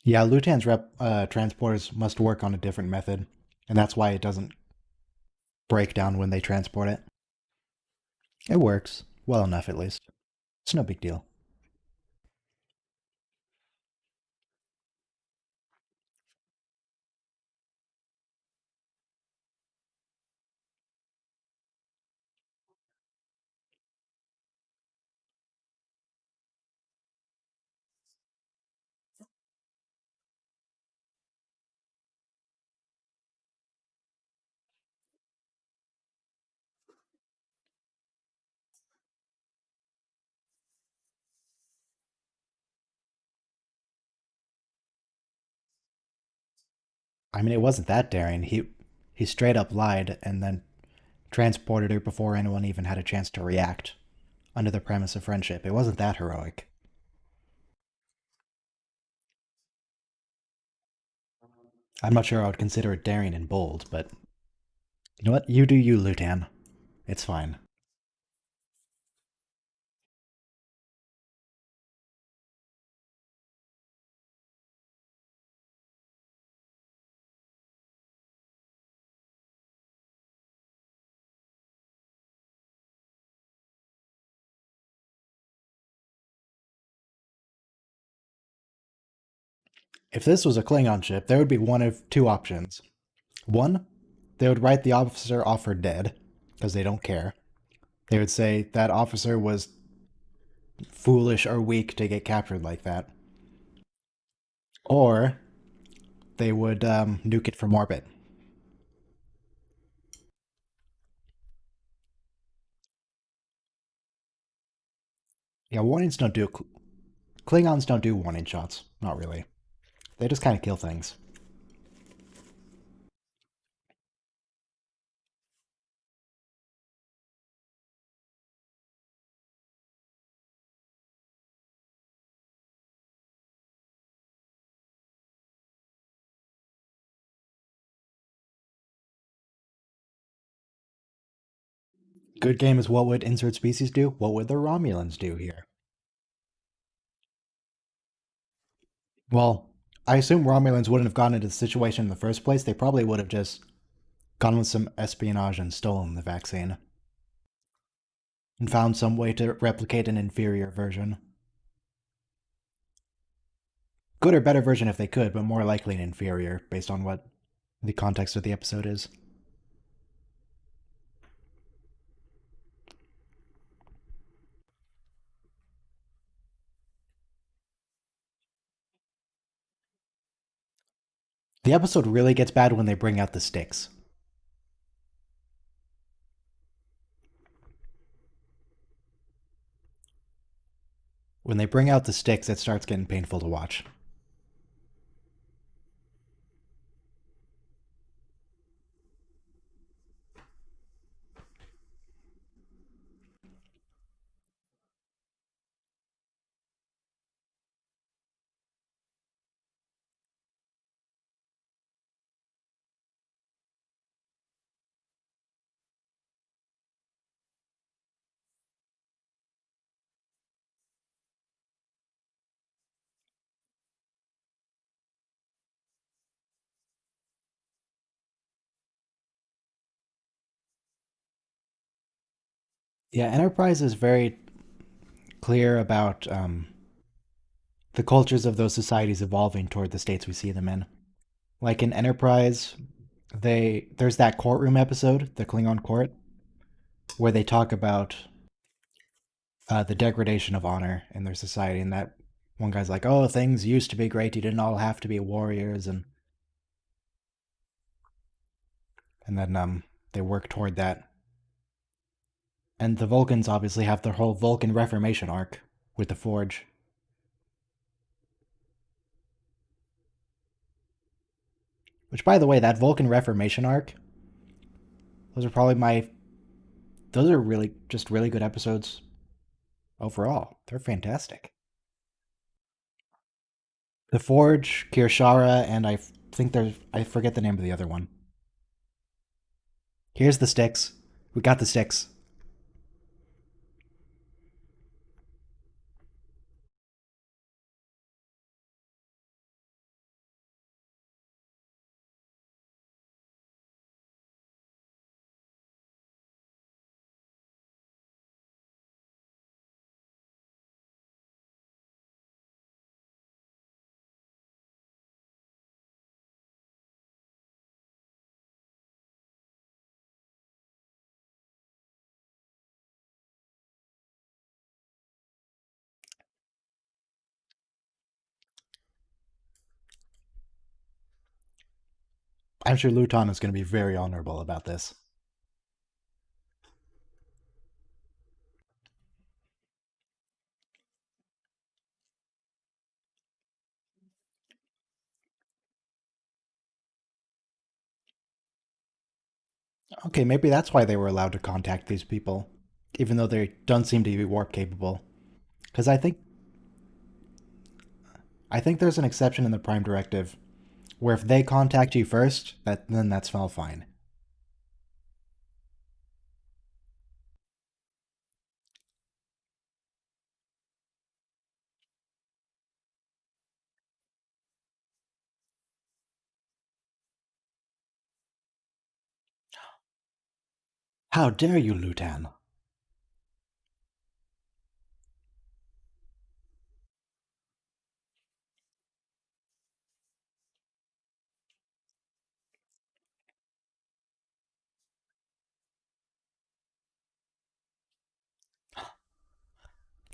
Yeah, Lutan's transporters must work on a different method, and that's why it doesn't break down when they transport it. It works. Well enough, at least. It's no big deal. I mean, it wasn't that daring. He straight up lied and then transported her before anyone even had a chance to react, under the premise of friendship. It wasn't that heroic. I'm not sure I would consider it daring and bold, but you know what? You do you, Lutan. It's fine. If this was a Klingon ship, there would be one of two options. One, they would write the officer off for dead, because they don't care. They would say that officer was foolish or weak to get captured like that. Or they would nuke it from orbit. Yeah, warnings don't do. Klingons don't do warning shots. Not really. They just kind of kill things. Good game is what would insert species do? What would the Romulans do here? Well, I assume Romulans wouldn't have gotten into the situation in the first place. They probably would have just gone with some espionage and stolen the vaccine. And found some way to replicate an inferior version. Good or better version if they could, but more likely an inferior, based on what the context of the episode is. The episode really gets bad when they bring out the sticks. When they bring out the sticks, it starts getting painful to watch. Yeah, Enterprise is very clear about the cultures of those societies evolving toward the states we see them in. Like in Enterprise, there's that courtroom episode, the Klingon court, where they talk about the degradation of honor in their society, and that one guy's like, "Oh, things used to be great. You didn't all have to be warriors," and then they work toward that. And the Vulcans obviously have their whole Vulcan Reformation arc with the Forge. Which, by the way, that Vulcan Reformation arc, those are probably my. Those are really just really good episodes overall. They're fantastic. The Forge, Kirshara, and I think there's. I forget the name of the other one. Here's the sticks. We got the sticks. I'm sure Luton is going to be very honorable about this. Okay, maybe that's why they were allowed to contact these people, even though they don't seem to be warp capable. Because I think there's an exception in the Prime Directive where if they contact you first, then that's all fine. How dare you, Lutan?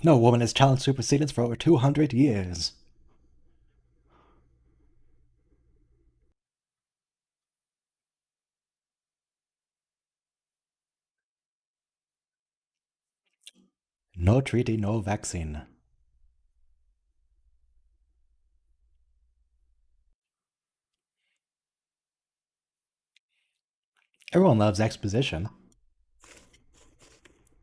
No woman has challenged supersedence for over 200 years. No treaty, no vaccine. Everyone loves exposition.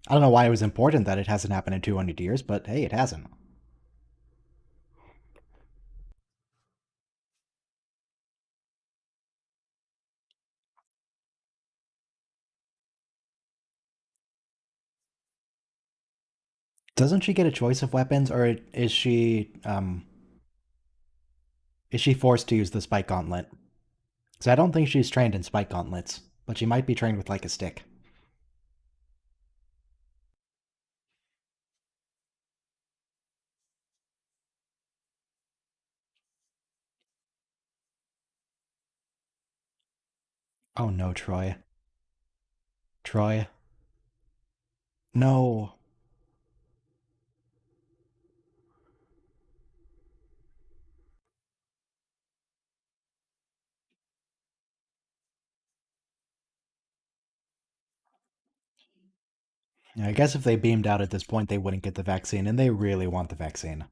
I don't know why it was important that it hasn't happened in 200 years, but hey, it hasn't. Doesn't she get a choice of weapons, or is she forced to use the spike gauntlet? Because I don't think she's trained in spike gauntlets, but she might be trained with like a stick. Oh no, Troy. Troy. No. Yeah, I guess if they beamed out at this point, they wouldn't get the vaccine, and they really want the vaccine.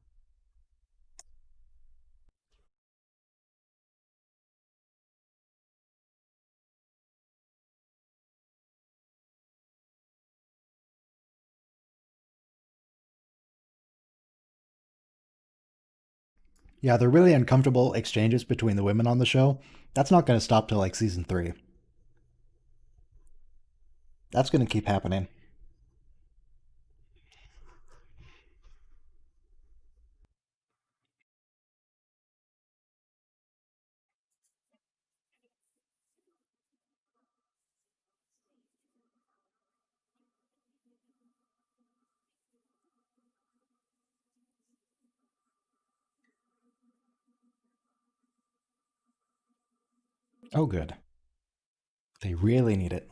Yeah, the really uncomfortable exchanges between the women on the show, that's not going to stop till like season 3. That's going to keep happening. Oh, good. They really need it.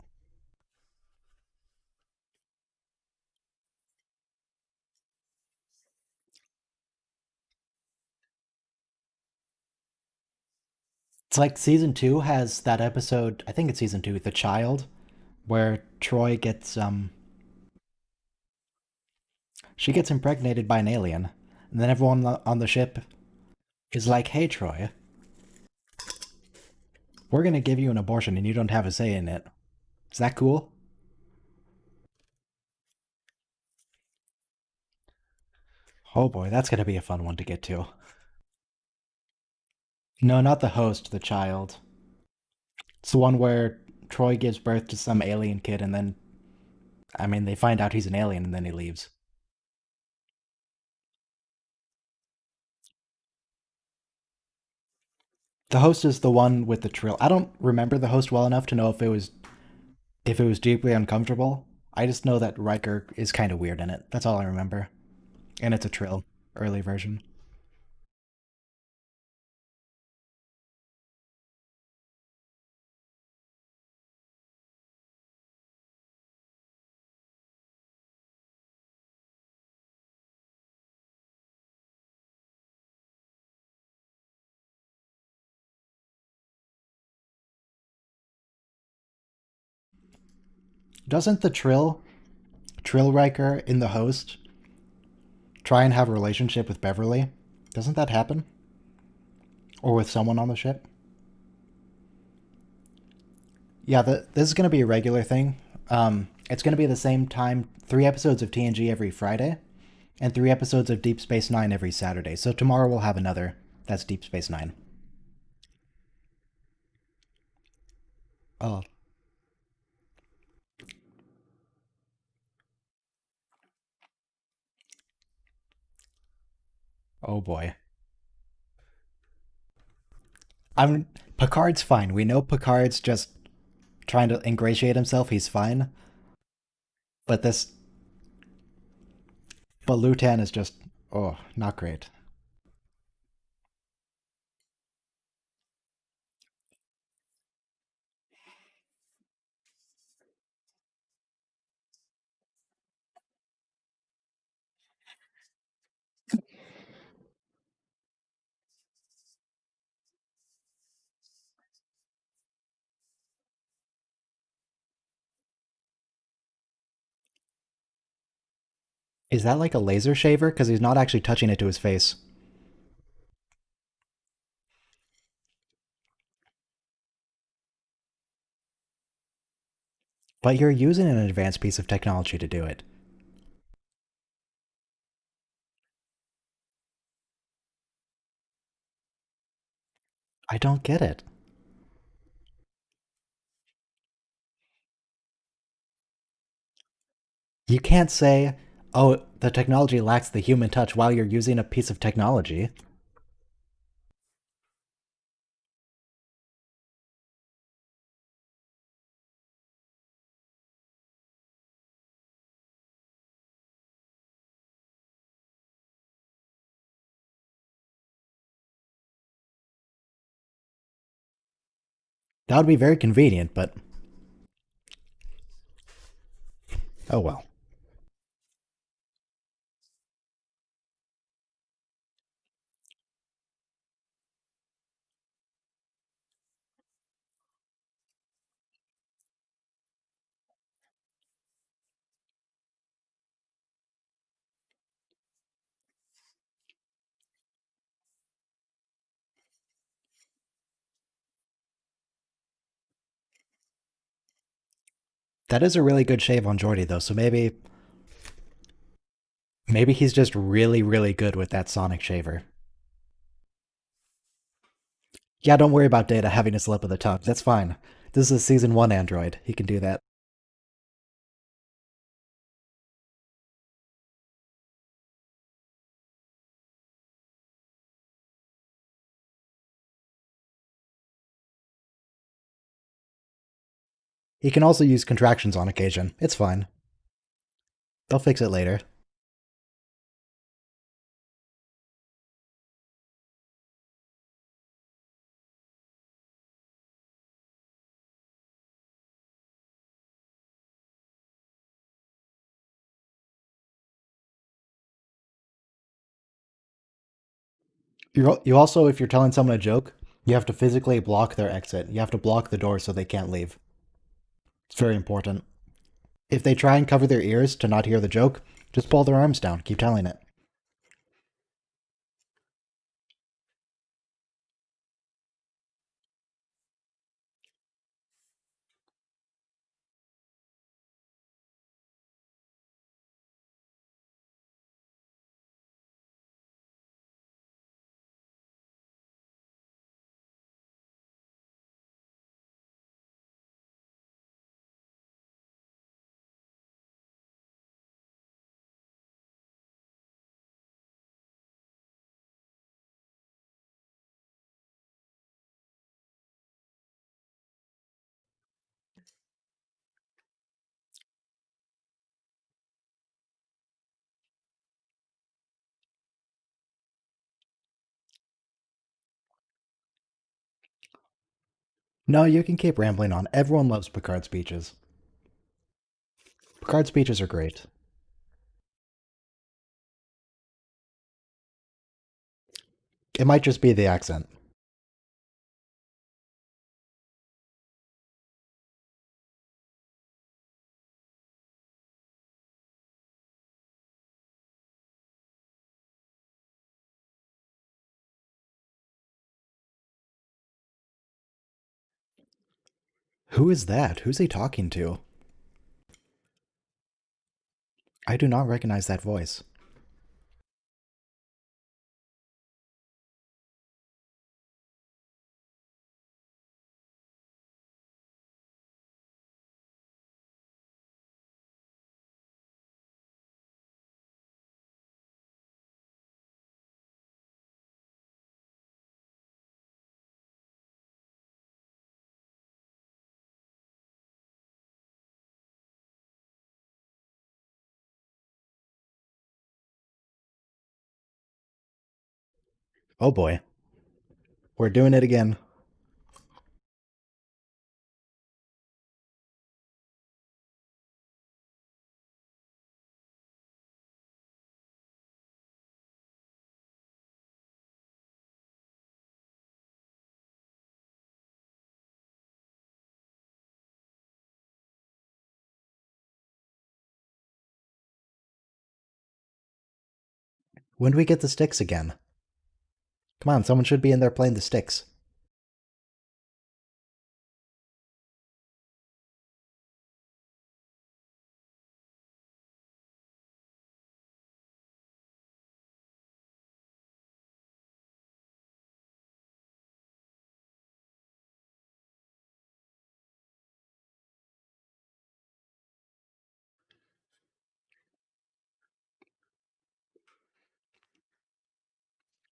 It's like season two has that episode, I think it's season two, The Child, where Troy gets she gets impregnated by an alien. And then everyone on the ship is like, "Hey Troy, we're going to give you an abortion and you don't have a say in it. Is that cool?" Oh boy, that's going to be a fun one to get to. No, not the host, the child. It's the one where Troy gives birth to some alien kid and then, I mean, they find out he's an alien and then he leaves. The host is the one with the trill. I don't remember the host well enough to know if it was deeply uncomfortable. I just know that Riker is kind of weird in it. That's all I remember. And it's a trill, early version. Doesn't the Trill Riker in the host try and have a relationship with Beverly? Doesn't that happen? Or with someone on the ship? Yeah, this is going to be a regular thing. It's going to be the same time, 3 episodes of TNG every Friday, and 3 episodes of Deep Space Nine every Saturday. So tomorrow we'll have another. That's Deep Space Nine. Oh, oh boy. I'm Picard's fine. We know Picard's just trying to ingratiate himself. He's fine. But this, but Lutan is just, oh, not great. Is that like a laser shaver? Because he's not actually touching it to his face. But you're using an advanced piece of technology to do it. I don't get it. You can't say, oh, the technology lacks the human touch while you're using a piece of technology. That would be very convenient, but oh well. That is a really good shave on Jordy, though, so maybe he's just really, really good with that sonic shaver. Yeah, don't worry about Data having a slip of the tongue. That's fine. This is a season one android. He can do that. He can also use contractions on occasion. It's fine. They'll fix it later. You also, if you're telling someone a joke, You have to physically block their exit. You have to block the door so they can't leave. It's very important. If they try and cover their ears to not hear the joke, just pull their arms down. Keep telling it. No, you can keep rambling on. Everyone loves Picard speeches. Picard speeches are great. It might just be the accent. Who is that? Who's he talking to? I do not recognize that voice. Oh boy. We're doing it again. When do we get the sticks again? Come on, someone should be in there playing the sticks.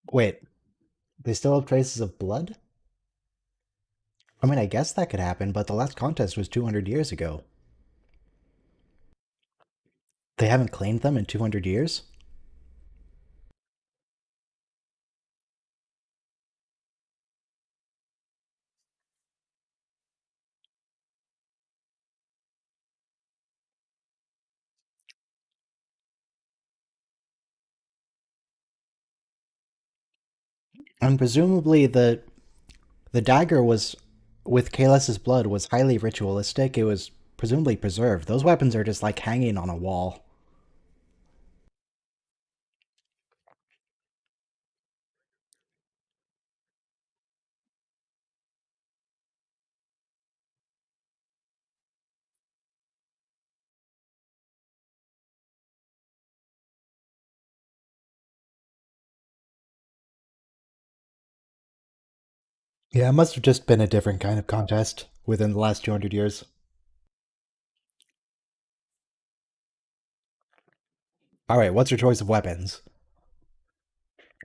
Wait, they still have traces of blood? I mean, I guess that could happen, but the last contest was 200 years ago. They haven't claimed them in 200 years? And presumably the dagger was with Kales's blood was highly ritualistic. It was presumably preserved. Those weapons are just like hanging on a wall. Yeah, it must have just been a different kind of contest within the last 200 years. All right, what's your choice of weapons?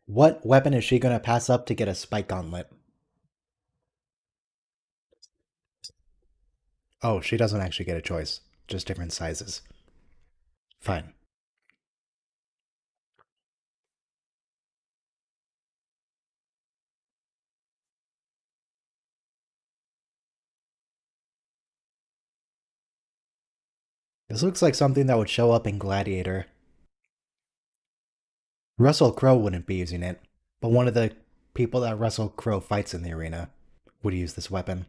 What weapon is she going to pass up to get a spike gauntlet? Oh, she doesn't actually get a choice, just different sizes. Fine. This looks like something that would show up in Gladiator. Russell Crowe wouldn't be using it, but one of the people that Russell Crowe fights in the arena would use this weapon.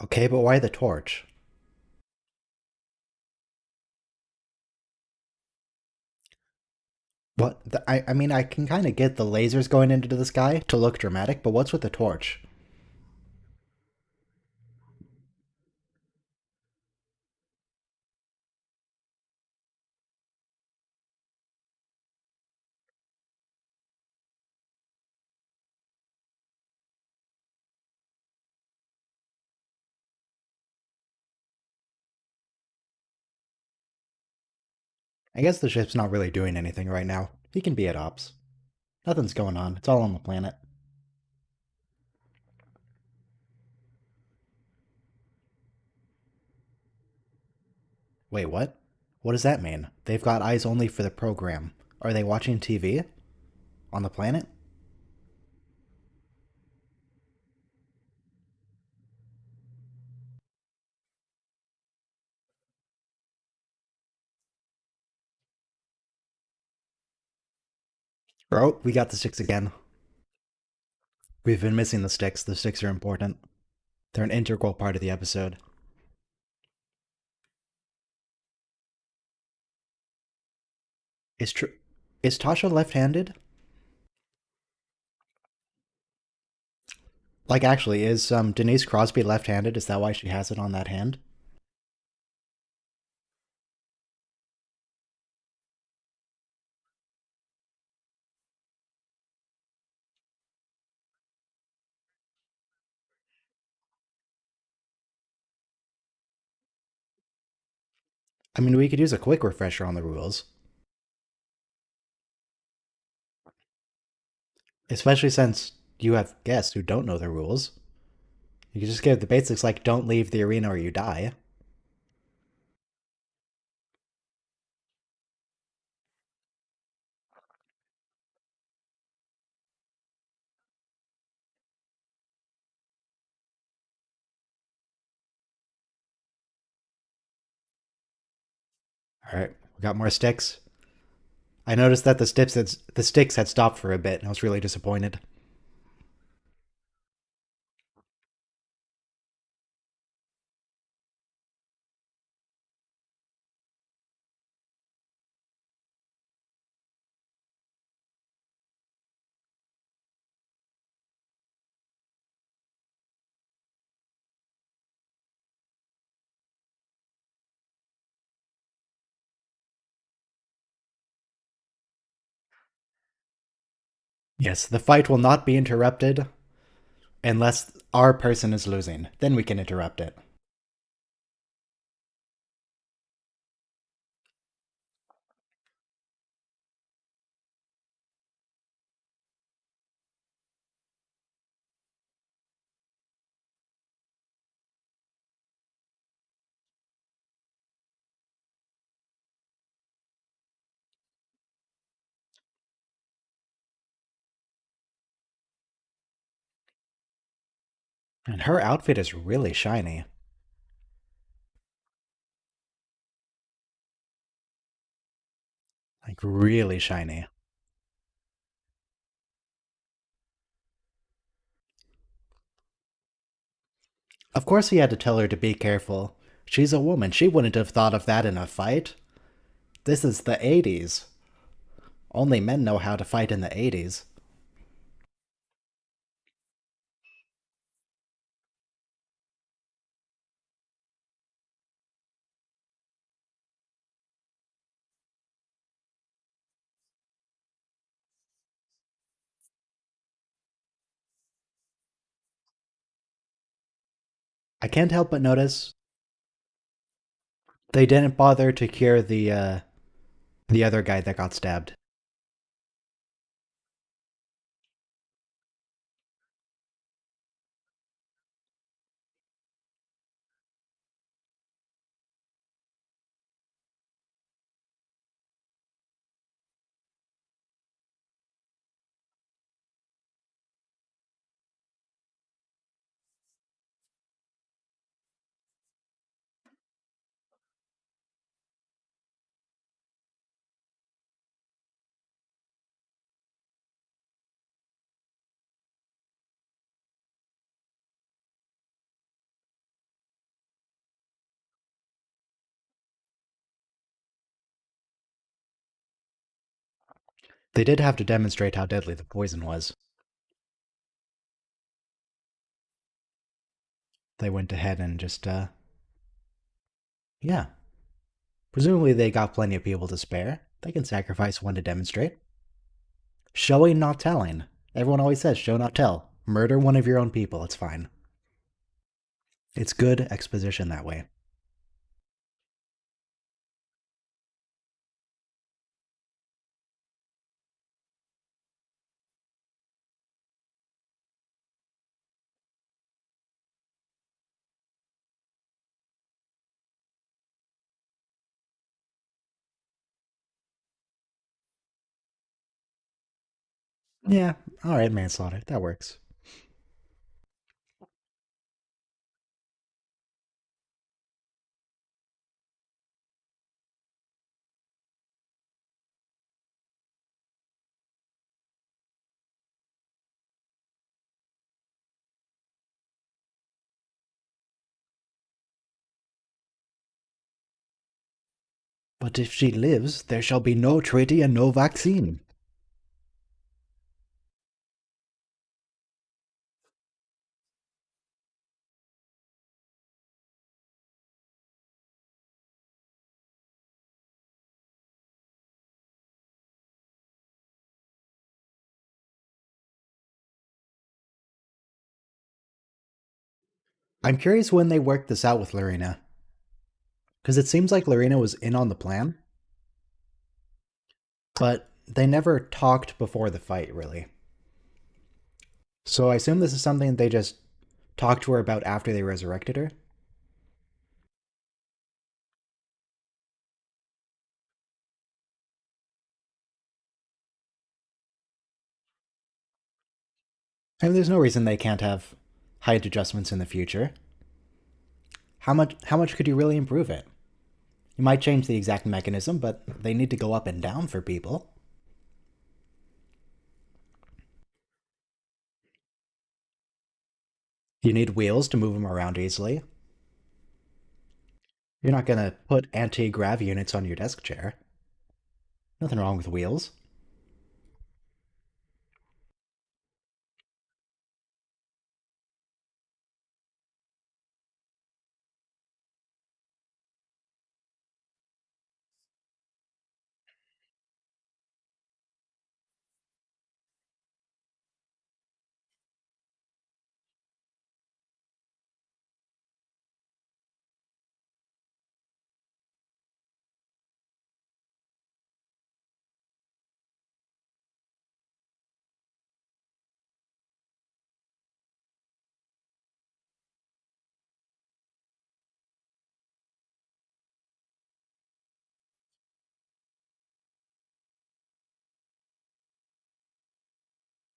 Okay, but why the torch? What? I mean, I can kind of get the lasers going into the sky to look dramatic, but what's with the torch? I guess the ship's not really doing anything right now. He can be at ops. Nothing's going on. It's all on the planet. Wait, what? What does that mean? They've got eyes only for the program. Are they watching TV? On the planet? Oh, we got the sticks again. We've been missing the sticks. The sticks are important. They're an integral part of the episode. Is tr- is Tasha left-handed? Like, actually, is Denise Crosby left-handed? Is that why she has it on that hand? I mean, we could use a quick refresher on the rules, especially since you have guests who don't know the rules. You could just give the basics like don't leave the arena or you die. All right, we got more sticks. I noticed that the sticks had stopped for a bit, and I was really disappointed. Yes, the fight will not be interrupted unless our person is losing. Then we can interrupt it. And her outfit is really shiny. Like, really shiny. Of course, he had to tell her to be careful. She's a woman. She wouldn't have thought of that in a fight. This is the 80s. Only men know how to fight in the 80s. I can't help but notice they didn't bother to cure the other guy that got stabbed. They did have to demonstrate how deadly the poison was. They went ahead and just, yeah. Presumably they got plenty of people to spare. They can sacrifice one to demonstrate. Showing, not telling. Everyone always says show, not tell. Murder one of your own people, it's fine. It's good exposition that way. Yeah, alright, manslaughter. That works. But if she lives, there shall be no treaty and no vaccine. I'm curious when they worked this out with Lorena. Because it seems like Lorena was in on the plan, but they never talked before the fight, really. So I assume this is something they just talked to her about after they resurrected her. I mean, there's no reason they can't have height adjustments in the future. How much could you really improve it? You might change the exact mechanism, but they need to go up and down for people. You need wheels to move them around easily. You're not gonna put anti-grav units on your desk chair. Nothing wrong with wheels.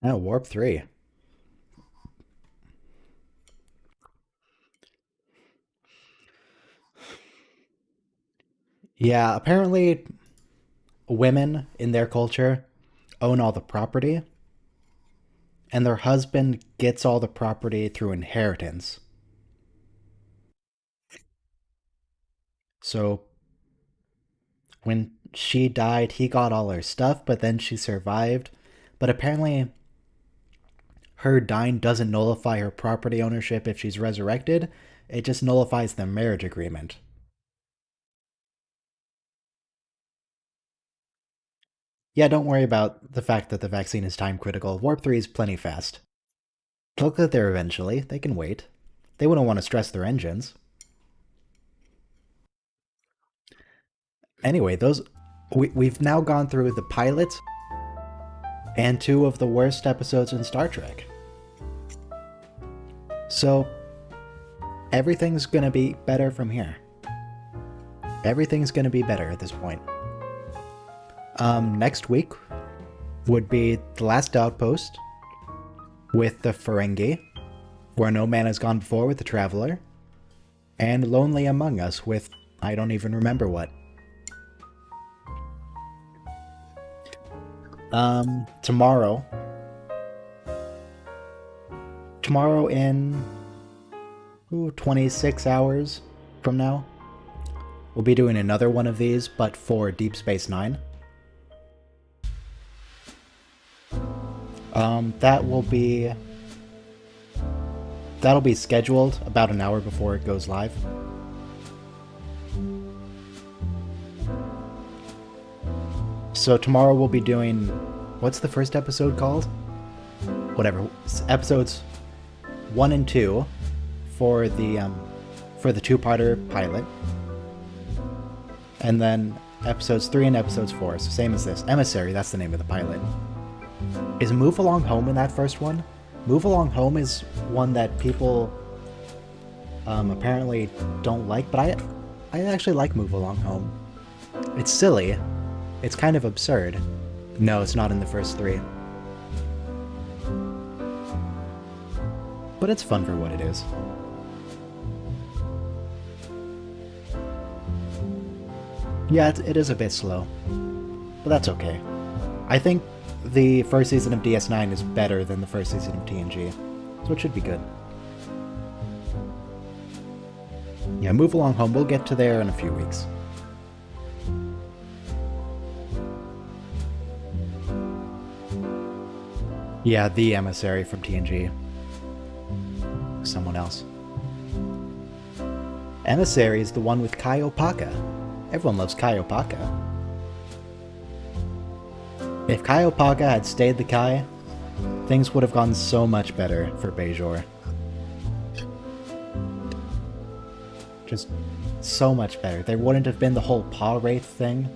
Oh, warp 3. Yeah, apparently women in their culture own all the property, and their husband gets all the property through inheritance. So when she died, he got all her stuff, but then she survived. But apparently, her dying doesn't nullify her property ownership if she's resurrected, it just nullifies the marriage agreement. Yeah, don't worry about the fact that the vaccine is time critical. Warp 3 is plenty fast. They'll get there eventually. They can wait. They wouldn't want to stress their engines. Anyway, we've now gone through the pilot and two of the worst episodes in Star Trek. So everything's gonna be better from here. Everything's gonna be better at this point. Next week would be The Last Outpost with the Ferengi, Where No Man Has Gone Before with the Traveler, and Lonely Among Us with I don't even remember what. Tomorrow in 26 hours from now, we'll be doing another one of these, but for Deep Space Nine. That'll be scheduled about an hour before it goes live. So tomorrow we'll be doing, what's the first episode called? Whatever, episodes 1 and 2 for the two-parter pilot, and then episodes 3 and episodes 4. So same as this. Emissary, that's the name of the pilot. Is Move Along Home in that first one? Move Along Home is one that people apparently don't like, but I actually like Move Along Home. It's silly. It's kind of absurd. No, it's not in the first 3. But it's fun for what it is. Yeah, it is a bit slow. But that's okay. I think the first season of DS9 is better than the first season of TNG. So it should be good. Yeah, Move Along Home. We'll get to there in a few weeks. Yeah, the emissary from TNG. Someone else. Emissary is the one with Kai Opaka. Everyone loves Kai Opaka. If Kai Opaka had stayed the Kai, things would have gone so much better for Bajor. Just so much better. There wouldn't have been the whole paw wraith thing.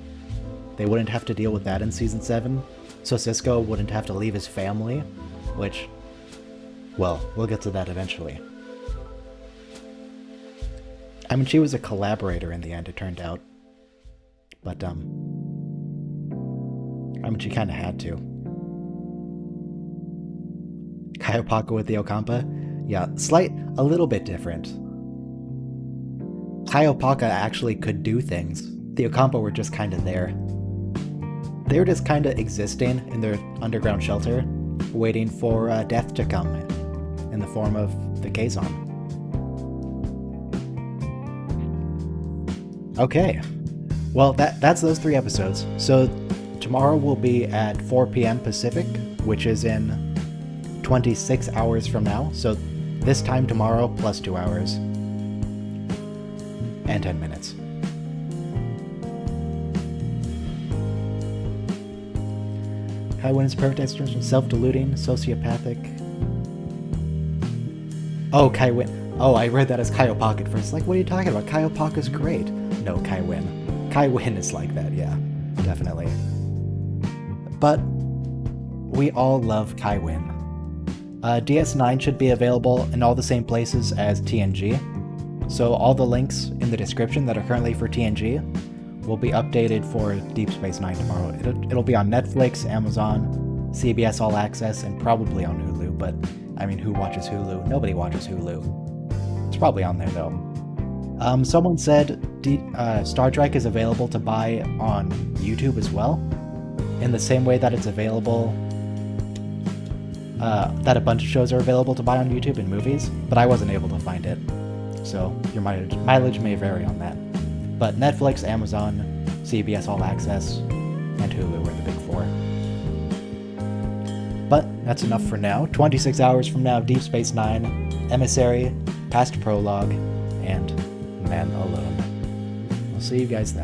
They wouldn't have to deal with that in Season 7. So Cisco wouldn't have to leave his family, which, well, we'll get to that eventually. I mean, she was a collaborator in the end, it turned out. But, I mean, she kinda had to. Kai Opaka with the Okampa? Yeah, a little bit different. Kai Opaka actually could do things. The Okampa were just kinda there. They were just kinda existing in their underground shelter, waiting for death to come in the form of the Kazon. Okay. Well, that's those 3 episodes. So tomorrow will be at 4 p.m. Pacific, which is in 26 hours from now. So this time tomorrow plus 2 hours and 10 minutes. Kai Wynn is perfect expression, self-deluding, sociopathic. Oh, Kai Wynn. Oh, I read that as Kai Opaka at first. Like, what are you talking about? Kai Opaka's great. No, Kai Wynn. Kai Wynn is like that, yeah. Definitely. But we all love Kai Wynn. DS9 should be available in all the same places as TNG. So all the links in the description that are currently for TNG will be updated for Deep Space Nine tomorrow. It'll be on Netflix, Amazon, CBS All Access, and probably on Hulu, but I mean, who watches Hulu? Nobody watches Hulu. It's probably on there, though. Someone said Star Trek is available to buy on YouTube as well, in the same way that it's available, that a bunch of shows are available to buy on YouTube and movies, but I wasn't able to find it, so your mileage may vary on that. But Netflix, Amazon, CBS All Access, and Hulu are the big 4. But that's enough for now. 26 hours from now, Deep Space Nine, Emissary, Past Prologue, and Man Alone. I'll see you guys then.